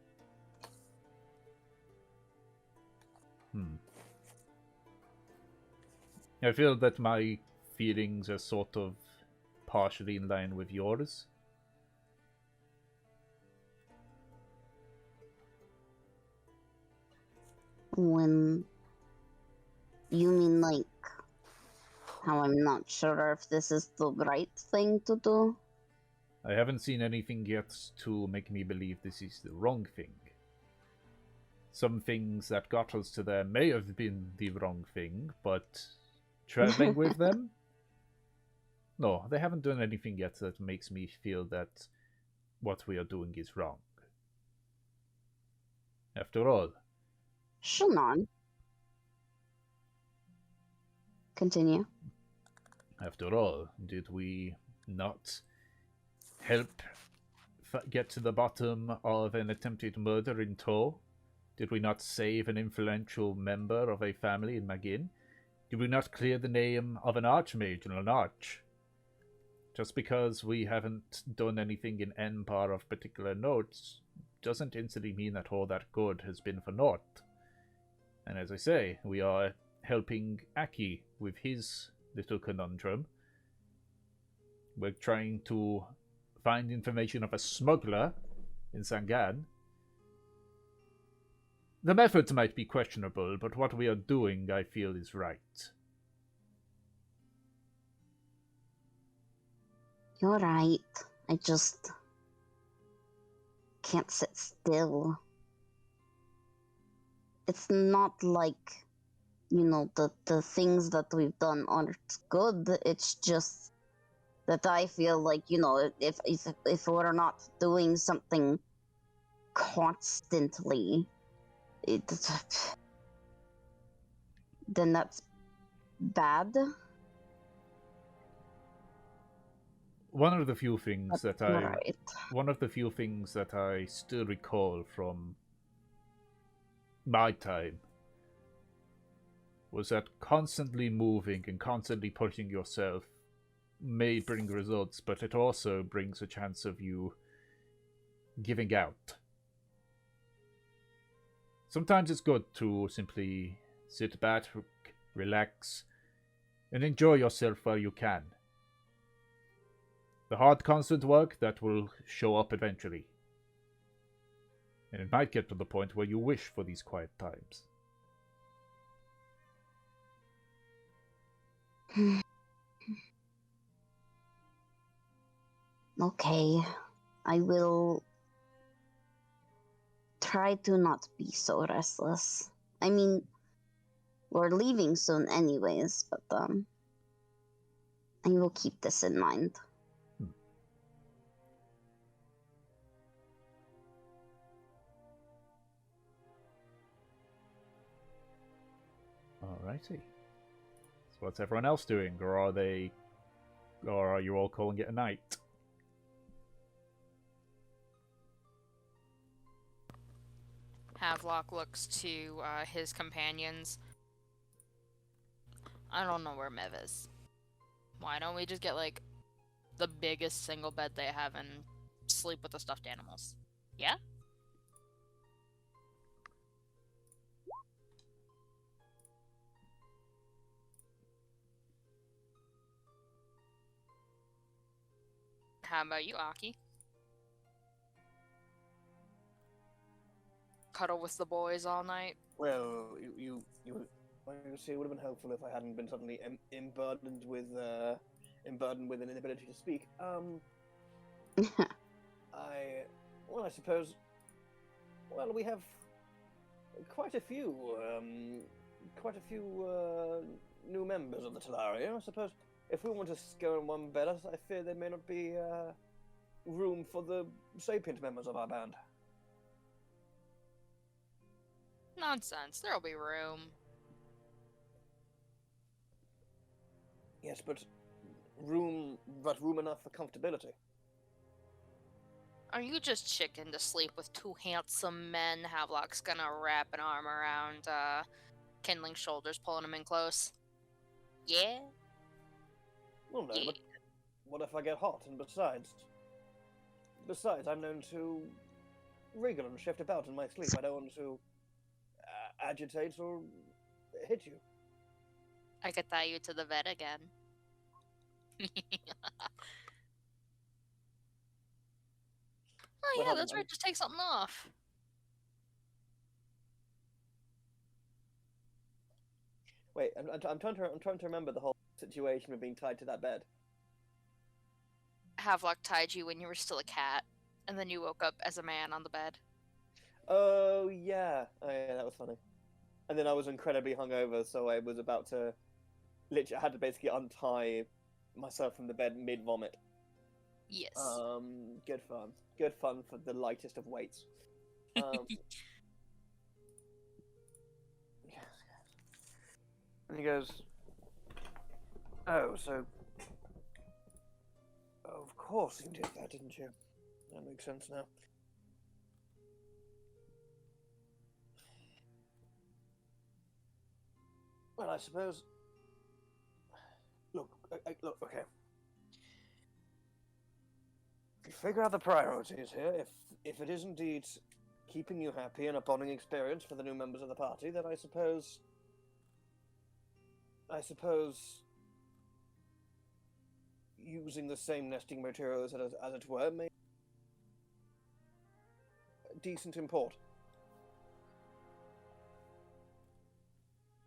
S5: I feel that my feelings are sort of partially in line with yours.
S2: When you mean like how I'm not sure if this is the right thing to do?
S5: I haven't seen anything yet to make me believe this is the wrong thing. Some things that got us to there may have been the wrong thing, but traveling with them? No, they haven't done anything yet that makes me feel that what we are doing is wrong. After all...
S2: Shannon. Continue.
S5: After all, did we not help get to the bottom of an attempted murder in tow? Did we not save an influential member of a family in Magin? Did we not clear the name of an archmage in an arch? Just because we haven't done anything in Empire of particular notes doesn't instantly mean that all that good has been for naught. And as I say, we are helping Aki with his little conundrum. We're trying to find information of a smuggler in Sangan. The methods might be questionable, but what we are doing, I feel, is right.
S2: You're right. I just can't sit still. it's not like, you know, the things that we've done aren't good. It's just that I feel like, you know, if we're not doing something constantly, it then that's bad.
S1: One of the few things
S2: That's
S1: that I
S2: right.
S1: one of the few things that I still recall from my time was that constantly moving and constantly pushing yourself may bring results, but it also brings a chance of you giving out. Sometimes it's good to simply sit back, relax, and enjoy yourself while you can. The hard, constant work, that will show up eventually. And it might get to the point where you wish for these quiet times.
S2: Okay, I will try to not be so restless. I mean, we're leaving soon anyways, but I will keep this in mind.
S1: Alrighty. So what's everyone else doing? Or are you all calling it a night?
S4: Havelock looks to his companions. I don't know where Mev is. Why don't we just get, like, the biggest single bed they have and sleep with the stuffed animals? Yeah? How about you, Aki? Cuddle with the boys all night?
S3: Well, you see, it would have been helpful if I hadn't been suddenly emburdened with an inability to speak. I suppose, well, we have quite a few, new members of the Talaria. I suppose if we want to go in one bed, I fear there may not be room for the sapient members of our band.
S4: Nonsense. There'll be room.
S3: Yes, but room enough for comfortability.
S4: Are you just chicken to sleep with two handsome men? Havelock's gonna wrap an arm around Kindling's shoulders, pulling him in close. Yeah?
S3: Well, no,
S4: Yeah.
S3: but what if I get hot? And besides, I'm known to wriggle and shift about in my sleep. I don't want to agitate or hit you.
S4: I could tie you to the bed again. Oh
S3: What
S4: yeah, that's
S3: happened?
S4: right. Just take something off.
S3: Wait, I'm trying to remember the whole situation of being tied to that bed.
S4: Havelock tied you when you were still a cat, and then you woke up as a man on the bed.
S3: Oh yeah, that was funny. And then I was incredibly hungover, so I was about to, literally, I had to basically untie myself from the bed mid vomit.
S4: Yes.
S3: Good fun for the lightest of weights. Yes. And he goes, "Oh, so of course you did that, didn't you? That makes sense now." Well, I suppose. Look, okay. If you figure out the priorities here, if it is indeed keeping you happy and a bonding experience for the new members of the party, then I suppose using the same nesting materials as it were may decent import.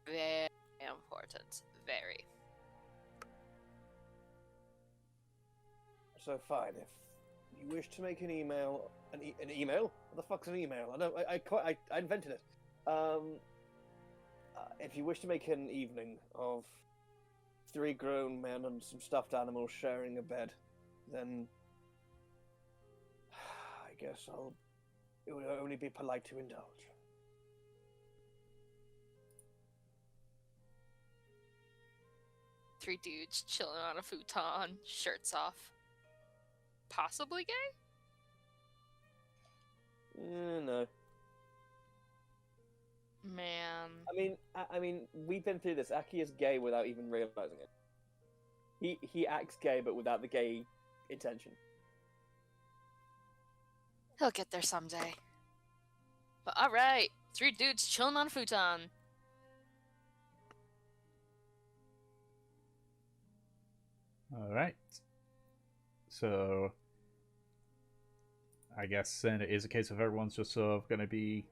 S4: Very important. Very.
S3: So fine, if you wish to make an email, an email? What the fuck's an email? I invented it.
S7: if you wish to make an evening of 3 grown men and some stuffed animals sharing a bed, then I guess it would only be polite to indulge.
S4: Three dudes chilling on a futon, shirts off. Possibly gay?
S7: No.
S4: Man.
S7: I mean, we've been through this. Aki is gay without even realizing it. He acts gay, but without the gay intention.
S4: He'll get there someday. But alright, 3 dudes chilling on a futon.
S1: Alright. So, I guess then it is a case of everyone's just sort of going to be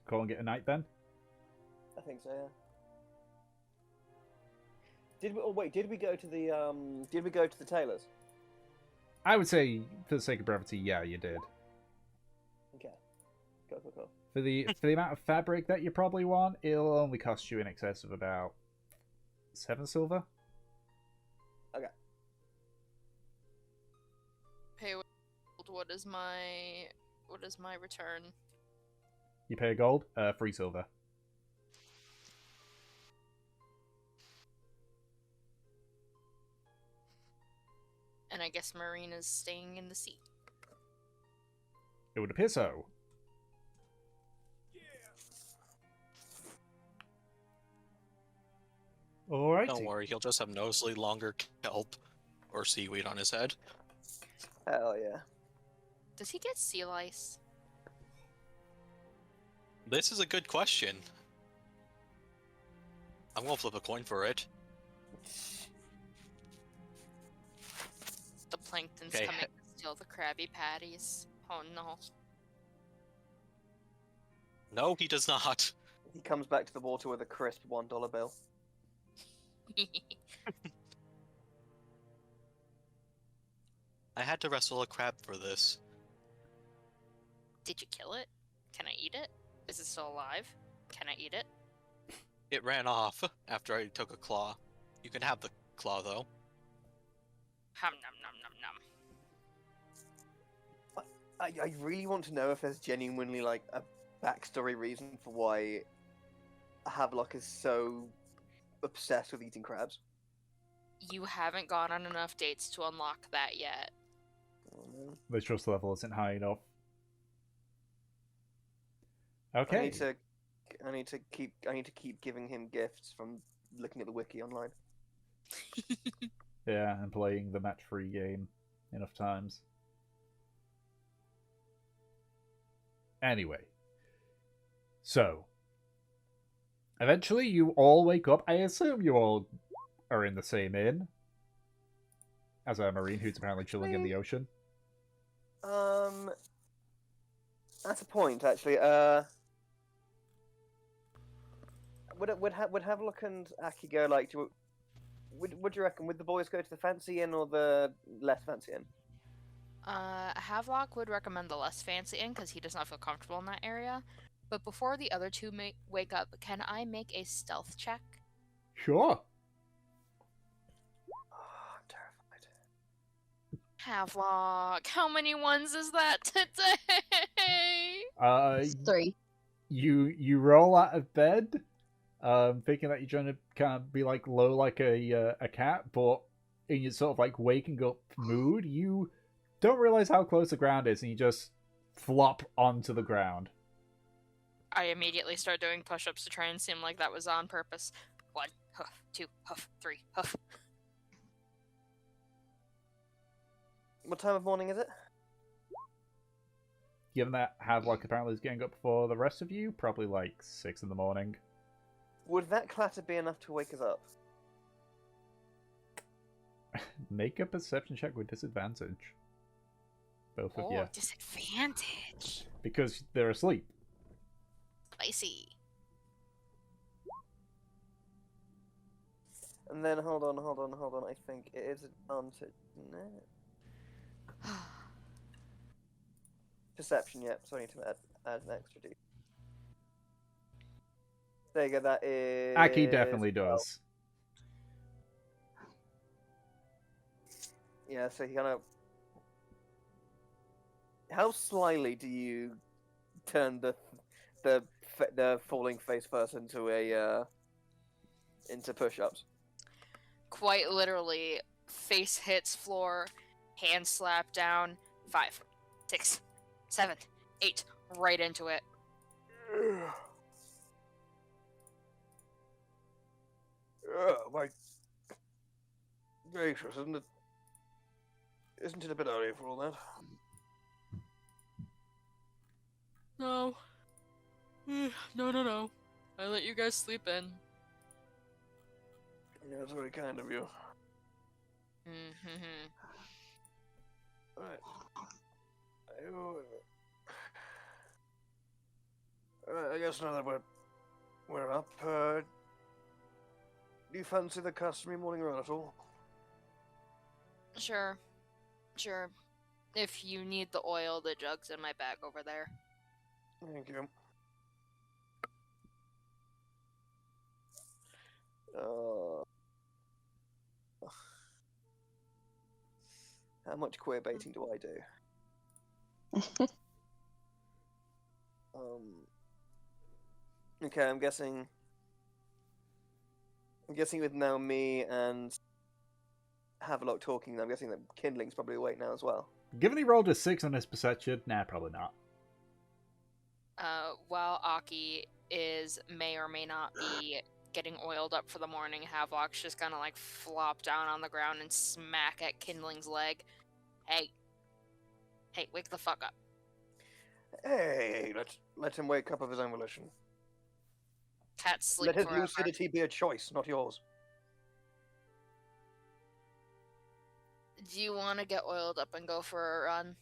S1: calling it a night then?
S7: I think so, yeah. Did we go to the tailor's?
S1: I would say, for the sake of brevity, yeah, you did.
S7: Okay. Cool.
S1: For the amount of fabric that you probably want, it'll only cost you in excess of about 7 silver.
S7: Okay.
S4: Hey, what is my return?
S1: You pay a gold, 3 silver.
S4: And I guess Marina's staying in the sea.
S1: It would appear so. Alright.
S6: Don't worry, he'll just have noticeably longer kelp or seaweed on his head.
S7: Hell yeah.
S4: Does he get sea lice?
S6: This is a good question. I'm gonna flip a coin for it.
S4: The plankton's
S6: Okay.
S4: coming to steal the Krabby Patties. Oh no.
S6: No, he does not.
S7: He comes back to the water with a crisp $1 bill.
S6: I had to wrestle a crab for this.
S4: Did you kill it? Can I eat it? Is it still alive? Can I eat it?
S6: It ran off after I took a claw. You can have the claw, though.
S4: Hum num num num num.
S7: I really want to know if there's genuinely like a backstory reason for why Havelock is so obsessed with eating crabs.
S4: You haven't gone on enough dates to unlock that yet.
S7: Oh, no.
S1: The trust level isn't high enough.
S7: I
S1: Okay.
S7: need to keep giving him gifts from looking at the wiki online.
S1: Yeah, and playing the match-free game enough times. Anyway. So. Eventually you all wake up. I assume you all are in the same inn. As a marine who's apparently chilling in the ocean.
S7: That's a point, actually. Would Havelock and Aki go like to? Would you reckon? Would the boys go to the fancy inn or the less fancy inn?
S4: Havelock would recommend the less fancy inn because he does not feel comfortable in that area. But before the other two wake up, can I make a stealth check?
S1: Sure.
S7: Oh, I'm terrified.
S4: Havelock, how many ones is that today?
S2: It's 3.
S1: You roll out of bed, thinking that you're trying to kind of be like low like a cat, but in your sort of like waking up mood, you don't realize how close the ground is, and you just flop onto the ground.
S4: I immediately start doing push-ups to try and seem like that was on purpose. 1, huff, 2, huff, 3, huff.
S7: What time of morning is it?
S1: Given that Havelock apparently is getting up before the rest of you, probably like 6 in the morning.
S7: Would that clatter be enough to wake us up?
S1: Make a perception check with disadvantage. Both of you.
S4: Disadvantage.
S1: Because they're asleep.
S4: Spicy.
S7: And then hold on. I think it is advantage. No. Perception, yep. So I need to add an extra D. There you go. That is.
S1: Aki definitely does.
S7: Yeah. So he kind of. How slyly do you turn the falling face first into a into push-ups?
S4: Quite literally, face hits floor, hand slap down, 5, 6, 7, 8, right into it.
S3: My gracious, isn't it? Isn't it a bit early for all that?
S4: No. No. I let you guys sleep in.
S3: Yeah, that's very kind of you.
S4: Mm-hmm.
S3: Right. I guess now that we're up, do you fancy the customary morning run at all?
S4: Sure. If you need the oil, the jug's in my bag over there.
S3: Thank you.
S7: How much queer baiting do I do? Okay, I'm guessing with now me and Havelock talking, I'm guessing that Kindling's probably awake now as well.
S1: Given he rolled a 6 on his perception, nah, probably not.
S4: While Aki may or may not be getting oiled up for the morning, Havelock's just gonna like flop down on the ground and smack at Kindling's leg. Hey, wake the fuck up.
S3: Hey, let him wake up of his own volition.
S4: Cats sleep
S3: Let his
S4: forever.
S3: lucidity be a choice, not yours.
S4: Do you want to get oiled up and go for a run?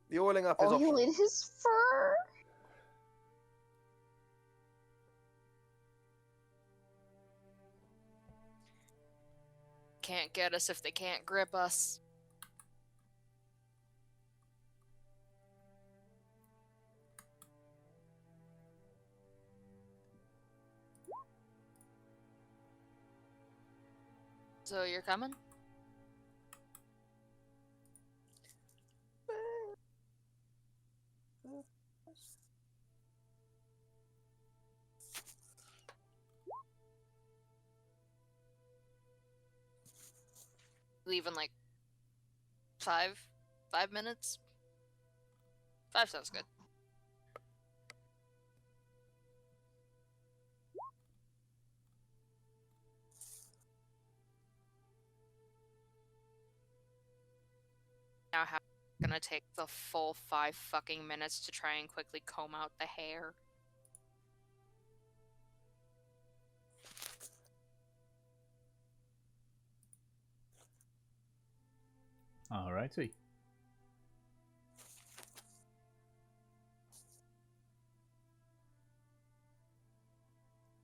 S3: The oiling up is
S2: Oil
S3: optional.
S2: in his fur.
S4: Can't get us if they can't grip us. So you're coming? Leave in like 5 minutes? 5 sounds good. Now how gonna take the full 5 fucking minutes to try and quickly comb out the hair?
S1: Alrighty.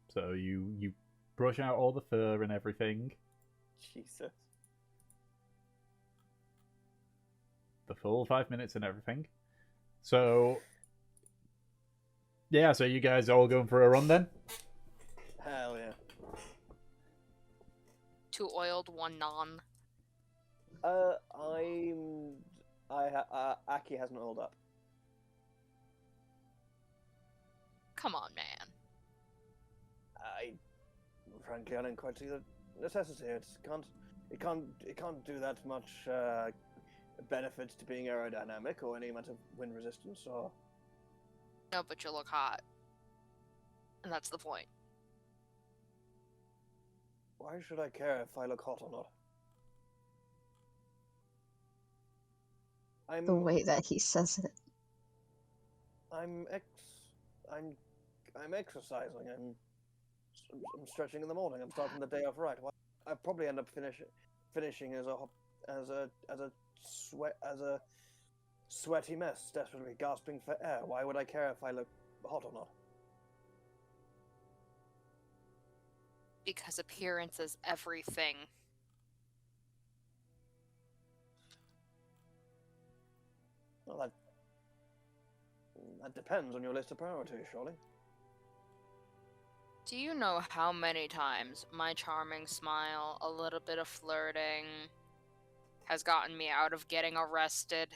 S1: So you brush out all the fur and everything.
S7: Jesus.
S1: The full 5 minutes and everything. So yeah, so you guys all going for a run then?
S7: Hell yeah.
S4: 2 oiled, 1 non.
S7: Aki hasn't rolled up.
S4: Come on, man.
S3: Frankly, I don't quite see the necessity. It can't do that much benefits to being aerodynamic or any amount of wind resistance. Or
S4: No, but you look hot. And that's the point.
S3: why should I care if I look hot or not?
S2: The way that he says it.
S3: I'm exercising. I'm stretching in the morning. I'm starting the day off right. I probably end up finishing as a sweaty mess, desperately gasping for air. Why would I care if I look hot or not?
S4: Because appearance is everything.
S3: Well, that depends on your list of priorities, surely.
S4: Do you know how many times my charming smile, a little bit of flirting, has gotten me out of getting arrested?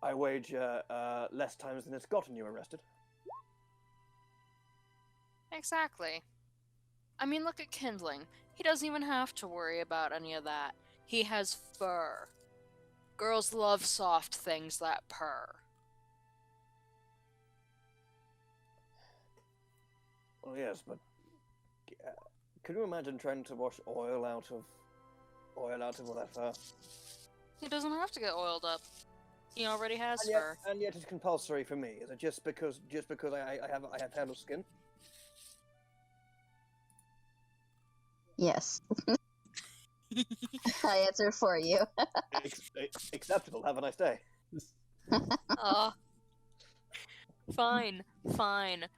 S3: I wager less times than it's gotten you arrested.
S4: Exactly. I mean, look at Kindling. He doesn't even have to worry about any of that. He has fur. Girls love soft things that purr.
S3: Well, yes, but could you imagine trying to wash oil out of all that fur?
S4: He doesn't have to get oiled up. He already has
S3: And
S4: fur.
S3: yet it's compulsory for me. Is it just because I have handle skin?
S2: Yes. I answer for you.
S3: Acceptable. Have a nice day.
S4: Fine, fine.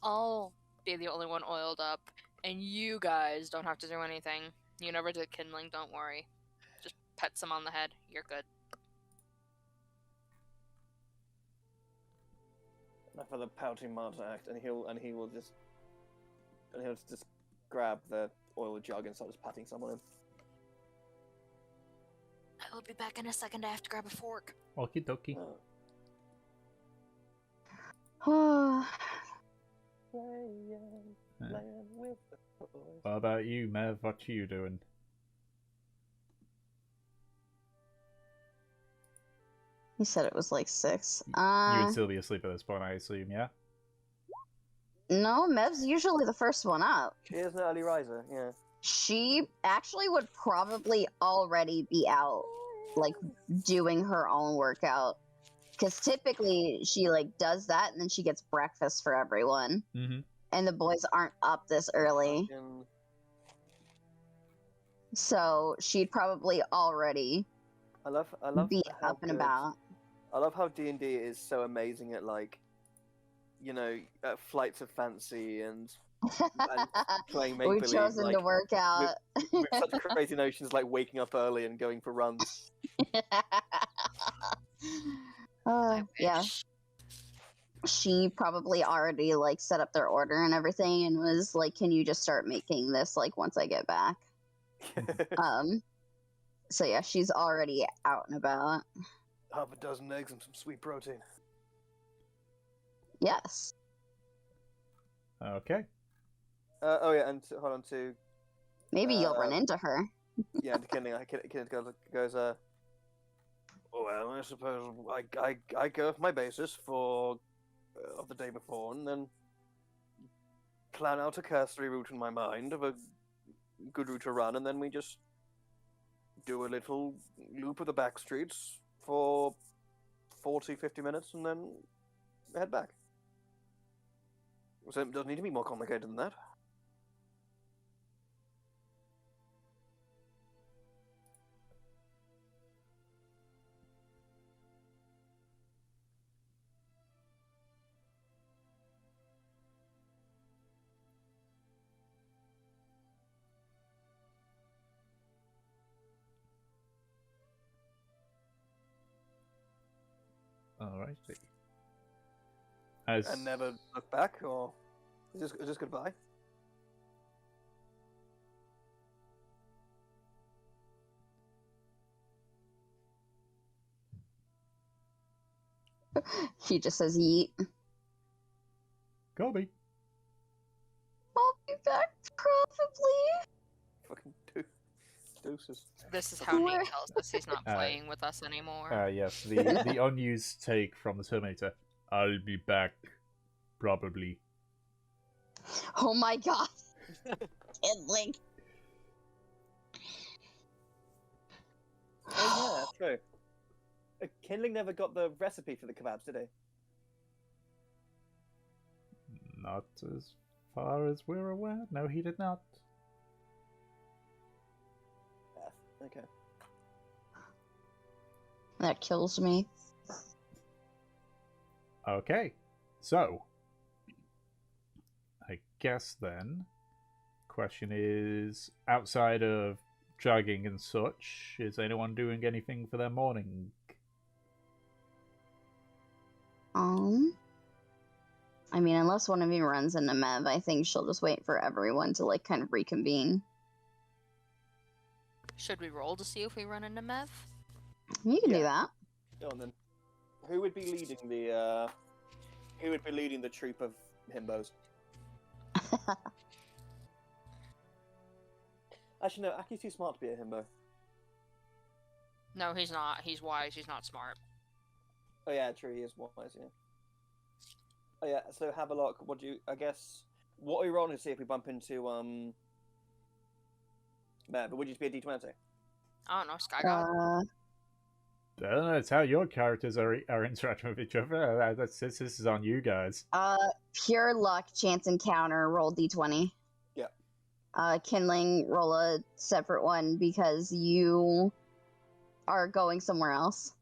S4: I'll be the only one oiled up, and you guys don't have to do anything. You never did kindling, don't worry. Just pet some on the head. You're good.
S3: Enough of the pouting Martin act, and he'll just grab the oil jug and start just patting someone in.
S4: I'll be back in a second. I have to grab a fork.
S1: Okie dokie. What about you, Mev? What are you doing?
S2: He said it was like 6.
S1: You would still be asleep at this point, I assume, yeah?
S2: No, Mev's usually the first one up.
S3: She is an early riser, yeah.
S2: She actually would probably already be out, like, doing her own workout. Because typically she, like, does that and then she gets breakfast for everyone.
S1: Mm-hmm.
S2: And the boys aren't up this early. So she'd probably already
S3: I love
S2: be
S3: how
S2: up and
S3: good-
S2: about.
S3: I love how D&D is so amazing at, like, you know, flights of fancy and playing make-believe.
S2: We've chosen
S3: like,
S2: to work out.
S3: with such crazy notions like waking up early and going for runs.
S2: Yeah. She probably already, like, set up their order and everything and was like, can you just start making this, like, once I get back? So yeah, she's already out and about.
S3: Half a dozen eggs and some sweet protein.
S2: Yes.
S1: Okay.
S3: Oh yeah, and hold on to
S2: Maybe you'll run into her.
S3: yeah. The Kenneth goes well, I suppose I go off my basis for of the day before, and then plan out a cursory route in my mind of a good route to run, and then we just do a little loop of the back streets for 40-50 minutes, and then head back. So it doesn't need to be more complicated than that.
S1: Alrighty.
S3: And never look back, or is this goodbye?
S2: She just says yeet.
S1: Gobi.
S2: I'll be back probably.
S3: Fucking deuces.
S4: This is how
S2: Where-
S4: Nate tells us he's not playing with us anymore.
S1: Yes, the unused take from the Terminator. I'll be back. Probably.
S2: Oh my god. Kindling.
S3: Oh yeah, that's true. Kindling never got the recipe for the kebabs, did he?
S1: Not as far as we're aware. No, he did not.
S3: Okay.
S2: That kills me.
S1: Okay. So, I guess then, question is, outside of jogging and such, is anyone doing anything for their morning?
S2: I mean, unless one of you runs into Mev, I think she'll just wait for everyone to, like, kind of reconvene.
S4: Should we roll to see if we run into Mev?
S2: You can do
S7: Yeah.
S2: that.
S7: Go on then. Who would be leading the troop of himbos? Actually, no. Aki's too smart to be a himbo.
S4: No, he's not. He's wise. He's not smart.
S7: Oh yeah, true. He is wise. Yeah. Oh yeah. So have a look. What do you? I guess. What are we rolling to see if we bump into Mev? But would you just be a D20?
S4: I don't know, Sky God.
S1: I don't know, it's how your characters are interacting with each other. This is on you guys.
S2: Pure luck, chance encounter, roll d20.
S7: Yeah.
S2: Kindling, roll a separate one because you are going somewhere else.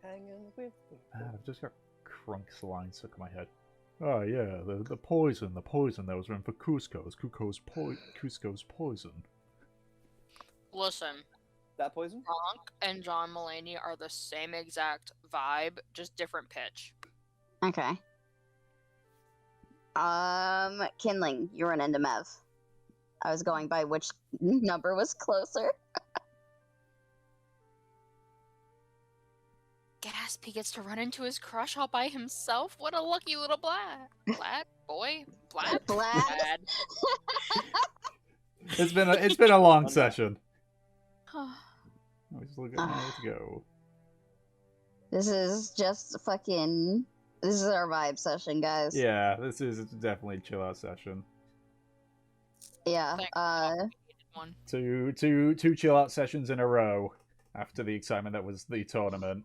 S7: Hanging with.
S1: I've just got Crunk's line stuck in my head. Oh yeah, the poison that was written for Cusco's poison.
S4: Listen,
S7: That poison?
S4: Gronk and John Mulaney are the same exact vibe, just different pitch.
S2: Okay. Kindling, you run into Mev. I was going by which number was closer.
S4: Gasp, he gets to run into his crush all by himself? What a lucky little black boy. Black?
S2: Blad.
S1: It's been a long session. Let's look at let's go.
S2: This is just fucking. This is our vibe session, guys.
S1: Yeah, this is definitely a chill out session.
S2: Yeah.
S4: One.
S1: Two chill out sessions in a row after the excitement that was the tournament.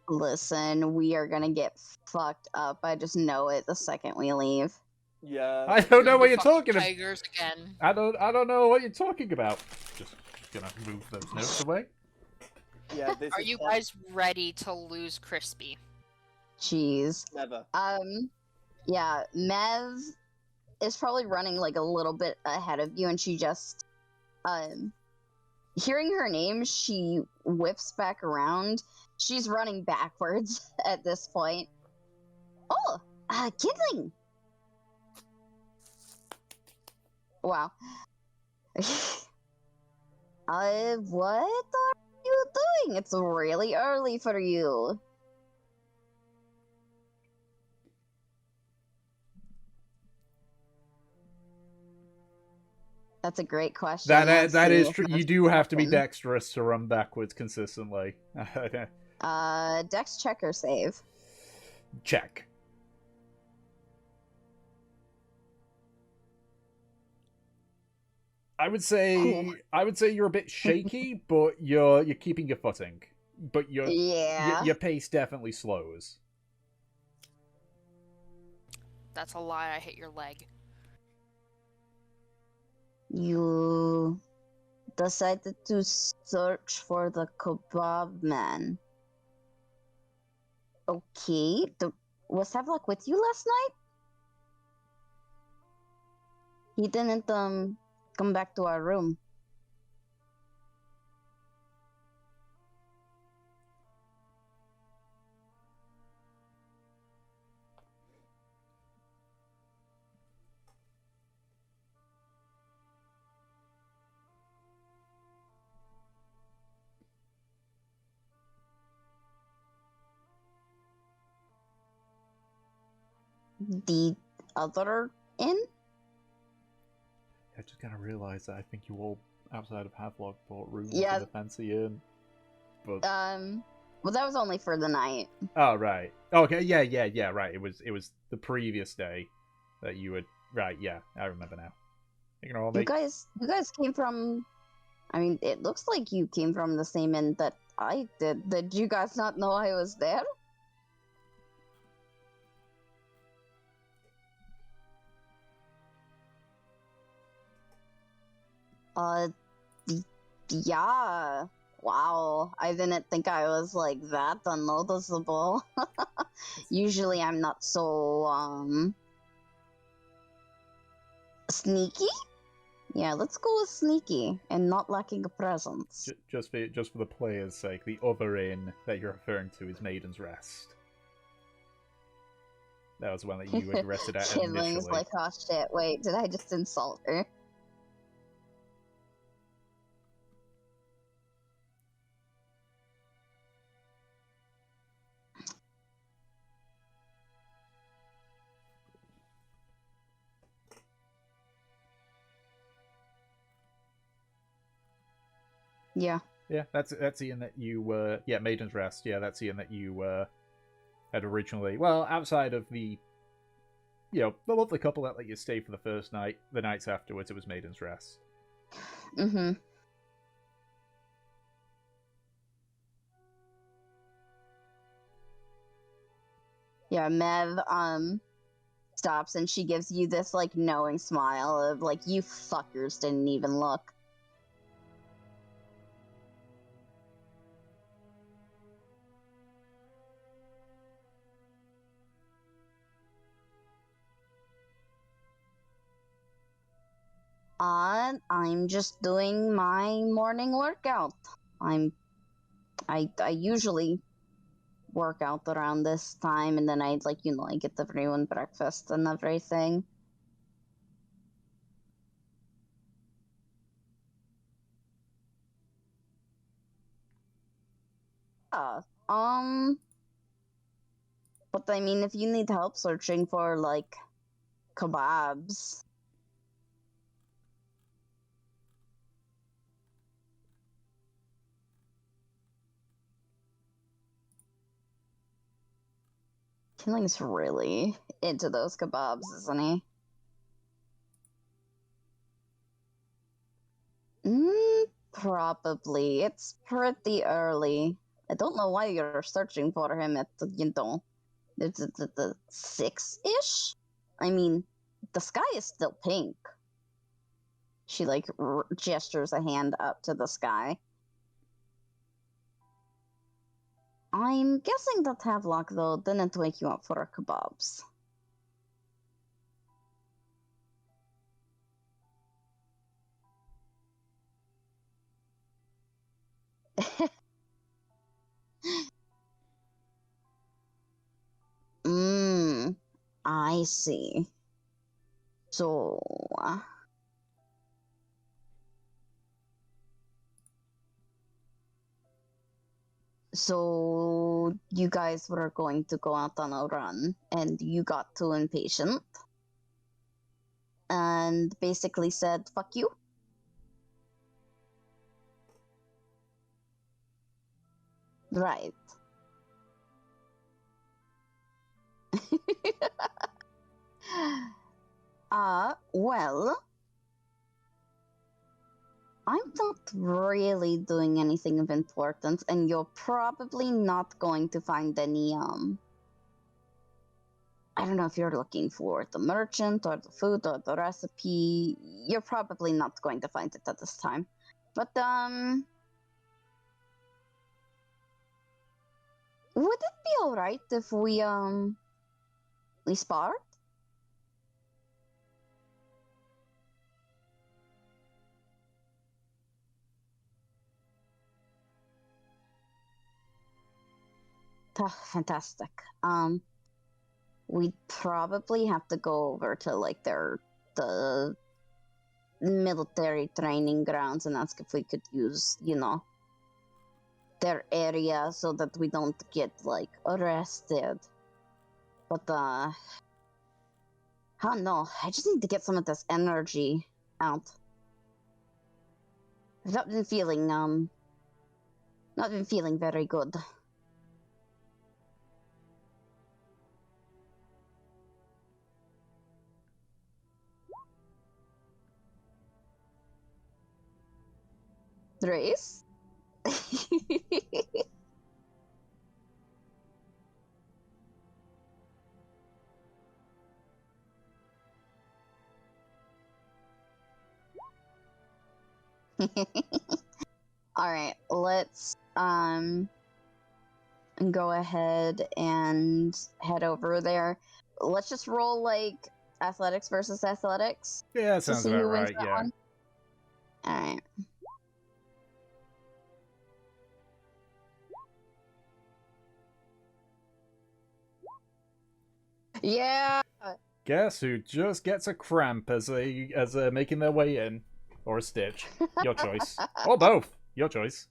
S2: Listen, we are gonna get fucked up. I just know it the second we leave.
S7: Yeah.
S1: I don't know what you're
S4: Fucking
S1: talking about.
S4: Tigers again.
S1: I don't know what you're talking about. Just gonna move those notes away.
S7: Yeah. This
S4: Are
S7: is
S4: you
S7: fun.
S4: guys ready to lose Crispy?
S2: Jeez.
S7: Never.
S2: Yeah, Mev is probably running like a little bit ahead of you, and she just, hearing her name, she whips back around. She's running backwards at this point. Oh, Kidling! Wow. What are you doing? It's really early for you. That's a great question.
S1: That
S2: Let's
S1: is
S2: see
S1: true.
S2: if
S1: You
S2: that's
S1: do have to be
S2: happened.
S1: dexterous to run backwards consistently.
S2: Dex check or save.
S1: Check. I would say you're a bit shaky, but you're keeping your footing. But your pace definitely slows.
S4: That's a lie, I hit your leg.
S2: You decided to search for the kebab man. Okay. Was Havelock with you last night? He didn't come back to our room. The other inn?
S1: I just kind of realized that I think you all outside of Havelock bought rooms
S2: Yeah.
S1: in the fancy inn. But
S2: Well, that was only for the night.
S1: oh right, okay, yeah, right. It was the previous day that you would right. Yeah, I remember now.
S2: You guys came from. I mean, it looks like you came from the same inn that I did. Did you guys not know I was there? Yeah. Wow. I didn't think I was like that unnoticeable. Usually I'm not so, sneaky? Yeah, let's go with sneaky and not lacking a presence.
S1: Just for the players' sake, the other inn that you're referring to is Maiden's Rest. That was one that you addressed it at
S2: Kinley's
S1: initially.
S2: like, oh shit, wait, did I just insult her? Yeah.
S1: Yeah, that's the inn that you Maiden's Rest. Yeah, that's the inn that you had originally. Well, outside of the the lovely couple that let you stay for the first night, the nights afterwards it was Maiden's Rest.
S2: Mm-hmm. Yeah, Mev stops and she gives you this like knowing smile of like, you fuckers didn't even look. I'm just doing my morning workout. I usually work out around this time, and then I I get everyone breakfast and everything. Uh, but I mean, if you need help searching for like kebabs. Killing's really into those kebabs, isn't he? Probably. It's pretty early. I don't know why you're searching for him at the 6-ish? I mean, the sky is still pink. She gestures a hand up to the sky. I'm guessing that Havelock, though, didn't wake you up for our kebabs. I see. So... So you guys were going to go out on a run, and you got too impatient, and basically said, fuck you? Right. Well... I'm not really doing anything of importance, and you're probably not going to find any, I don't know if you're looking for the merchant, or the food, or the recipe. You're probably not going to find it at this time. But, would it be alright if we sparred? Fantastic. We'd probably have to go over to the military training grounds and ask if we could use, their area so that we don't get arrested. But I don't know. I just need to get some of this energy out. I've not been feeling very good. Race? Alright, let's go ahead and head over there. Let's just roll athletics versus athletics.
S1: Yeah, that sounds about right, yeah.
S2: Alright. Yeah.
S1: Guess who just gets a cramp as they're making their way in, or a stitch? Your choice, or both. Your choice.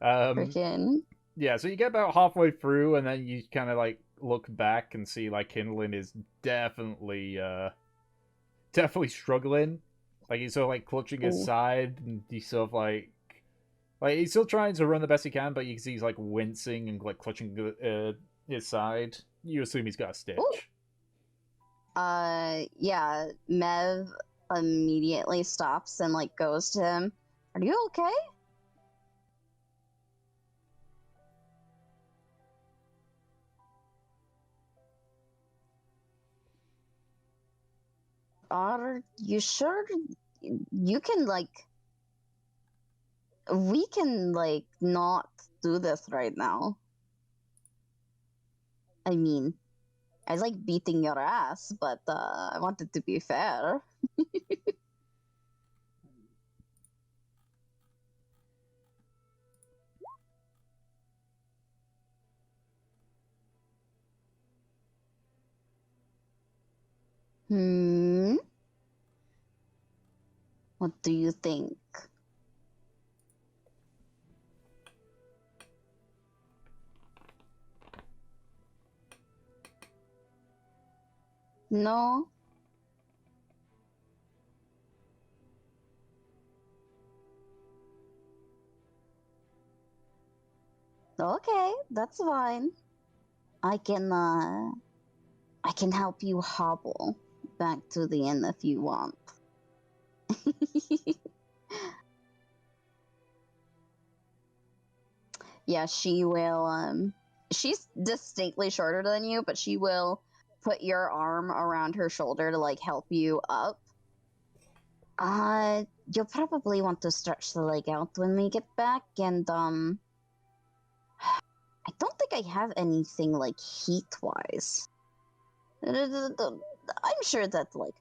S2: Freaking.
S1: Yeah, so you get about halfway through, and then you kind of like look back and see like Kindlin is definitely struggling. Like he's sort of like clutching his
S2: Ooh.
S1: side, and he's sort of like he's still trying to run the best he can, but you can see he's like wincing and like clutching his side. You assume he's got a stitch.
S2: Ooh. Yeah, Mev immediately stops and like goes to him. Are you okay? Are you sure you can like we can like not do this right now? I mean, I like beating your ass, but I want it to be fair. Hmm. What do you think? No? Okay, that's fine. I can help you hobble back to the inn if you want. Yeah, she will she's distinctly shorter than you, but she will put your arm around her shoulder to like help you up. You'll probably want to stretch the leg out when we get back, and I don't think I have anything like heat-wise. I'm sure that like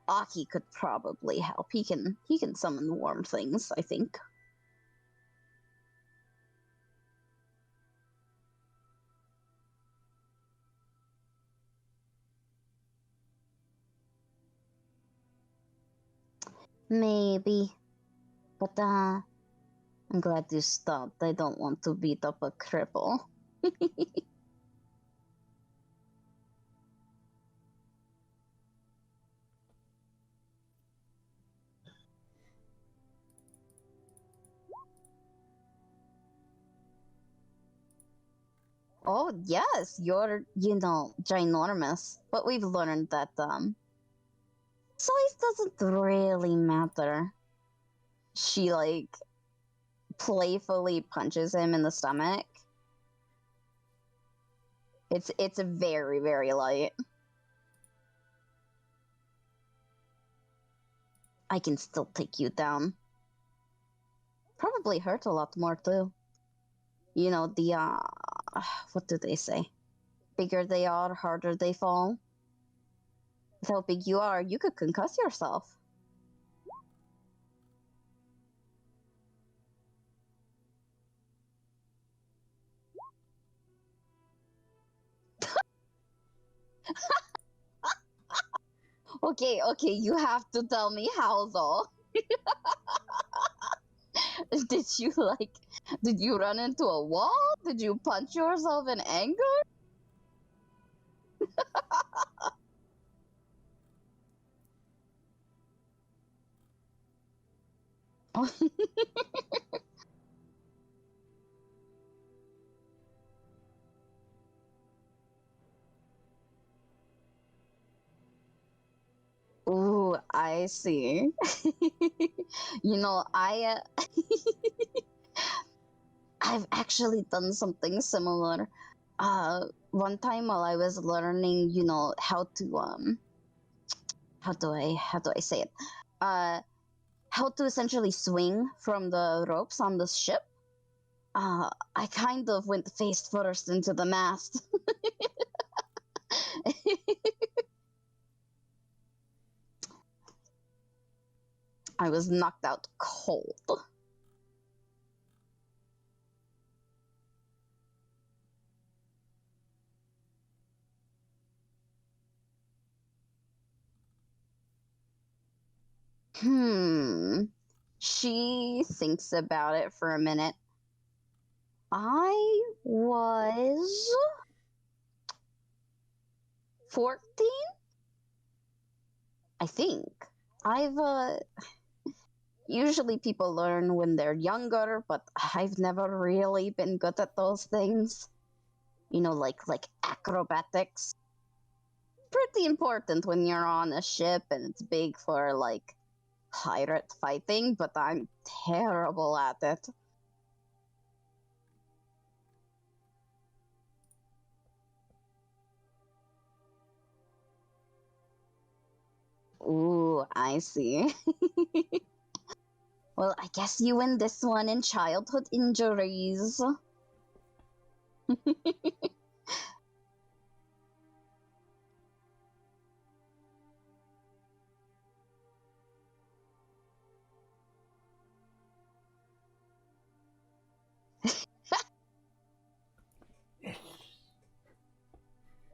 S2: Aki could probably help. He can summon warm things, I think. Maybe. But I'm glad you stopped. I don't want to beat up a cripple. Oh yes, you're ginormous. But we've learned that size doesn't really matter. She like playfully punches him in the stomach. It's very, very light. I can still take you down. Probably hurt a lot more too. You know, the what do they say? Bigger they are, harder they fall. With how big you are, you could concuss yourself. Okay, you have to tell me how though. Did you run into a wall? Did you punch yourself in anger? Ooh, I see. You know, I've actually done something similar. One time while I was learning, how to how do I say it? How to essentially swing from the ropes on the ship. I kind of went face first into the mast. I was knocked out cold. She thinks about it for a minute. I was 14? I think. Usually people learn when they're younger, but I've never really been good at those things. You know, like acrobatics. Pretty important when you're on a ship and it's big for, like, pirate fighting, but I'm terrible at it. Ooh, I see. Well, I guess you win this one in childhood injuries.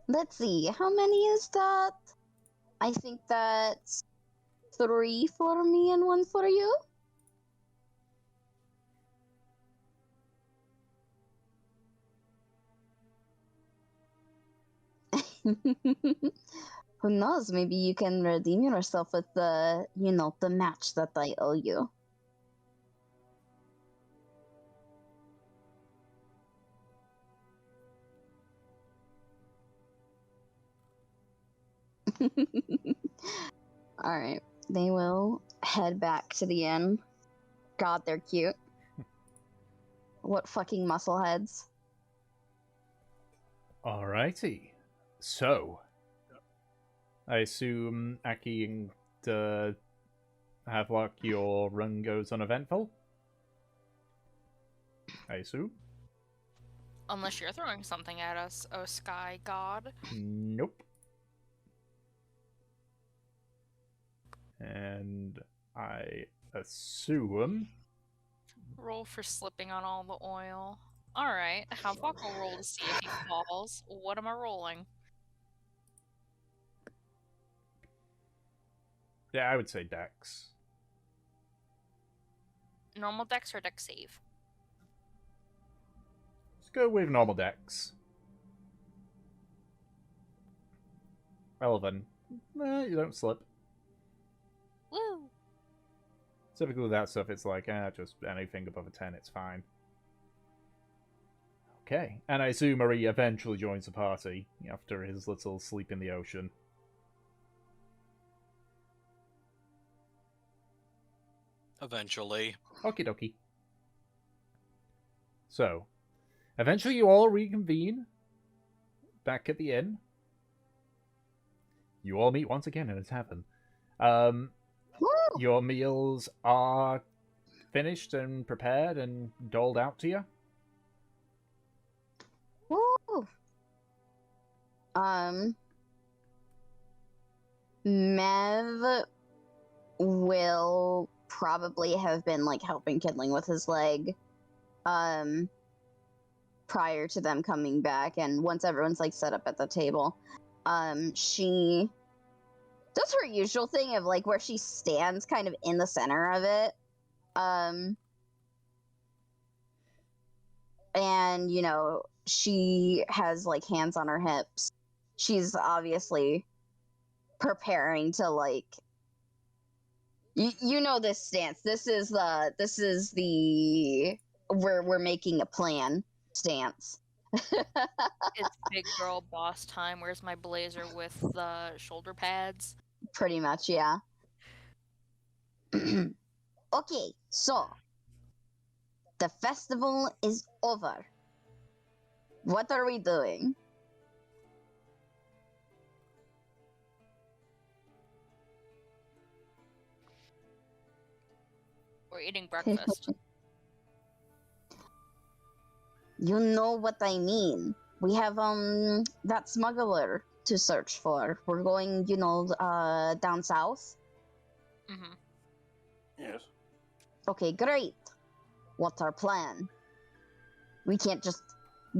S2: Let's see, how many is that? I think that's 3 for me and 1 for you. Who knows, maybe you can redeem yourself with the match that I owe you. Alright, they will head back to the inn. God, they're cute. What fucking muscleheads.
S1: Alrighty. So, I assume Aki and Havelock, your run goes uneventful? I assume?
S4: Unless you're throwing something at us, oh sky god.
S1: Nope. And I assume...
S4: Roll for slipping on all the oil. Alright, Havok will roll to see if he falls. What am I rolling?
S1: Yeah, I would say Dex.
S4: Normal dex or dex save?
S1: Let's go with normal Dex. 11. You don't slip.
S4: Woo!
S1: Typically with that stuff, it's like, just anything above a 10, it's fine. Okay, and I assume Marie eventually joins the party after his little sleep in the ocean.
S6: Eventually.
S1: Okie dokie. So, eventually you all reconvene back at the inn. You all meet once again in a tavern. Your meals are finished and prepared and doled out to you.
S2: Woo! Mev will probably have been, like, helping Kidling with his leg, prior to them coming back, and once everyone's, like, set up at the table, she does her usual thing of, like, where she stands kind of in the center of it, and, you know, she has, like, hands on her hips. She's obviously preparing to, like, you know this stance. This is the we're making a plan stance.
S4: It's big girl boss time. Where's my blazer with the shoulder pads?
S2: Pretty much, yeah. Okay, so the festival is over. What are we doing?
S4: We're eating breakfast.
S2: You know what I mean. We have that smuggler to search for. We're going, down south.
S4: Mm-hmm.
S3: Yes.
S2: Okay, great. What's our plan? We can't just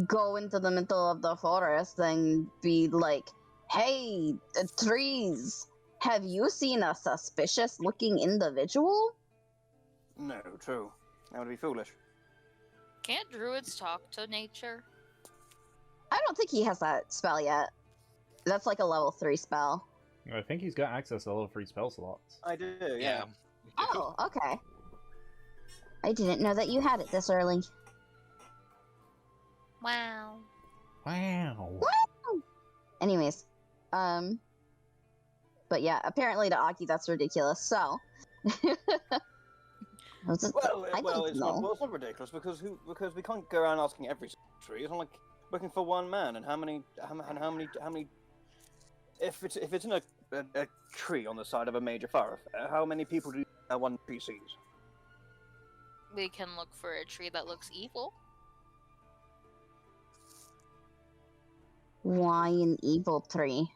S2: go into the middle of the forest and be like, hey, trees, Have you seen a suspicious-looking individual?
S3: No, true. That would be foolish.
S4: Can't druids talk to nature?
S2: I don't think he has that spell yet. That's like a level 3 spell.
S1: I think he's got access to level 3 spell slots.
S3: I do, yeah.
S6: Yeah.
S2: Oh, okay. I didn't know that you had it this early.
S4: Wow.
S1: Wow.
S2: Anyways, but yeah, apparently to Aki that's ridiculous. So,
S3: Well,
S2: I don't
S3: it's
S2: know.
S3: not ridiculous because we can't go around asking every tree. It's not like looking for one man and how many. If it's in a tree on the side of a major thoroughfare, how many people do one tree sees?
S4: We can look for a tree that looks evil.
S2: Why an evil tree?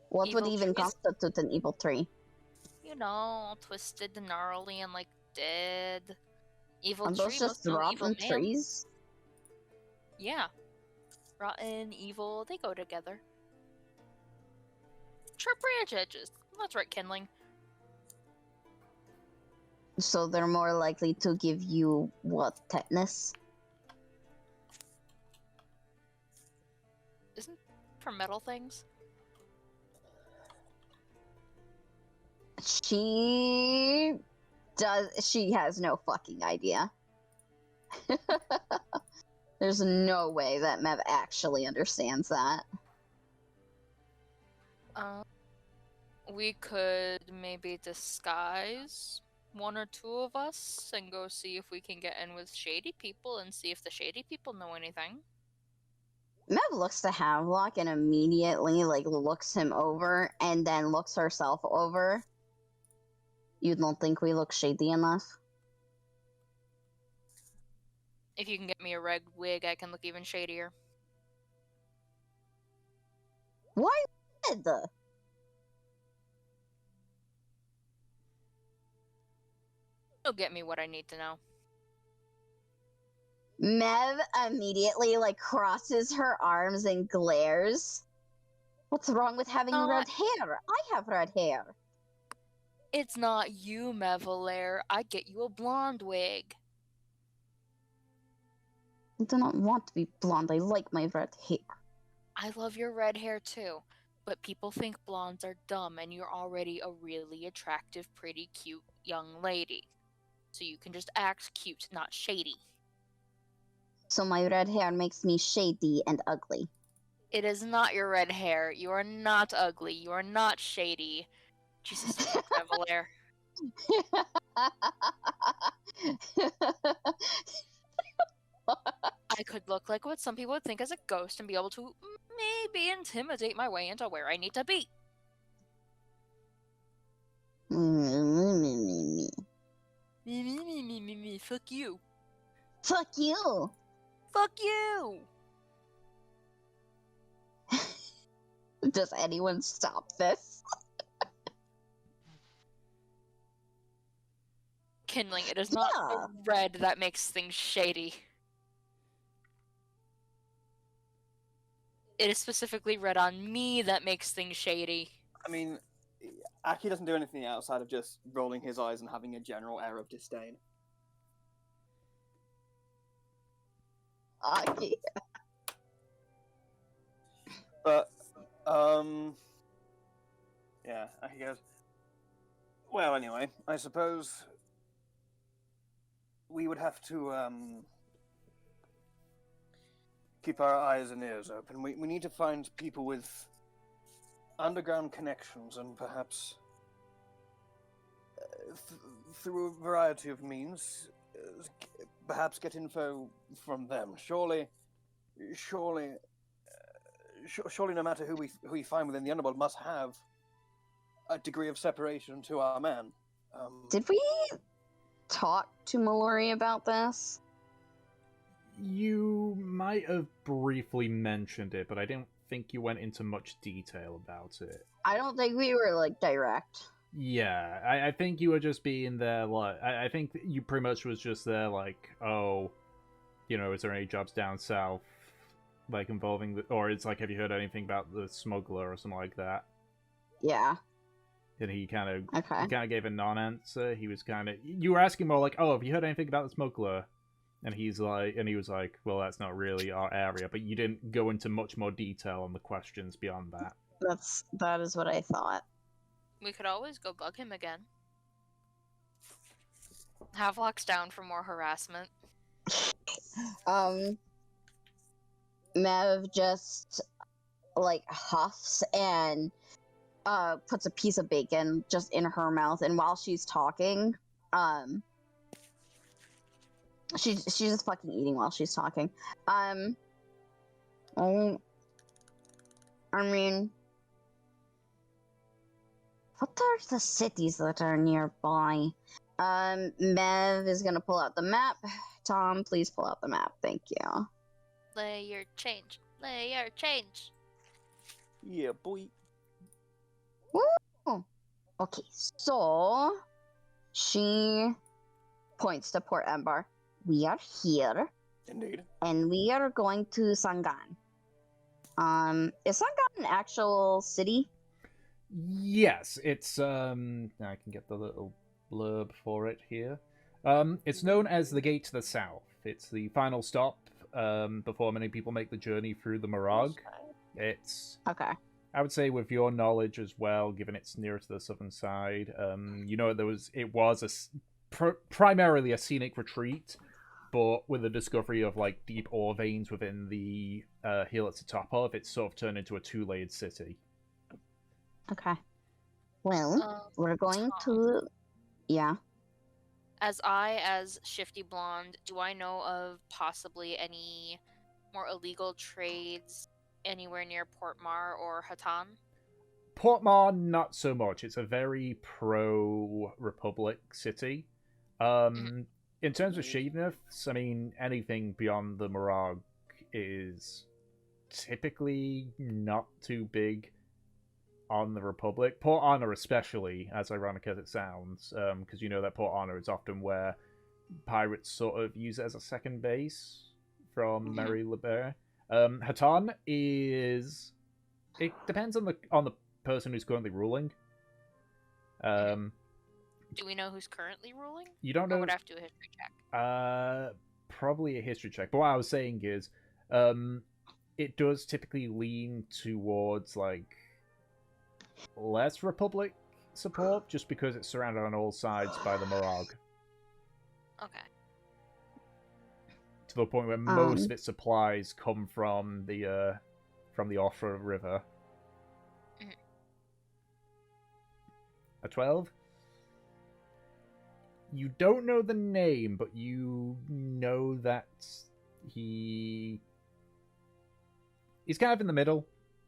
S2: What would
S4: Evil
S2: even
S4: trees?
S2: constitute an evil tree?
S4: You know, twisted and gnarly and like dead. Evil
S2: Are
S4: tree
S2: those just
S4: must know evil
S2: rotten
S4: man.
S2: trees?
S4: Yeah. Rotten, evil, they go together. Sharp branch edges. That's right, kindling.
S2: So they're more likely to give you what, tetanus?
S4: Isn't for metal things?
S2: She has no fucking idea. There's no way that Mev actually understands that.
S4: We could maybe disguise one or two of us and go see if we can get in with shady people and see if the shady people know anything.
S2: Mev looks to Havelock and immediately looks him over and then looks herself over. You don't think we look shady enough?
S4: If you can get me a red wig, I can look even shadier.
S2: Why red?
S4: You'll get me what I need to know.
S2: Mev immediately crosses her arms and glares. What's wrong with having red hair? I have red hair.
S4: It's not you, Mevalaire. I'd get you a blonde wig.
S2: I do not want to be blonde. I like my red hair.
S4: I love your red hair too, but people think blondes are dumb and you're already a really attractive, pretty, cute young lady. So you can just act cute, not shady.
S2: So my red hair makes me shady and ugly.
S4: It is not your red hair. You are not ugly. You are not shady. Jesus, fuck Mevalaire. I could look like what some people would think as a ghost and be able to maybe intimidate my way into where I need to be. Fuck you.
S2: Fuck you.
S4: Fuck you.
S2: Does anyone stop this?
S4: Kindling, it is not the red that makes things shady. It is specifically red on me that makes things shady.
S3: I mean, Aki doesn't do anything outside of just rolling his eyes and having a general air of disdain.
S2: Aki.
S3: But, yeah, Aki goes, well, anyway, I suppose we would have to, keep our eyes and ears open. We need to find people with underground connections and perhaps through a variety of means, perhaps get info from them. Surely, no matter who we find within the underworld must have a degree of separation to our man.
S2: Did we talk to Mallory about this?
S1: You might have briefly mentioned it, but I didn't think you went into much detail about it.
S2: I don't think we were direct.
S1: Yeah, I think you were just being there, I think you pretty much was just there, oh, is there any jobs down south, involving or it's have you heard anything about the smuggler or something like that?
S2: Yeah.
S1: And he kind of
S2: Okay.
S1: gave a non-answer. He was kind of, you were asking more like, "Oh, have you heard anything about the smuggler?" And he was like, "Well, that's not really our area." But you didn't go into much more detail on the questions beyond that.
S2: That is what I thought.
S4: We could always go bug him again. Havelock's down for more harassment.
S2: Mev just like huffs and puts a piece of bacon just in her mouth, and while she's talking, she's just fucking eating while she's talking. Oh, I mean, what are the cities that are nearby? Mev is gonna pull out the map. Tom, please pull out the map. Thank you.
S4: Layer change. Layer change.
S7: Yeah, boy.
S2: Woo! Okay, so she points to Port Embar. We are here,
S3: Indeed.
S2: and we are going to Sangan. Is Sangan an actual city?
S1: Yes, it's I can get the little blurb for it here. It's known as the Gate to the South. It's the final stop before many people make the journey through the Morag. It's,
S2: Okay.
S1: I would say, with your knowledge as well, given it's nearer to the southern side, you know it was primarily a scenic retreat, but with the discovery of like deep ore veins within the hill it's the top of, it's sort of turned into a two-layered city.
S2: Okay. Well, we're going to. Yeah.
S4: As Shifty Blonde, do I know of possibly any more illegal trades anywhere near Portmar or Hatan?
S1: Portmar, not so much. It's a very pro-Republic city. In terms of shadiness, I mean, anything beyond the Morag is typically not too big on the Republic. Port Honor especially, as ironic as it sounds, because you know that Port Honor is often where pirates sort of use it as a second base from Mary LeBear. Hatan is... It depends on the person who's currently ruling.
S4: Do we know who's currently ruling?
S1: You don't know...
S4: Or would I have to do a history check?
S1: Probably a history check. But what I was saying is, it does typically lean towards, like, less Republic support, just because it's surrounded on all sides by the Morag.
S4: Okay.
S1: To the point where most of its supplies come from the Ofra River.
S4: Mhm.
S1: A 12? You don't know the name, but you know that he's kind of in the middle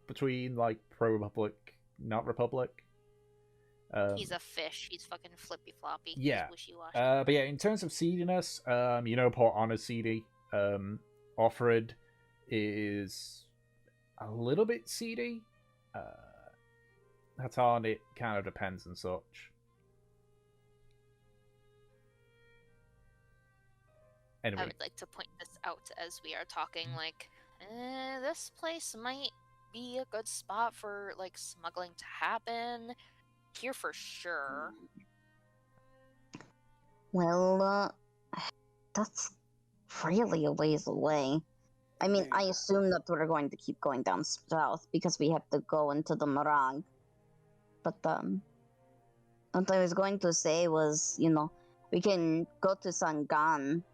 S1: between, like, pro-Republic, not Republic.
S4: He's a fish. He's fucking flippy floppy.
S1: Yeah.
S4: He's wishy-washy.
S1: But yeah, in terms of seediness, you know Port Honor's seedy. Offred is a little bit seedy. Hatan, it kind of depends and such. Anyway.
S4: I would like to point this out as we are talking, like, this place might be a good spot for, like, smuggling to happen. Here for sure.
S2: Well, that's really a ways away. I mean, I assume that we're going to keep going down south because we have to go into the Morag. But, what I was going to say was, you know, we can go to Sangan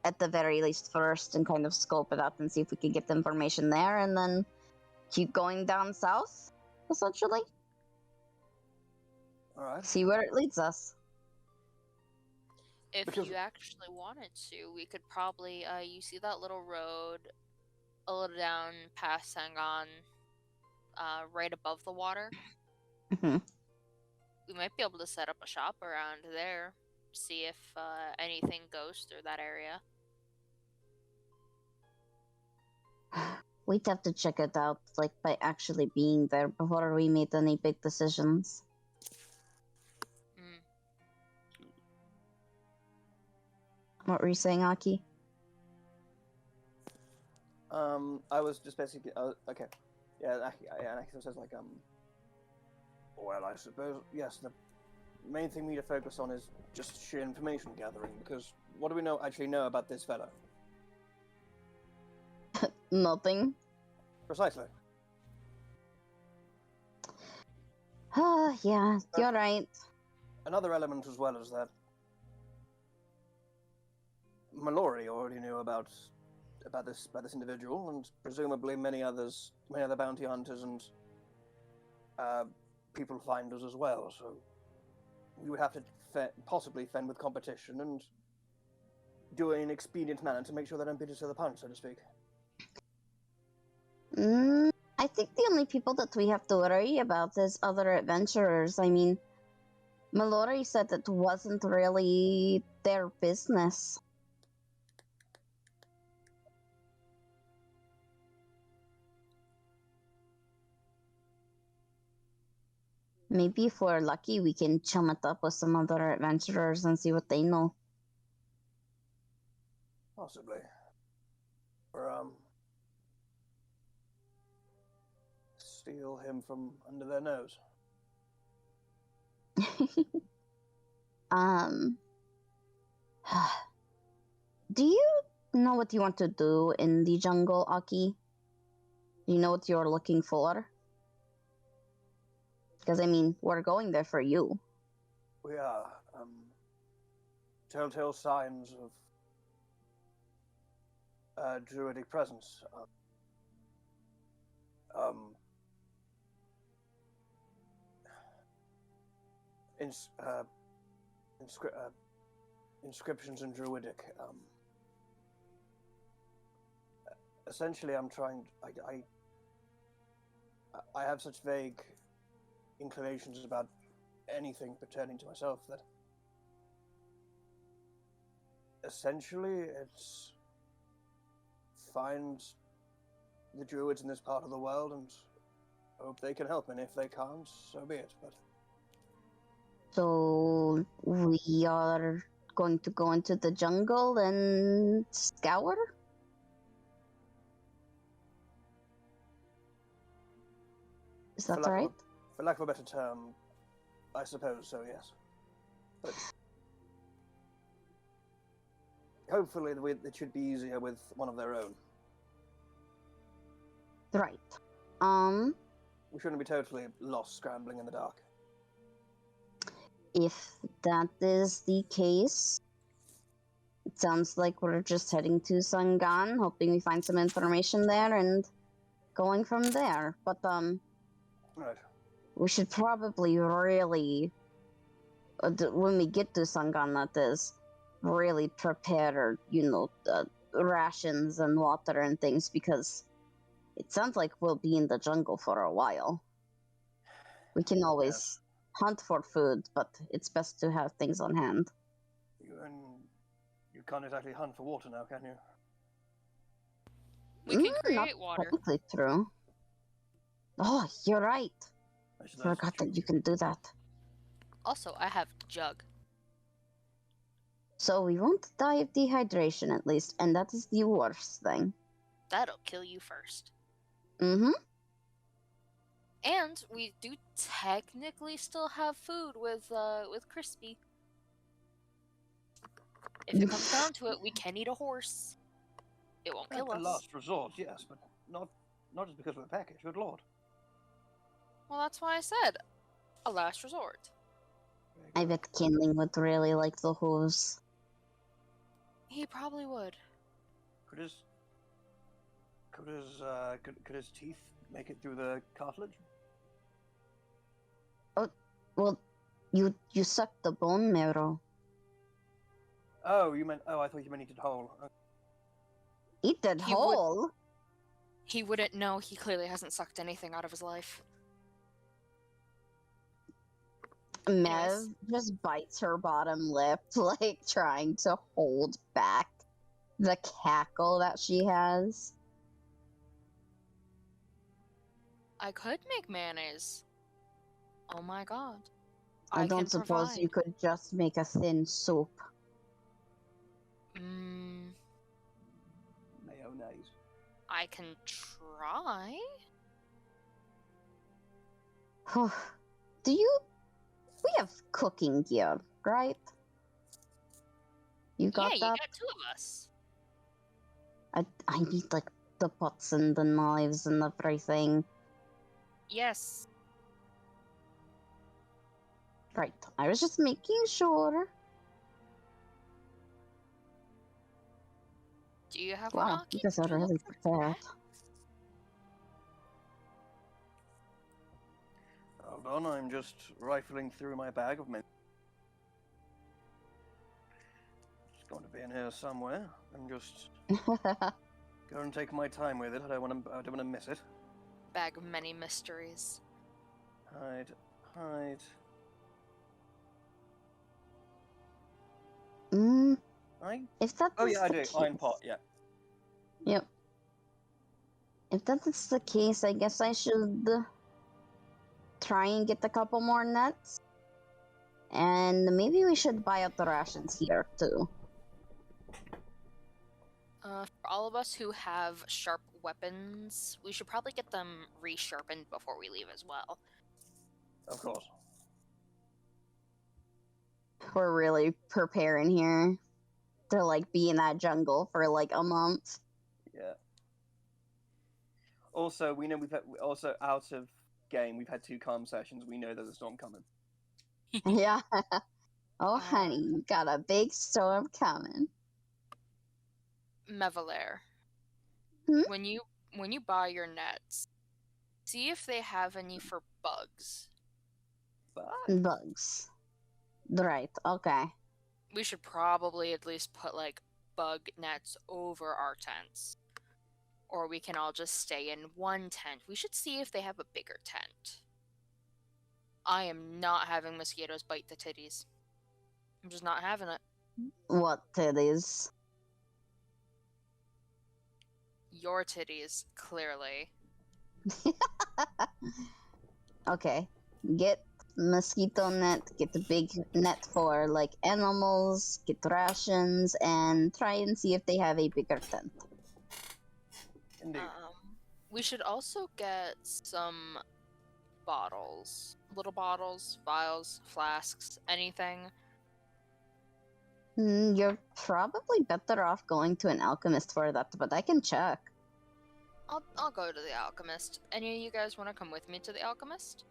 S2: at the very least first and kind of scope it out and see if we can get the information there, and then keep going down south, essentially.
S3: Alright.
S2: See where it leads us.
S4: If you actually wanted to, we could probably, you see that little road a little down past Sangan, right above the water?
S2: Mm-hmm.
S4: We might be able to set up a shop around there, see if anything goes through that area.
S2: We'd have to check it out, like, by actually being there before we made any big decisions. What were you saying, Aki?
S7: I was just basically okay. Yeah, Aki says like
S3: Well, I suppose, yes, the main thing we need to focus on is just sheer information gathering, because what do we actually know about this fella?
S2: Nothing.
S3: Precisely.
S2: Yeah, you're right.
S3: Another element as well is that Mallory already knew about this individual, and presumably many other bounty hunters and people finders as well. So we would have to possibly fend with competition and do it in an expedient manner to make sure they don't beat us to the punch, so to speak.
S2: I think the only people that we have to worry about is other adventurers. I mean, Mallory said it wasn't really their business. Maybe if we're lucky, we can chum it up with some other adventurers and see what they know.
S3: Possibly. Or, steal him from under their nose.
S2: Do you know what you want to do in the jungle, Aki? Do you know what you're looking for? Because, I mean, we're going there for you.
S3: We are, telltale signs of druidic presence. Inscriptions in druidic. Essentially, I'm trying. I have such vague inclinations about anything pertaining to myself that essentially it's find the druids in this part of the world and hope they can help, and if they can't, so be it. But
S2: so we are going to go into the jungle and scour? Is that right?
S3: For lack of a better term, I suppose so, yes. But hopefully it should be easier with one of their own.
S2: Right.
S3: We shouldn't be totally lost scrambling in the dark.
S2: If that is the case, it sounds like we're just heading to Sangan, hoping we find some information there and going from there. But,
S3: Right.
S2: we should probably really, when we get to Sangan, that is, really prepare, rations and water and things, because it sounds like we'll be in the jungle for a while. We can always hunt for food, but it's best to have things on hand.
S3: You can't exactly hunt for water now, can you?
S4: We can create water.
S2: Technically true. Oh, you're right. I forgot that you can do that.
S4: Also, I have jug.
S2: So we won't die of dehydration at least, and that is the worst thing.
S4: That'll kill you first.
S2: Mm-hmm.
S4: And we do technically still have food with Crispy. If it comes down to it, we can eat a horse. It won't kill us.
S3: A last resort, yes, but not just because of the package, good lord.
S4: Well, that's why I said a last resort.
S2: I bet Kindling would really like the hooves.
S4: He probably would.
S3: Could his teeth make it through the cartilage?
S2: Oh, well, you sucked the bone marrow.
S3: Oh, I thought you meant eat it whole.
S2: Eat it whole?
S4: He wouldn't know. He clearly hasn't sucked anything out of his life.
S2: Mev just bites her bottom lip, like trying to hold back the cackle that she has.
S4: I could make mayonnaise. Oh my god.
S2: I don't suppose you could just make a thin soup.
S3: Mayonnaise.
S4: I can try.
S2: We have cooking gear, right? You got
S4: Yeah, you
S2: that?
S4: got two of us.
S2: I need like the pots and the knives and everything.
S4: Yes.
S2: Right. I was just making sure.
S4: Do you have
S2: Wow,
S4: Rocky?
S2: you guys are
S4: Do you
S2: really
S4: look like
S2: prepared.
S3: Hold on, I'm just rifling through my bag of men. It's going to be in here somewhere. I'm just going to take my time with it. I don't want to miss it.
S4: Bag of many mysteries.
S3: Hide.
S2: If that
S3: Oh
S2: is
S3: yeah, I
S2: the
S3: do.
S2: case,
S3: Iron pot. Yeah.
S2: Yep. If that is the case, I guess I should try and get a couple more nets. And maybe we should buy up the rations here too.
S4: For all of us who have sharp weapons, we should probably get them resharpened before we leave as well.
S3: Of course.
S2: We're really preparing here to like be in that jungle for like a month.
S3: Yeah. Also, we know also out of game. We've had 2 calm sessions. We know there's a storm coming.
S2: Yeah. Oh, honey, you got a big storm coming.
S4: Mevalair,
S2: Hmm?
S4: when you buy your nets, see if they have any for bugs.
S2: Bugs. Right, okay.
S4: We should probably at least put like bug nets over our tents. Or we can all just stay in one tent. We should see if they have a bigger tent. I am not having mosquitoes bite the titties. I'm just not having it.
S2: What titties?
S4: Your titties, clearly.
S2: Okay. Get mosquito net, get the big net for like animals, get rations, and try and see if they have a bigger tent.
S3: Indeed.
S4: We should also get some bottles. Little bottles, vials, flasks, anything.
S2: You're probably better off going to an alchemist for that, but I can check.
S4: I'll go to the alchemist. Any of you guys want to come with me to the alchemist?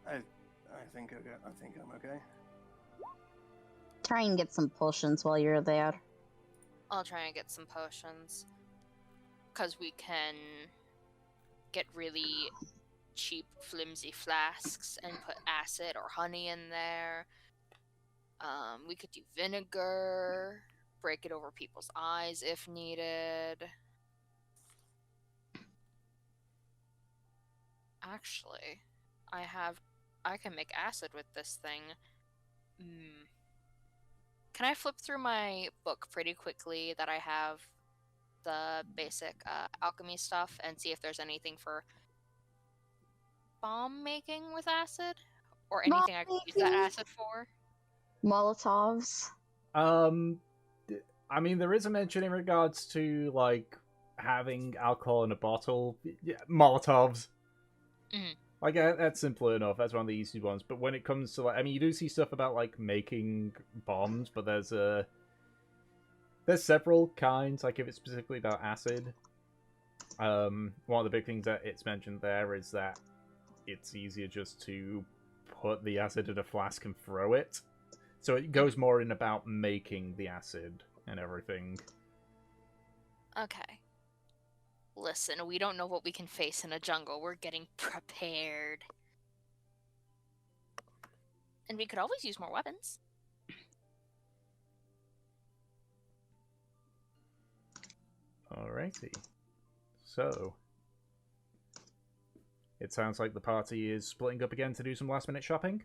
S3: I think I'm okay.
S2: Try and get some potions while you're there.
S4: I'll try and get some potions. Because we can get really cheap, flimsy flasks and put acid or honey in there. We could do vinegar, break it over people's eyes if needed. Actually, I can make acid with this thing. Can I flip through my book pretty quickly that I have the basic alchemy stuff and see if there's anything for bomb making with acid? Or anything I could use that acid for?
S2: Molotovs.
S1: I mean, there is a mention in regards to, like, having alcohol in a bottle. Yeah, Molotovs.
S4: Mhm.
S1: Like, that's simple enough. That's one of the easy ones. But when it comes to, like, I mean, you do see stuff about, like, making bombs, but there's several kinds, like, if it's specifically about acid. One of the big things that it's mentioned there is that it's easier just to put the acid in a flask and throw it. So it goes more in about making the acid and everything.
S4: Okay. Listen, we don't know what we can face in a jungle. We're getting prepared. And we could always use more weapons.
S1: Alrighty. So, it sounds like the party is splitting up again to do some last minute shopping.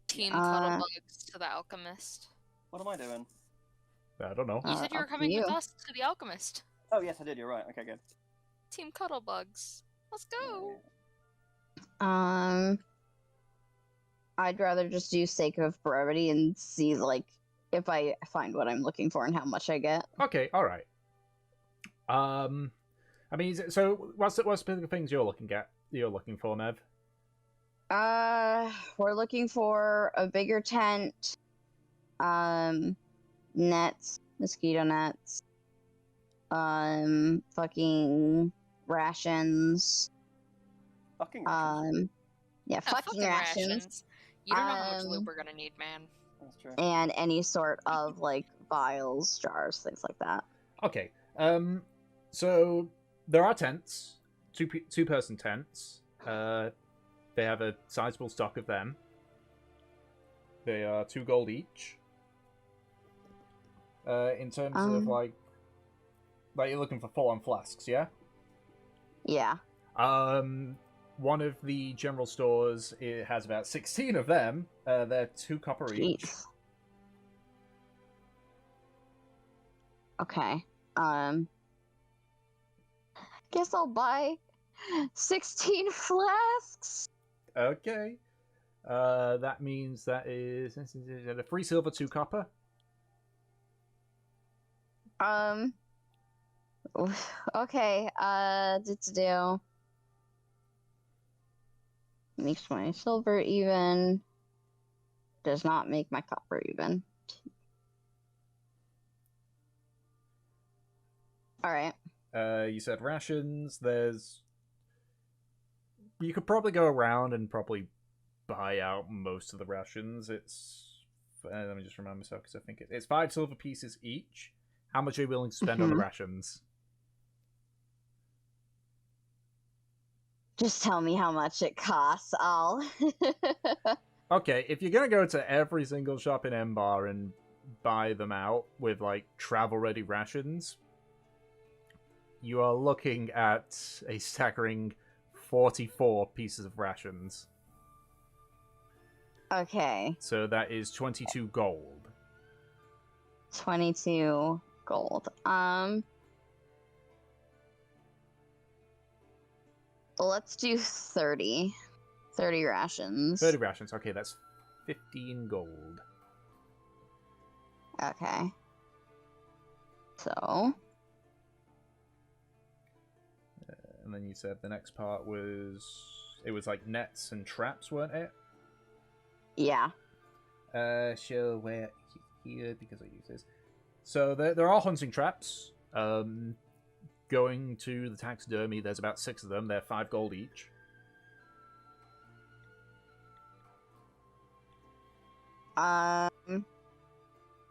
S4: Team Cuddlebugs to the alchemist.
S3: What am I doing?
S1: I don't know.
S4: You said you were coming with us to the alchemist.
S3: Oh yes, I did. You're right. Okay, good.
S4: Team Cuddlebugs. Let's go.
S2: I'd rather just do sake of brevity and see like if I find what I'm looking for and how much I get.
S1: Okay, alright. I mean, so what specific things you're looking at? You're looking for, Mev?
S2: We're looking for a bigger tent, nets, mosquito nets, fucking rations,
S7: Fucking rations.
S2: yeah, fucking rations,
S4: You don't know how much
S2: Um,
S4: lube we're gonna need, man.
S7: That's true.
S2: and any sort of like vials, jars, things like that.
S1: Okay. So there are tents, two-person tents. They have a sizable stock of them. They are 2 gold each. In terms of like you're looking for full-on flasks, yeah?
S2: Yeah.
S1: One of the general stores, it has about 16 of them. They're 2 copper each.
S2: Jeez. Okay. Guess I'll buy 16 flasks.
S1: Okay. That means that is a 3 silver, 2 copper.
S2: Okay. Do makes my silver even. Does not make my copper even. All right.
S1: You said rations. You could probably go around and probably buy out most of the rations. Let me just remind myself because I think it's 5 silver pieces each. How much are you willing to spend on the rations?
S2: Just tell me how much it costs. I'll.
S1: Okay, if you're gonna go to every single shop in Embar and buy them out with like travel-ready rations, you are looking at a staggering 44 pieces of rations.
S2: Okay.
S1: So that is 22 gold.
S2: 22 gold. Let's do 30. 30 rations.
S1: 30 rations. Okay, that's 15 gold.
S2: Okay. So.
S1: And then you said the next part was... It was like nets and traps, weren't it?
S2: Yeah.
S1: Sure, where... Here, because I use this. So there are hunting traps. Going to the taxidermy, there's about 6 of them. They're 5 gold each.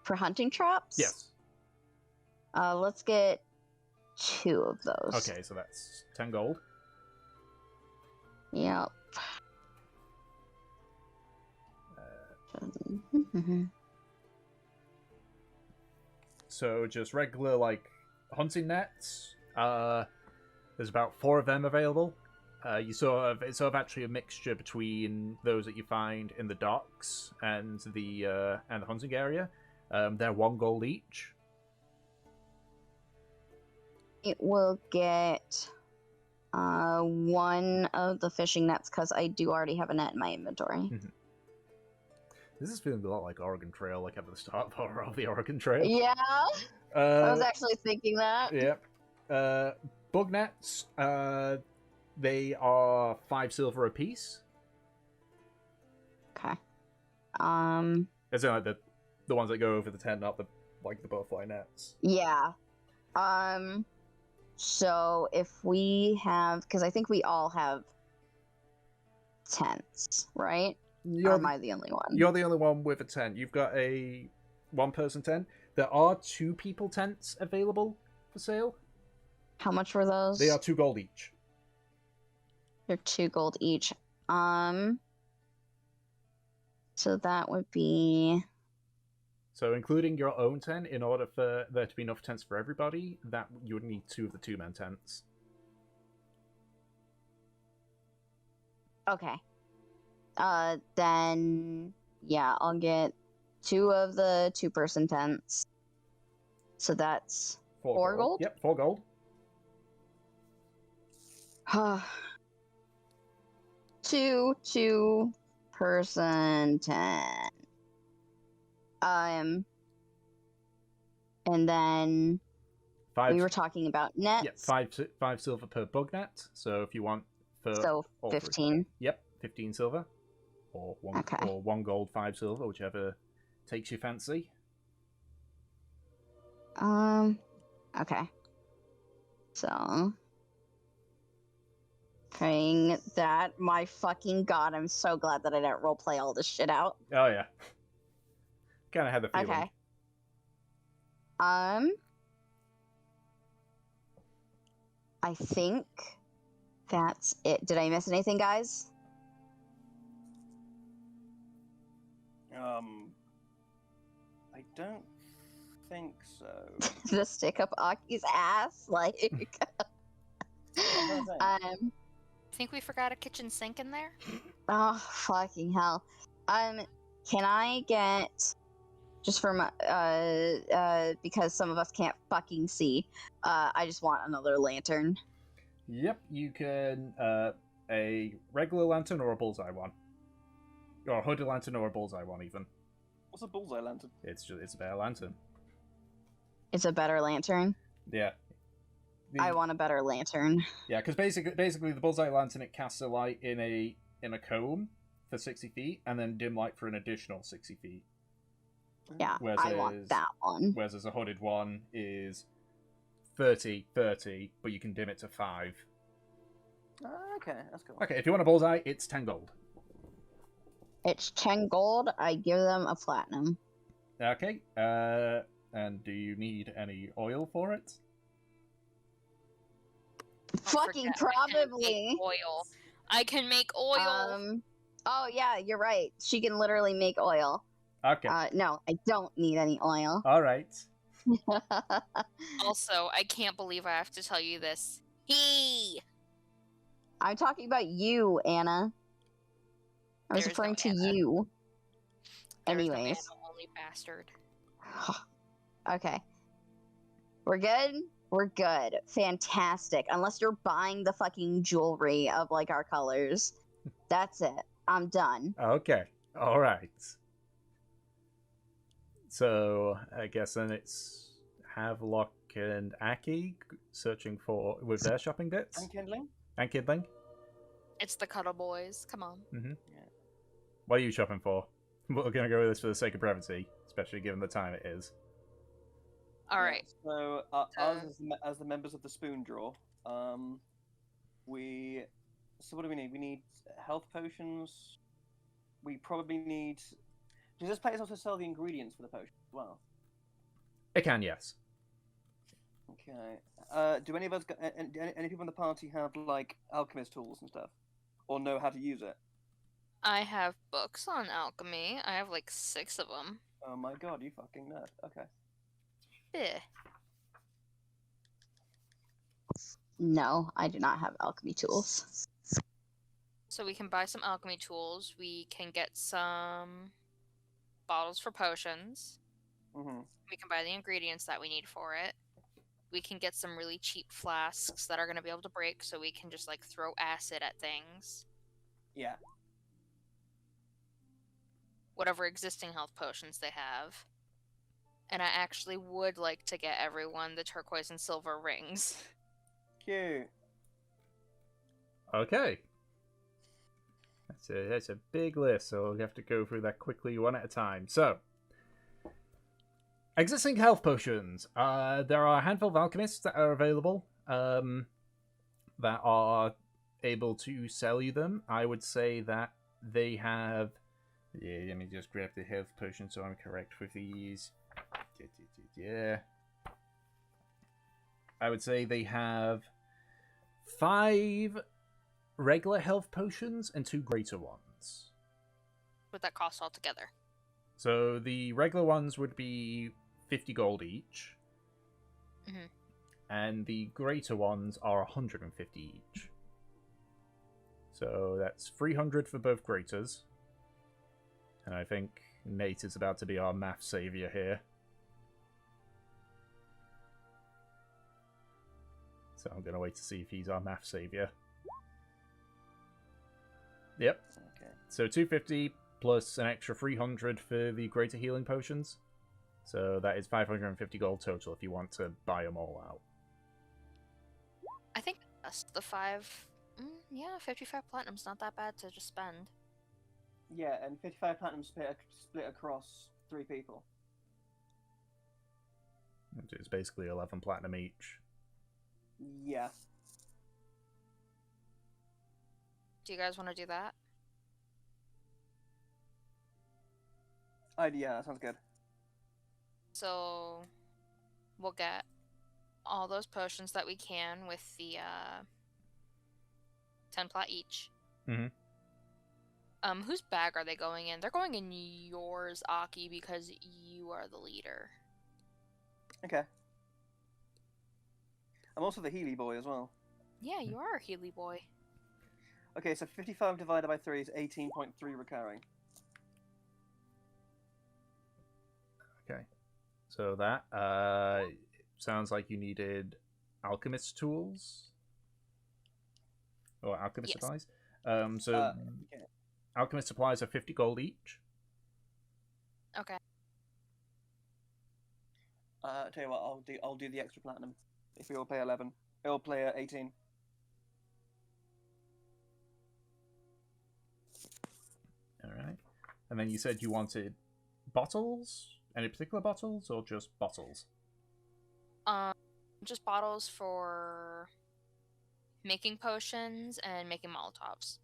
S2: For hunting traps?
S1: Yes.
S2: Let's get 2 of those.
S1: Okay, so that's 10 gold.
S2: Yep.
S1: So just regular, like, hunting nets. There's about 4 of them available. It's sort of actually a mixture between those that you find in the docks and the hunting area. They're 1 gold each.
S2: It will get 1 of the fishing nets because I do already have a net in my inventory.
S1: This is feeling a lot like Oregon Trail, like at the start of the Oregon Trail.
S2: Yeah, I was actually thinking that.
S1: Yep. Bug nets, they are 5 silver apiece.
S2: Okay.
S1: It's like the ones that go over the tent, not the butterfly nets.
S2: Yeah. So if we have, because I think we all have tents, right? Or am I the only one?
S1: You're the only one with a tent. You've got a 1-person tent. There are 2 people tents available for sale.
S2: How much were those?
S1: They are 2 gold each.
S2: They're 2 gold each. So that would be...
S1: So including your own tent, in order for there to be enough tents for everybody, that you would need 2 of the 2-man tents.
S2: Okay. Then... Yeah, I'll get 2 of the 2-person tents. So that's 4 gold?
S1: Yep, 4 gold.
S2: 2 2-person tent. And then
S1: 5.
S2: We were talking about nets.
S1: Yeah, five silver per bug net. So if you want for
S2: So
S1: all three.
S2: 15.
S1: Yep, 15 silver, or
S2: Okay.
S1: or 1 gold, 5 silver, whichever takes your fancy.
S2: Okay. So, paying that. My fucking god, I'm so glad that I didn't roleplay all this shit out.
S1: Oh yeah, kind of had the feeling.
S2: Okay. I think that's it. Did I miss anything, guys?
S7: I don't think so.
S2: The stick up Aki's ass, like.
S4: I think we forgot a kitchen sink in there.
S2: Oh fucking hell. Can I get just for my because some of us can't fucking see. I just want another lantern.
S1: Yep, you can a regular lantern or a bullseye one, or a hooded lantern or a bullseye one even.
S7: What's a bullseye lantern?
S1: It's a better lantern.
S2: It's a better lantern.
S1: Yeah.
S2: I want a better lantern.
S1: Yeah, because basically the bullseye lantern, it casts a light in a cone for 60 feet, and then dim light for an additional 60 feet.
S2: Yeah, I want that one.
S1: Whereas a hooded one is 30, but you can dim it to 5.
S7: Okay, that's cool.
S1: Okay, if you want a bullseye, it's 10 gold.
S2: It's 10 gold. I give them a platinum.
S1: Okay, and do you need any oil for it?
S2: Fucking probably.
S4: I can make oil.
S2: Oh yeah, you're right. She can literally make oil.
S1: Okay.
S2: No, I don't need any oil.
S1: All right.
S4: Also, I can't believe I have to tell you this.
S2: I'm talking about you, Anna. I was
S4: There is no
S2: referring to
S4: Anna.
S2: you.
S4: There is no
S2: Anyways.
S4: Anna, only bastard.
S2: Okay. We're good? We're good. Fantastic. Unless you're buying the fucking jewelry of, like, our colors. That's it. I'm done.
S1: Okay. All right. So, I guess then it's Havelock and Aki searching for with their shopping bits.
S7: And kindling?
S1: And Kidling.
S4: It's the Cuddle Boys. Come on.
S1: Mm-hmm. Yeah. What are you shopping for? We're going to go with this for the sake of brevity, especially given the time it is.
S4: All right.
S7: So, us as the members of the Spoon Drawer, we. So what do we need? We need health potions. We probably need. Does this place also sell the ingredients for the potions as well?
S1: It can, yes.
S7: Okay. Do any of us, any people in the party have like alchemist tools and stuff, or know how to use it?
S4: I have books on alchemy. I have like 6 of them.
S7: Oh my god, you fucking nerd. Okay.
S4: Yeah.
S2: No, I do not have alchemy tools.
S4: So we can buy some alchemy tools. We can get some bottles for potions.
S7: Mm-hmm.
S4: We can buy the ingredients that we need for it. We can get some really cheap flasks that are going to be able to break, so we can just like throw acid at things.
S7: Yeah.
S4: Whatever existing health potions they have. And I actually would like to get everyone the turquoise and silver rings.
S7: Cute.
S1: Okay. That's a big list, so we'll have to go through that quickly one at a time. So, existing health potions. There are a handful of alchemists that are available that are able to sell you them. I would say that they have... Yeah, let me just grab the health potion so I'm correct with these. Yeah. I would say they have 5 regular health potions and 2 greater ones.
S4: What that cost altogether?
S1: So the regular ones would be 50 gold each.
S4: Mm-hmm.
S1: And the greater ones are 150 each. So that's 300 for both graters. And I think Nate is about to be our math savior here. So I'm going to wait to see if he's our math savior. Yep.
S7: Okay.
S1: So 250 plus an extra 300 for the greater healing potions. So that is 550 gold total if you want to buy them all out.
S4: I think that's the 5. Yeah, 55 platinum's not that bad to just spend.
S7: Yeah, and 55 platinum split across 3 people.
S1: It's basically 11 platinum each.
S7: Yeah.
S4: Do you guys want to do that?
S7: Yeah, that sounds good.
S4: So we'll get all those potions that we can with the 10 plat each.
S1: Mm-hmm.
S4: Whose bag are they going in? They're going in yours, Aki, because you are the leader.
S7: Okay. I'm also the Healy boy as well.
S4: Yeah, you are a Healy boy.
S7: Okay, so 55 divided by 3 is 18.3 recurring.
S1: Okay. So that sounds like you needed alchemist tools or alchemist
S4: Yes.
S1: supplies.
S7: Okay.
S1: Alchemist supplies are 50 gold each.
S4: Okay.
S7: Tell you what, I'll do the extra platinum. If we all pay 11, he'll play 18.
S1: All right. And then you said you wanted bottles. Any particular bottles or just bottles?
S4: Just bottles for making potions and making Molotovs.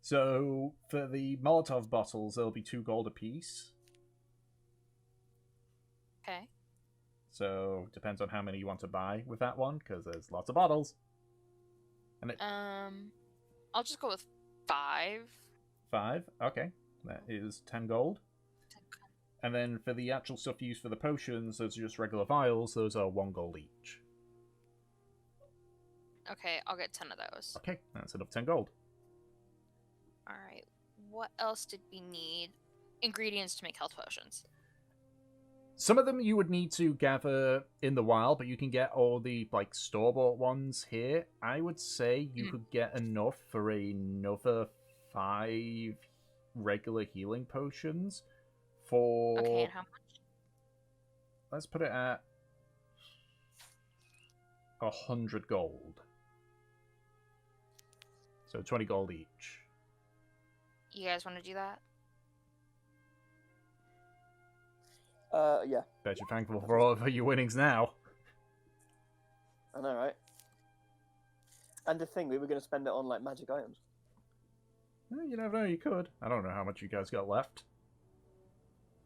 S1: So for the Molotov bottles, there'll be 2 gold apiece.
S4: Okay.
S1: So depends on how many you want to buy with that one, because there's lots of bottles. And
S4: I'll just go with 5.
S1: 5. Okay, that is 10 gold. And then for the actual stuff used for the potions, those are just regular vials. Those are 1 gold each.
S4: Okay, I'll get 10 of those.
S1: Okay, that's enough 10 gold.
S4: Alright, what else did we need? Ingredients to make health potions.
S1: Some of them you would need to gather in the wild, but you can get all the like store-bought ones here. I would say you could get enough for another 5 regular healing potions for...
S4: Okay, and how much?
S1: Let's put it at 100 gold. So 20 gold each.
S4: You guys want to do that?
S7: Yeah.
S1: Bet you're thankful for all of your winnings now.
S7: I know, right? And the thing, we were going to spend it on, like, magic items.
S1: You never know, you could. I don't know how much you guys got left.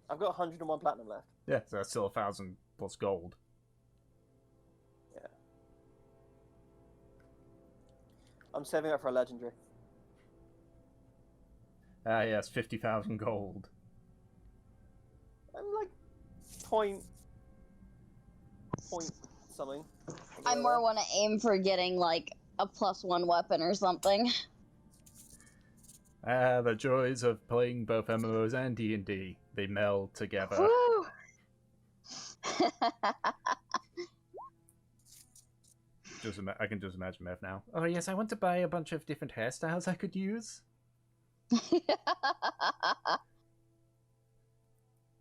S7: I've got 101 platinum left.
S1: Yeah, so that's still 1,000 plus gold.
S7: Yeah. I'm saving up for a legendary.
S1: Ah, yes, 50,000 gold.
S7: I'm like point something.
S2: I more want to aim for getting like a +1 weapon or something.
S1: Ah, the joys of playing both MMOs and D&D. They meld together.
S2: Woo!
S1: I can just imagine Mev now. Oh yes, I want to buy a bunch of different hairstyles I could use.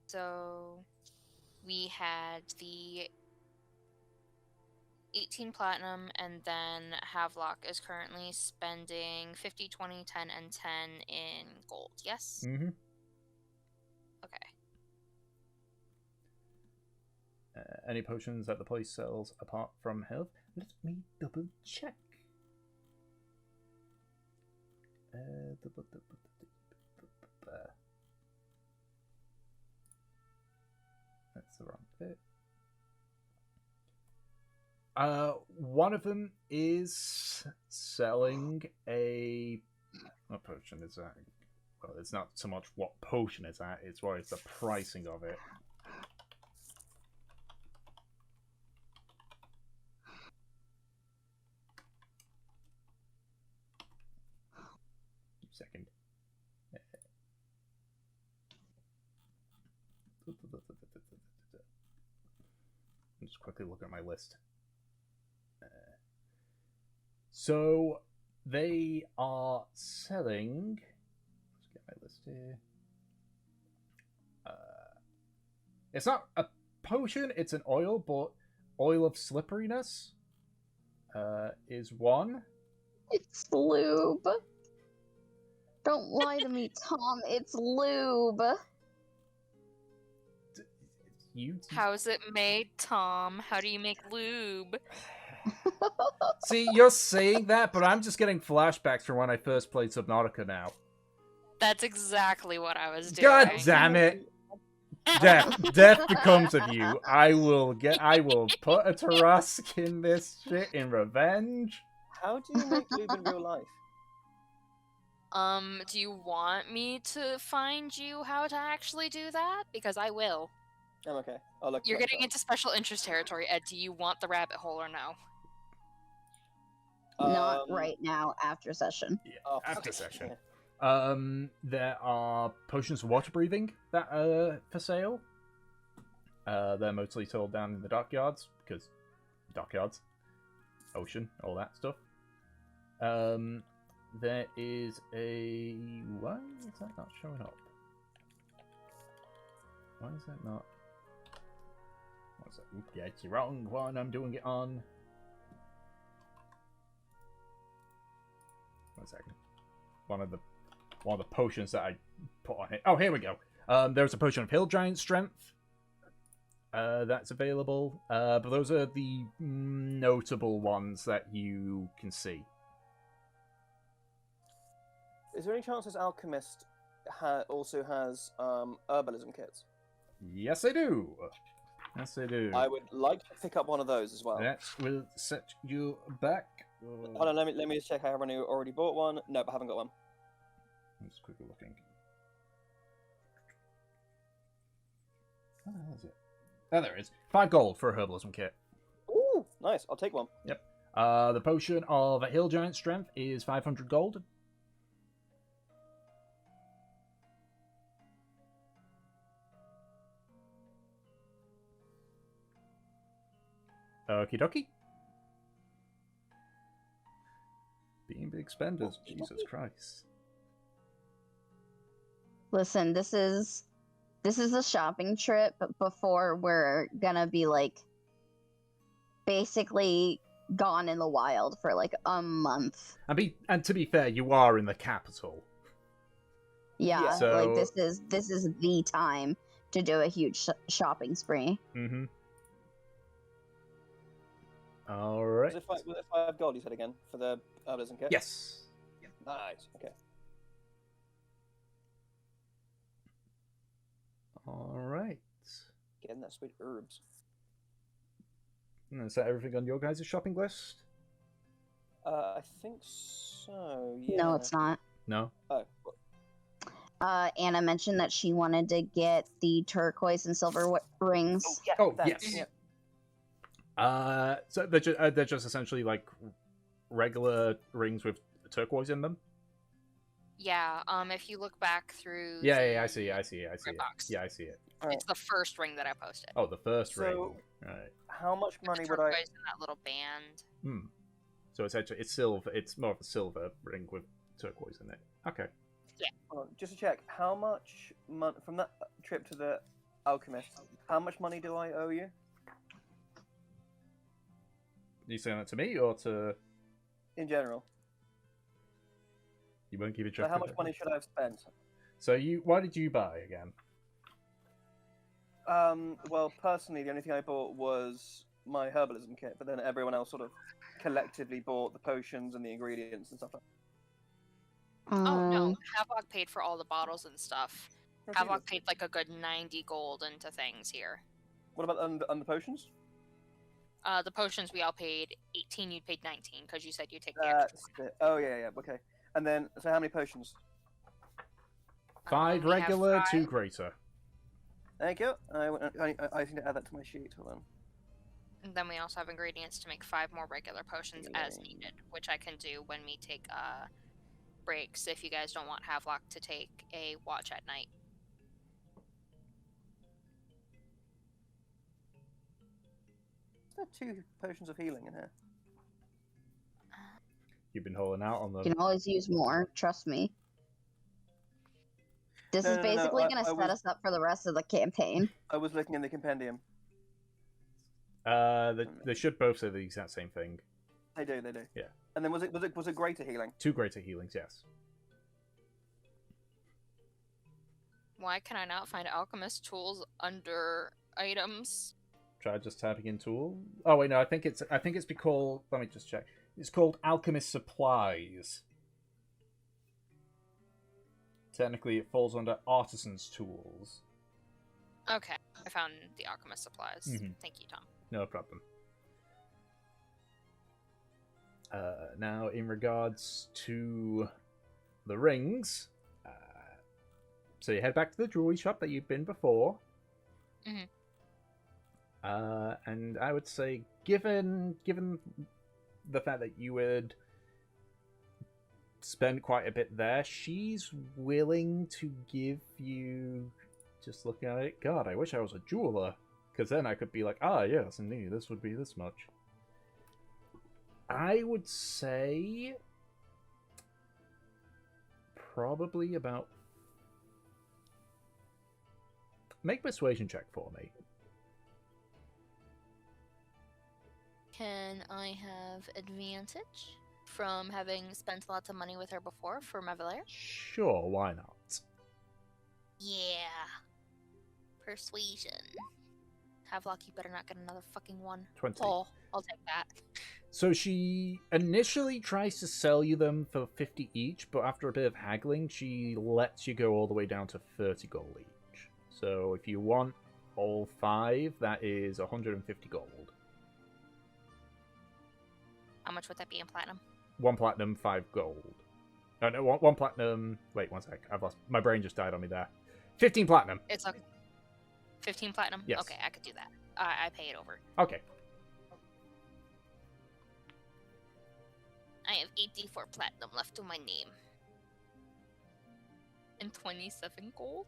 S4: So we had the 18 platinum, and then Havelock is currently spending 50, 20, 10, and 10 in gold. Yes?
S1: Mm-hmm.
S4: Okay.
S1: Any potions that the place sells apart from health? Let me double check. That's the wrong bit. One of them is selling a... What potion is that? Well, it's not so much what potion it's at, it's what is the pricing of it. Second. I'm just quickly looking at my list. So they are selling. Let's get my list here. It's not a potion, it's an oil, but oil of slipperiness is one.
S2: It's lube. Don't lie to me, Tom. It's lube.
S1: You
S4: How is it made, Tom? How do you make lube?
S1: see, you're saying that, but I'm just getting flashbacks from when I first played Subnautica now.
S4: That's exactly what I was doing.
S1: God damn it! Death becomes of you. I will put a Tarask in this shit in revenge.
S7: How do you make lube in real life?
S4: Do you want me to find you how to actually do that? Because I will.
S7: I'm okay. I'll look.
S4: You're getting into special interest territory, Ed. Do you want the rabbit hole or no?
S2: Not right now, after session.
S1: Yeah, after session. There are potions for water breathing that are for sale. They're mostly sold down in the dockyards, because dockyards, ocean, all that stuff. There is a... Why is that not showing up? Why is that not... What's that? Yeah, it's the wrong one. I'm doing it on... 1 second. One of the potions that I put on it. Oh, here we go. There's a potion of Hill Giant Strength. That's available. But those are the notable ones that you can see.
S7: Is there any chance this alchemist also has herbalism kits?
S1: Yes, I do. Yes, I do.
S7: I would like to pick up one of those as well.
S1: That will set you back.
S7: Hold on, let me just check. I have already bought one. Nope, I haven't got one.
S1: I'm just quickly looking. Where is it? Oh, there it is. 5 gold for a herbalism kit.
S7: Ooh, nice. I'll take one.
S1: Yep. The potion of Hill Giant Strength is 500 gold. Okie dokie. Being big spenders, Jesus Christ.
S2: Listen, this is a shopping trip before we're gonna be like basically gone in the wild for like a month.
S1: And to be fair, you are in the capital.
S2: Yeah,
S1: So...
S2: like this is the time to do a huge shopping spree.
S1: Mm-hmm. All right.
S7: Was it 5 gold you said again for the herbalism kit?
S1: Yes.
S7: Nice. Okay.
S1: All right.
S7: Getting that sweet herbs.
S1: Is that everything on your guys' shopping list?
S7: I think so. Yeah.
S2: No, it's not.
S1: No.
S7: Oh.
S2: Anna mentioned that she wanted to get the turquoise and silver rings.
S7: Oh, yeah,
S1: Oh,
S7: thanks.
S1: yes.
S7: Yeah.
S1: So they're just essentially like regular rings with turquoise in them.
S4: Yeah. If you look back through.
S1: Yeah, I see it.
S4: box.
S1: Yeah, I see it.
S4: It's the first ring that I posted.
S1: Oh, the first ring.
S7: So-
S1: Right.
S7: How much
S4: The
S7: money would I?
S4: turquoise in that little band.
S1: So it's silver. It's more of a silver ring with turquoise in it. Okay.
S7: Just to check, how much money from that trip to the alchemist? How much money do I owe you?
S1: You saying that to me or to?
S7: In general.
S1: You won't keep it
S7: So
S1: track.
S7: how
S1: of
S7: much
S1: it?
S7: money should I have spent?
S1: So why did you buy again?
S7: Well, personally, the only thing I bought was my herbalism kit, but then everyone else sort of collectively bought the potions and the ingredients and stuff like
S4: Oh no, Havok paid for all the bottles and stuff.
S7: that.
S4: Havok paid like a good 90 gold into things here.
S7: What about the potions?
S4: The potions we all paid 18, you paid 19 because you said you take the extra.
S7: That's it. Oh, yeah, okay. And then, so how many potions?
S1: 5
S4: we have
S1: regular,
S4: 5.
S1: 2 greater.
S7: Thank you. I need to add that to my sheet. Hold on.
S4: And then we also have ingredients to make 5 more regular potions as needed, which I can do when we take breaks if you guys don't want Havelock to take a watch at night.
S7: Is there 2 potions of healing in here?
S1: You've been holding out on
S2: You
S1: them.
S2: can always use more, trust me. This
S7: No,
S2: is
S7: no, no, no,
S2: basically
S7: I-
S2: going to
S7: I
S2: set
S7: was-
S2: us up for the rest of the campaign.
S7: I was looking in the compendium.
S1: They should both say the exact same thing.
S7: They do, they do.
S1: Yeah.
S7: And then was it greater healing?
S1: 2 greater healings, yes.
S4: Why can I not find alchemist tools under items?
S1: Try just typing in tool. Oh wait, no, I think it's called. Let me just check. It's called alchemist supplies. Technically, it falls under artisan's tools.
S4: Okay, I found the alchemist supplies.
S1: Mhm.
S4: Thank you, Tom.
S1: No problem. Now, in regards to the rings, so you head back to the jewelry shop that you've been before.
S4: Mhm.
S1: And I would say, given the fact that you would spend quite a bit there, she's willing to give you. Just looking at it, God, I wish I was a jeweler, because then I could be like, ah, yes, indeed, this would be this much. I would say probably about. Make a persuasion check for me.
S4: Can I have advantage from having spent lots of money with her before for my Valere?
S1: Sure, why not?
S4: Yeah. Persuasion. Havelock, you better not get another fucking one.
S1: 20.
S4: Oh, I'll take that.
S1: So she initially tries to sell you them for 50 each, but after a bit of haggling, she lets you go all the way down to 30 gold each. So if you want all 5, that is 150 gold.
S4: How much would that be in platinum?
S1: 1 platinum, 5 gold. No, 1 platinum. Wait, 1 sec. I've lost. My brain just died on me there. 15 platinum.
S4: It's okay. 15 platinum?
S1: Yes.
S4: Okay, I could do that. I pay it over.
S1: Okay.
S4: I have 84 platinum left to my name. And 27 gold?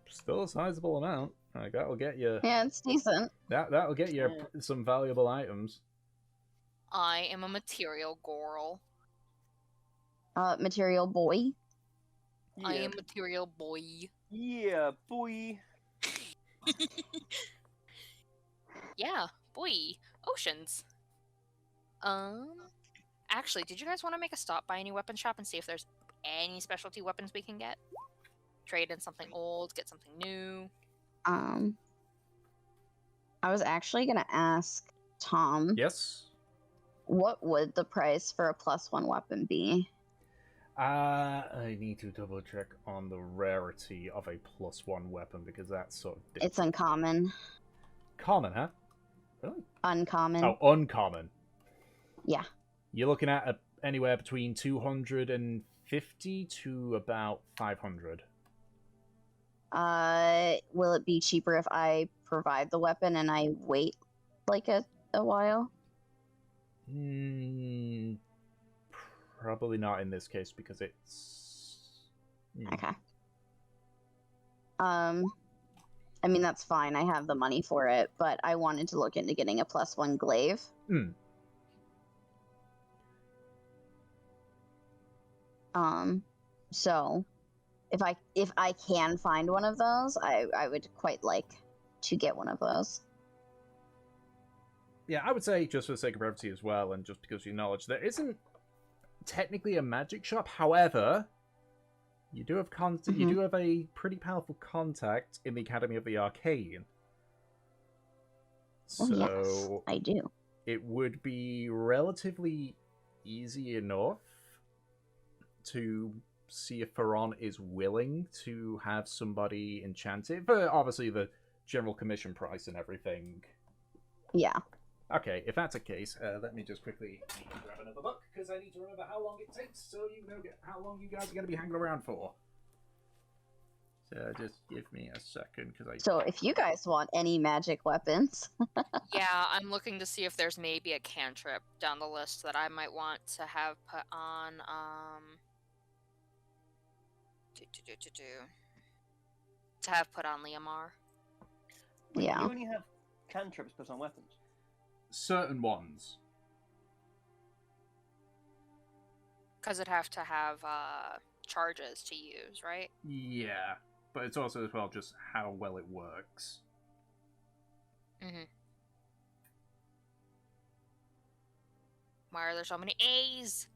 S1: Still a sizable amount. Like, that'll get you.
S2: Yeah, it's decent.
S1: That'll get you some valuable items.
S4: I am a material girl.
S2: Material boy.
S4: I
S7: Yeah.
S4: am material boy.
S7: Yeah, boy.
S4: Yeah, boy. Oceans. Actually, did you guys want to make a stop by any weapon shop and see if there's any specialty weapons we can get? Trade in something old, get something new.
S2: I was actually gonna ask Tom,
S1: Yes.
S2: what would the price for a +1 weapon be?
S1: I need to double check on the rarity of a +1 weapon because that's sort of
S2: It's uncommon.
S1: common, huh? Really?
S2: Uncommon.
S1: Oh, uncommon.
S2: Yeah.
S1: You're looking at anywhere between 250 to about 500.
S2: Will it be cheaper if I provide the weapon and I wait like a while?
S1: Probably not in this case because it's.
S2: Okay. I mean that's fine. I have the money for it, but I wanted to look into getting a +1 glaive. So if I can find one of those, I would quite like to get one of those.
S1: Yeah, I would say just for the sake of brevity as well, and just because you knowledge, there isn't technically a magic shop. However, you do have you do have a pretty powerful contact in the Academy of the Arcane. So
S2: Oh, yes, I do.
S1: it would be relatively easy enough to see if Ferron is willing to have somebody enchant it, but obviously the general commission price and everything.
S2: Yeah.
S1: Okay, if that's the case, let me just quickly grab another book, because I need to remember how long it takes, so you know how long you guys are going to be hanging around for. So just give me a second, because I...
S2: So if you guys want any magic weapons,
S4: Yeah, I'm looking to see if there's maybe a cantrip down the list that I might want to have put on, to have put on Liamar.
S7: Wait,
S2: Yeah.
S7: You only have cantrips put on weapons.
S1: Certain ones.
S4: Because it'd have to have, charges to use, right?
S1: Yeah, but it's also as well just how well it works.
S4: Mm-hmm. Why are there so many A's?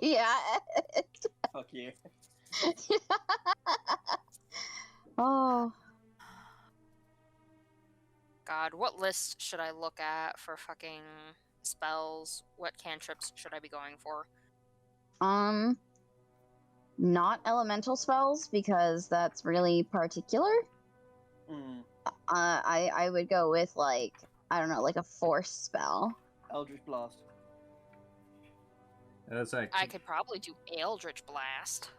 S2: Yeah.
S7: Fuck you.
S2: Oh.
S4: God, what list should I look at for fucking spells? What cantrips should I be going for?
S2: Not elemental spells because that's really particular.
S7: Mm.
S2: I would go with like, I don't know, like a force spell.
S7: Eldritch Blast.
S4: I could probably do Eldritch Blast.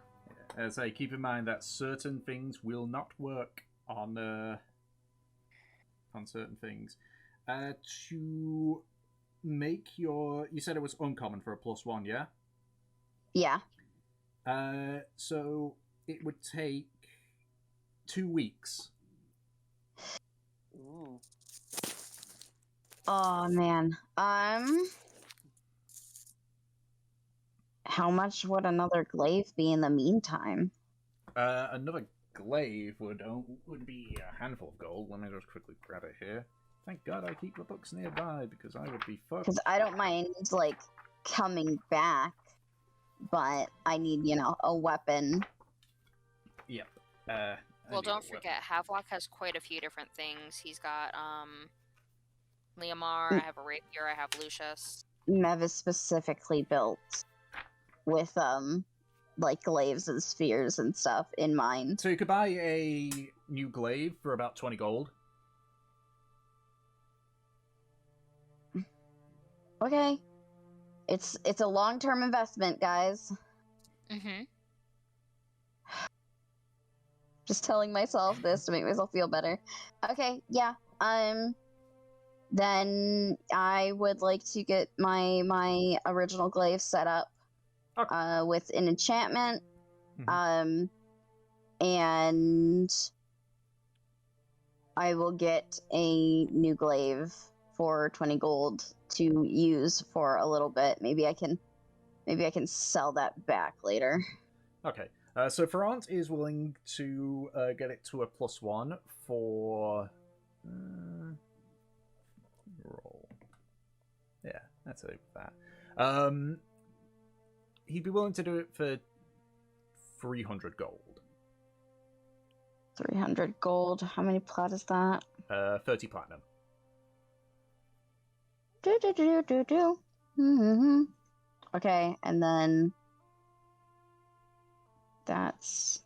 S1: As I keep in mind that certain things will not work on certain things. To make your, you said it was uncommon for a +1, yeah?
S2: Yeah.
S1: So it would take 2 weeks.
S7: Ooh.
S2: Oh man. How much would another glaive be in the meantime?
S1: Another glaive would be a handful of gold. Let me just quickly grab it here. Thank God I keep the books nearby because I would be fucked.
S2: Because I don't mind like coming back, but I need, a weapon.
S1: Yep.
S4: Well, don't forget, Havelock has quite a few different things. He's got Leomar, I have a rapier, I have Lucius.
S2: Mev is specifically built with like glaives and spheres and stuff in mind.
S1: So you could buy a new glaive for about 20 gold.
S2: Okay. It's a long-term investment, guys.
S4: Mm-hmm.
S2: Just telling myself this to make myself feel better. Okay, yeah. Then I would like to get my original glaive set up with an enchantment.
S1: Mhm.
S2: And I will get a new glaive for 20 gold to use for a little bit. Maybe I can sell that back later.
S1: Okay. So Ferrant is willing to get it to a +1 for roll. Yeah, that's it. That. He'd be willing to do it for 300 gold.
S2: 300 gold. How many plat is that?
S1: 30 platinum.
S2: Mm-hmm. Okay, and then that's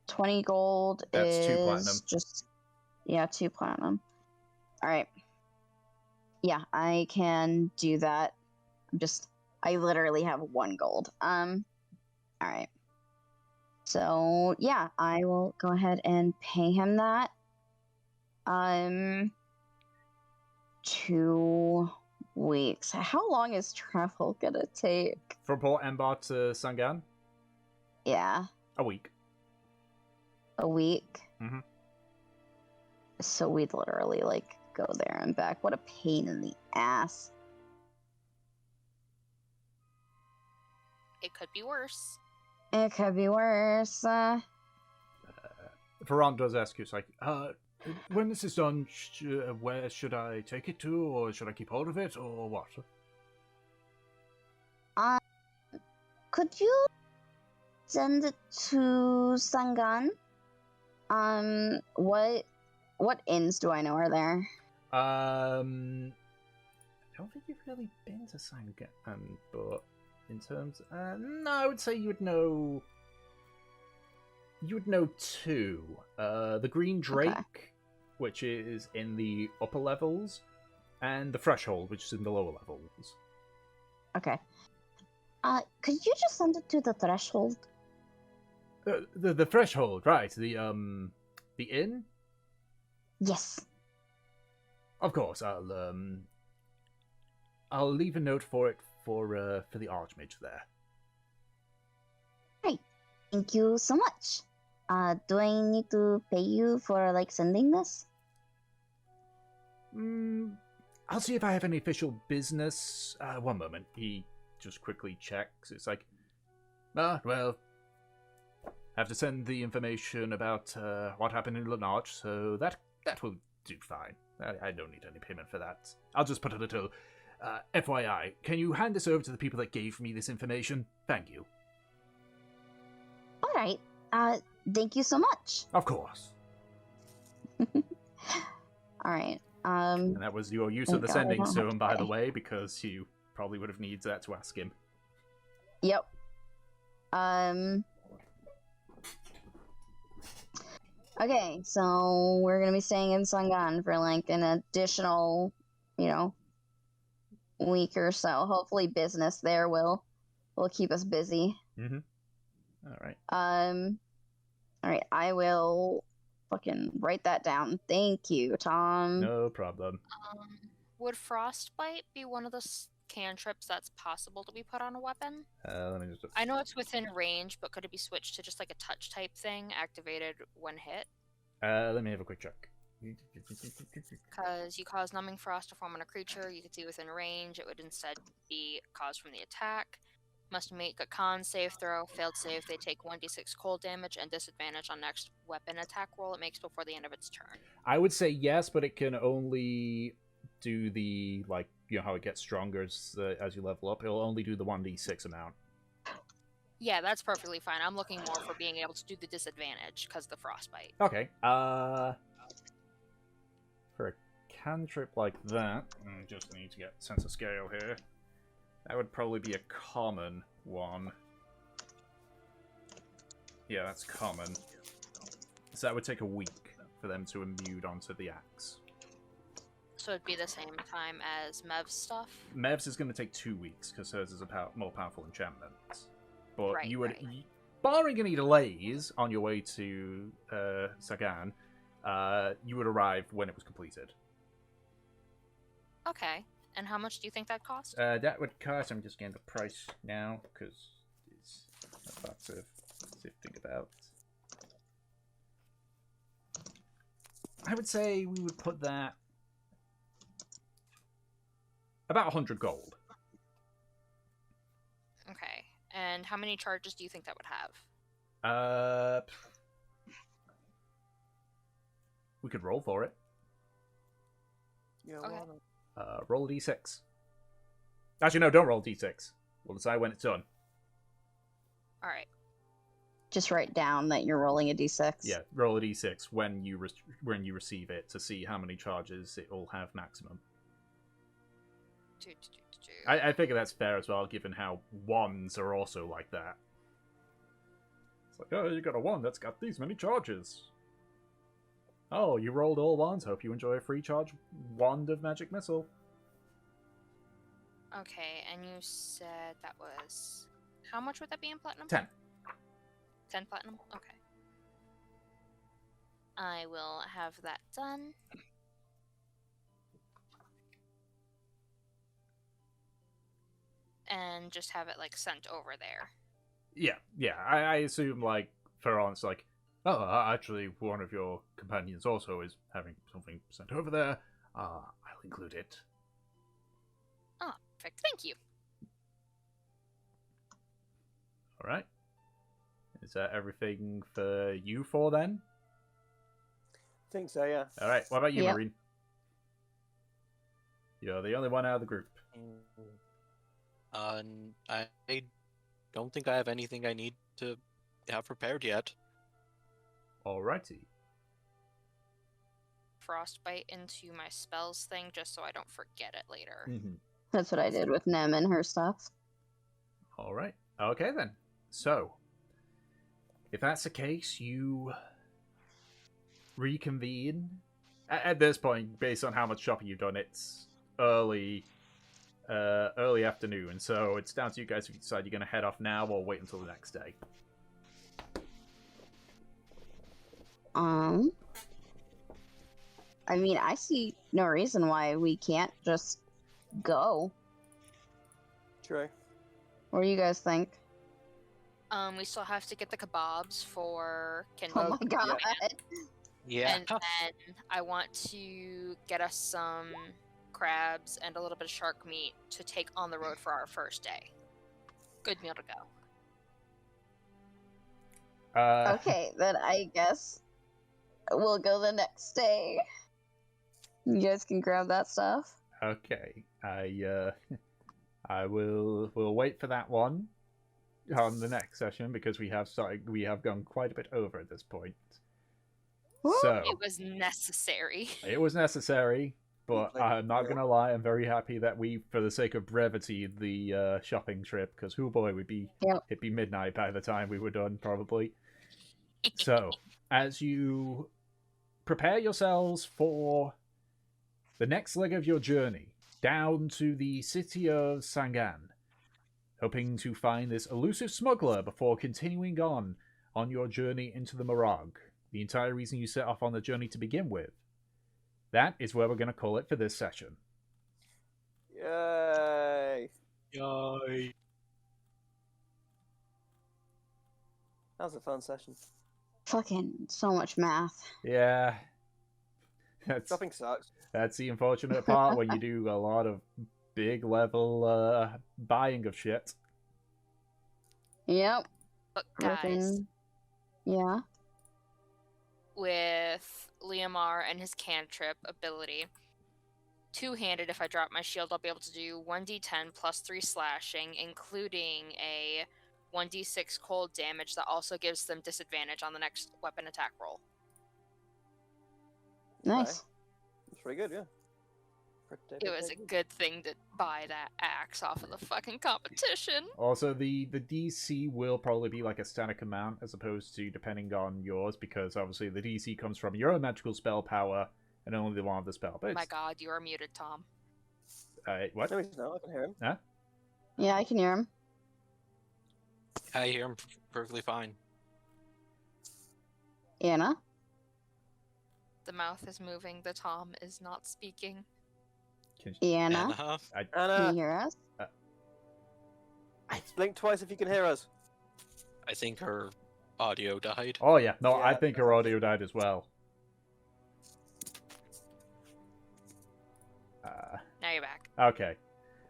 S2: 20 gold.
S1: That's
S2: is
S1: 2 platinum.
S2: Just 2 platinum. All right. Yeah, I can do that. I literally have 1 gold. All right. So yeah, I will go ahead and pay him that. 2 weeks. How long is travel gonna take?
S1: From Port Embar to Sangan?
S2: Yeah.
S1: A week.
S2: A week?
S1: Mhm.
S2: So we'd literally, go there and back. What a pain in the ass.
S4: It could be worse.
S2: It could be worse.
S1: Ferrant does ask you, it's like, when this is done, where should I take it to, or should I keep hold of it, or what?
S2: Could you send it to Sangan? What inns do I know are there?
S1: I don't think you've really been to Sangan, but in terms, no, I would say you would know 2. The Green Drake, which is in the upper levels, and the Threshold, which is in the lower levels.
S2: Okay. Could you just send it to the Threshold?
S1: The Threshold, right? The inn.
S2: Yes.
S1: Of course, I'll leave a note for it for the Archmage there.
S2: Great. Thank you so much. Do I need to pay you for sending this?
S1: I'll see if I have any official business. One moment. He just quickly checks. It's like, well, have to send the information about what happened in Lenarch, so that will do fine. I don't need any payment for that. I'll just put a little FYI. Can you hand this over to the people that gave me this information? Thank you.
S2: All right. Thank you so much.
S1: Of course.
S2: All right.
S1: And that was your use of the
S2: thank God I
S1: sending
S2: don't have
S1: stone,
S2: to
S1: by the
S2: pay.
S1: way, because you probably would have needed that to ask him.
S2: Yep. Okay, so we're gonna be staying in Sangan for like an additional, week or so. Hopefully, business there will keep us busy.
S1: Mm-hmm. All right.
S2: All right. I will fucking write that down. Thank you, Tom.
S1: No problem.
S4: Would Frostbite be one of the cantrips that's possible to be put on a weapon?
S1: Let me just...
S4: I know it's within range, but could it be switched to just like a touch type thing, activated when hit?
S1: Let me have a quick check.
S4: Because you cause numbing frost to form on a creature you can see within range, it would instead be caused from the attack. Must make a con save throw. Failed save, they take 1d6 cold damage and disadvantage on next weapon attack roll it makes before the end of its turn.
S1: I would say yes, but it can only do the, like, you know how it gets stronger as you level up. It'll only do the 1d6 amount.
S4: Yeah, that's perfectly fine. I'm looking more for being able to do the disadvantage because the frostbite.
S1: Okay. For a cantrip like that, I just need to get sense of scale here. That would probably be a common one. Yeah, that's common. So that would take a week for them to immune onto the axe.
S4: So it'd be the same time as Mev's stuff?
S1: Mev's is going to take 2 weeks, because hers is a more powerful enchantment. But
S4: Right,
S1: you would,
S4: right.
S1: barring any delays on your way to Sagan, you would arrive when it was completed.
S4: Okay. And how much do you think that cost?
S1: That would cost, I'm just getting the price now, because it's a lot of sifting about. I would say we would put that about 100 gold.
S4: Okay. And how many charges do you think that would have?
S1: We could roll for it.
S3: Yeah,
S4: Okay.
S3: why not?
S1: Roll a d6. Actually, no, don't roll a d6. We'll decide when it's done.
S4: Alright.
S2: Just write down that you're rolling a d6.
S1: Yeah, roll a d6 when you receive it to see how many charges it will have maximum. I figure that's fair as well, given how wands are also like that. It's like, oh, you got a wand that's got these many charges. Oh, you rolled all wands. Hope you enjoy a free charge wand of magic missile.
S4: Okay, and you said that was... How much would that be in platinum?
S1: 10.
S4: 10 platinum? Okay. I will have that done. And just have it, like, sent over there.
S1: Yeah. I assume, like, Ferron's like, oh, actually, one of your companions also is having something sent over there. I'll include it.
S4: Oh, perfect. Thank you.
S1: Alright. Is that everything for you four, then?
S3: Think so, yeah.
S1: Alright, what about you,
S2: Yep.
S1: Marine? You're the only one out of the group.
S6: I don't think I have anything I need to have prepared yet.
S1: Alrighty.
S4: Frostbite into my spells thing just so I don't forget it later.
S2: That's what I did with Nem and her stuff.
S1: Alright. Okay, then. So, if that's the case, you reconvene. At this point, based on how much shopping you've done, it's early afternoon, so it's down to you guys if you decide you're going to head off now or wait until the next day.
S2: I mean, I see no reason why we can't just go.
S3: True.
S2: What do you guys think?
S4: We still have to get the kebabs for
S2: Oh
S4: Kindle.
S2: my god.
S6: Yeah.
S4: And then I want to get us some crabs and a little bit of shark meat to take on the road for our first day. Good meal to go.
S2: Okay, then I guess we'll go the next day. You guys can grab that stuff.
S1: Okay, I will. We'll wait for that one on the next session because we have gone quite a bit over at this point. So
S4: It was necessary.
S1: it was necessary, but
S7: Like,
S1: I'm not
S7: yeah.
S1: gonna lie. I'm very happy that we, for the sake of brevity, the shopping trip, because oh boy, it'd be midnight by the time we were done probably. So as you prepare yourselves for the next leg of your journey down to the city of Sangan, hoping to find this elusive smuggler before continuing on your journey into the Morag, the entire reason you set off on the journey to begin with. That is where we're going to call it for this session.
S7: Yay!
S6: Yay.
S7: That was a fun session.
S2: Fucking so much math.
S1: Yeah.
S7: Shopping sucks.
S1: That's the unfortunate part when you do a lot of big level buying of shit.
S2: Yep.
S4: But guys,
S2: Ripping. Yeah.
S4: with Liamar and his cantrip ability, two-handed, if I drop my shield, I'll be able to do 1d10 plus 3 slashing, including a 1d6 cold damage that also gives them disadvantage on the next weapon attack roll.
S2: Nice.
S7: It's pretty good, yeah.
S4: It was a good thing to buy that axe off of the fucking competition.
S1: Also, the DC will probably be like a static amount as opposed to depending on yours, because obviously the DC comes from your own magical spell power and only the one of the spell. But
S4: My god, you are muted, Tom.
S1: what?
S7: No, he's not. I can hear him.
S1: Huh?
S2: Yeah, I can hear him.
S6: I hear him perfectly fine.
S2: Anna?
S4: The mouth is moving, the Tom is not speaking.
S2: Anna?
S6: Anna?
S2: Can
S7: Anna,
S2: you hear us?
S7: blink twice if you can hear us.
S6: I think her audio died.
S1: Oh yeah, no,
S7: Yeah,
S1: I think her audio died as well.
S4: Now you're back.
S1: Okay.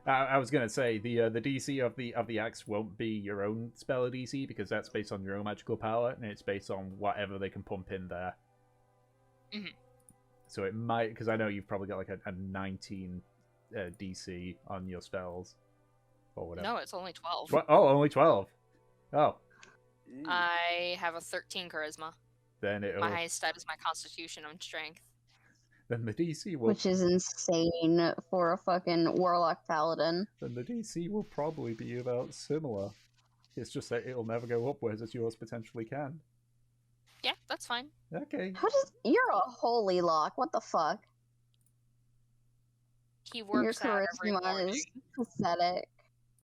S1: I was gonna say the DC of the axe won't be your own spell DC because that's based on your own magical power and it's based on whatever they can pump in there.
S4: Mhm.
S1: So it might, because I know you've probably got like a 19 DC on your spells or whatever.
S4: No, it's only 12.
S1: What? Oh, only 12. Oh,
S4: I have a 13 charisma.
S1: then it'll
S4: My highest stat is my constitution and strength.
S1: then the DC will
S2: Which is insane for a fucking warlock paladin.
S1: then the DC will probably be about similar. It's just that it'll never go up, whereas yours potentially can.
S4: Yeah, that's fine.
S1: Okay.
S2: How does you're a holy lock? What the fuck?
S4: He
S2: Your
S4: works out every
S2: charisma
S4: morning.
S2: is pathetic.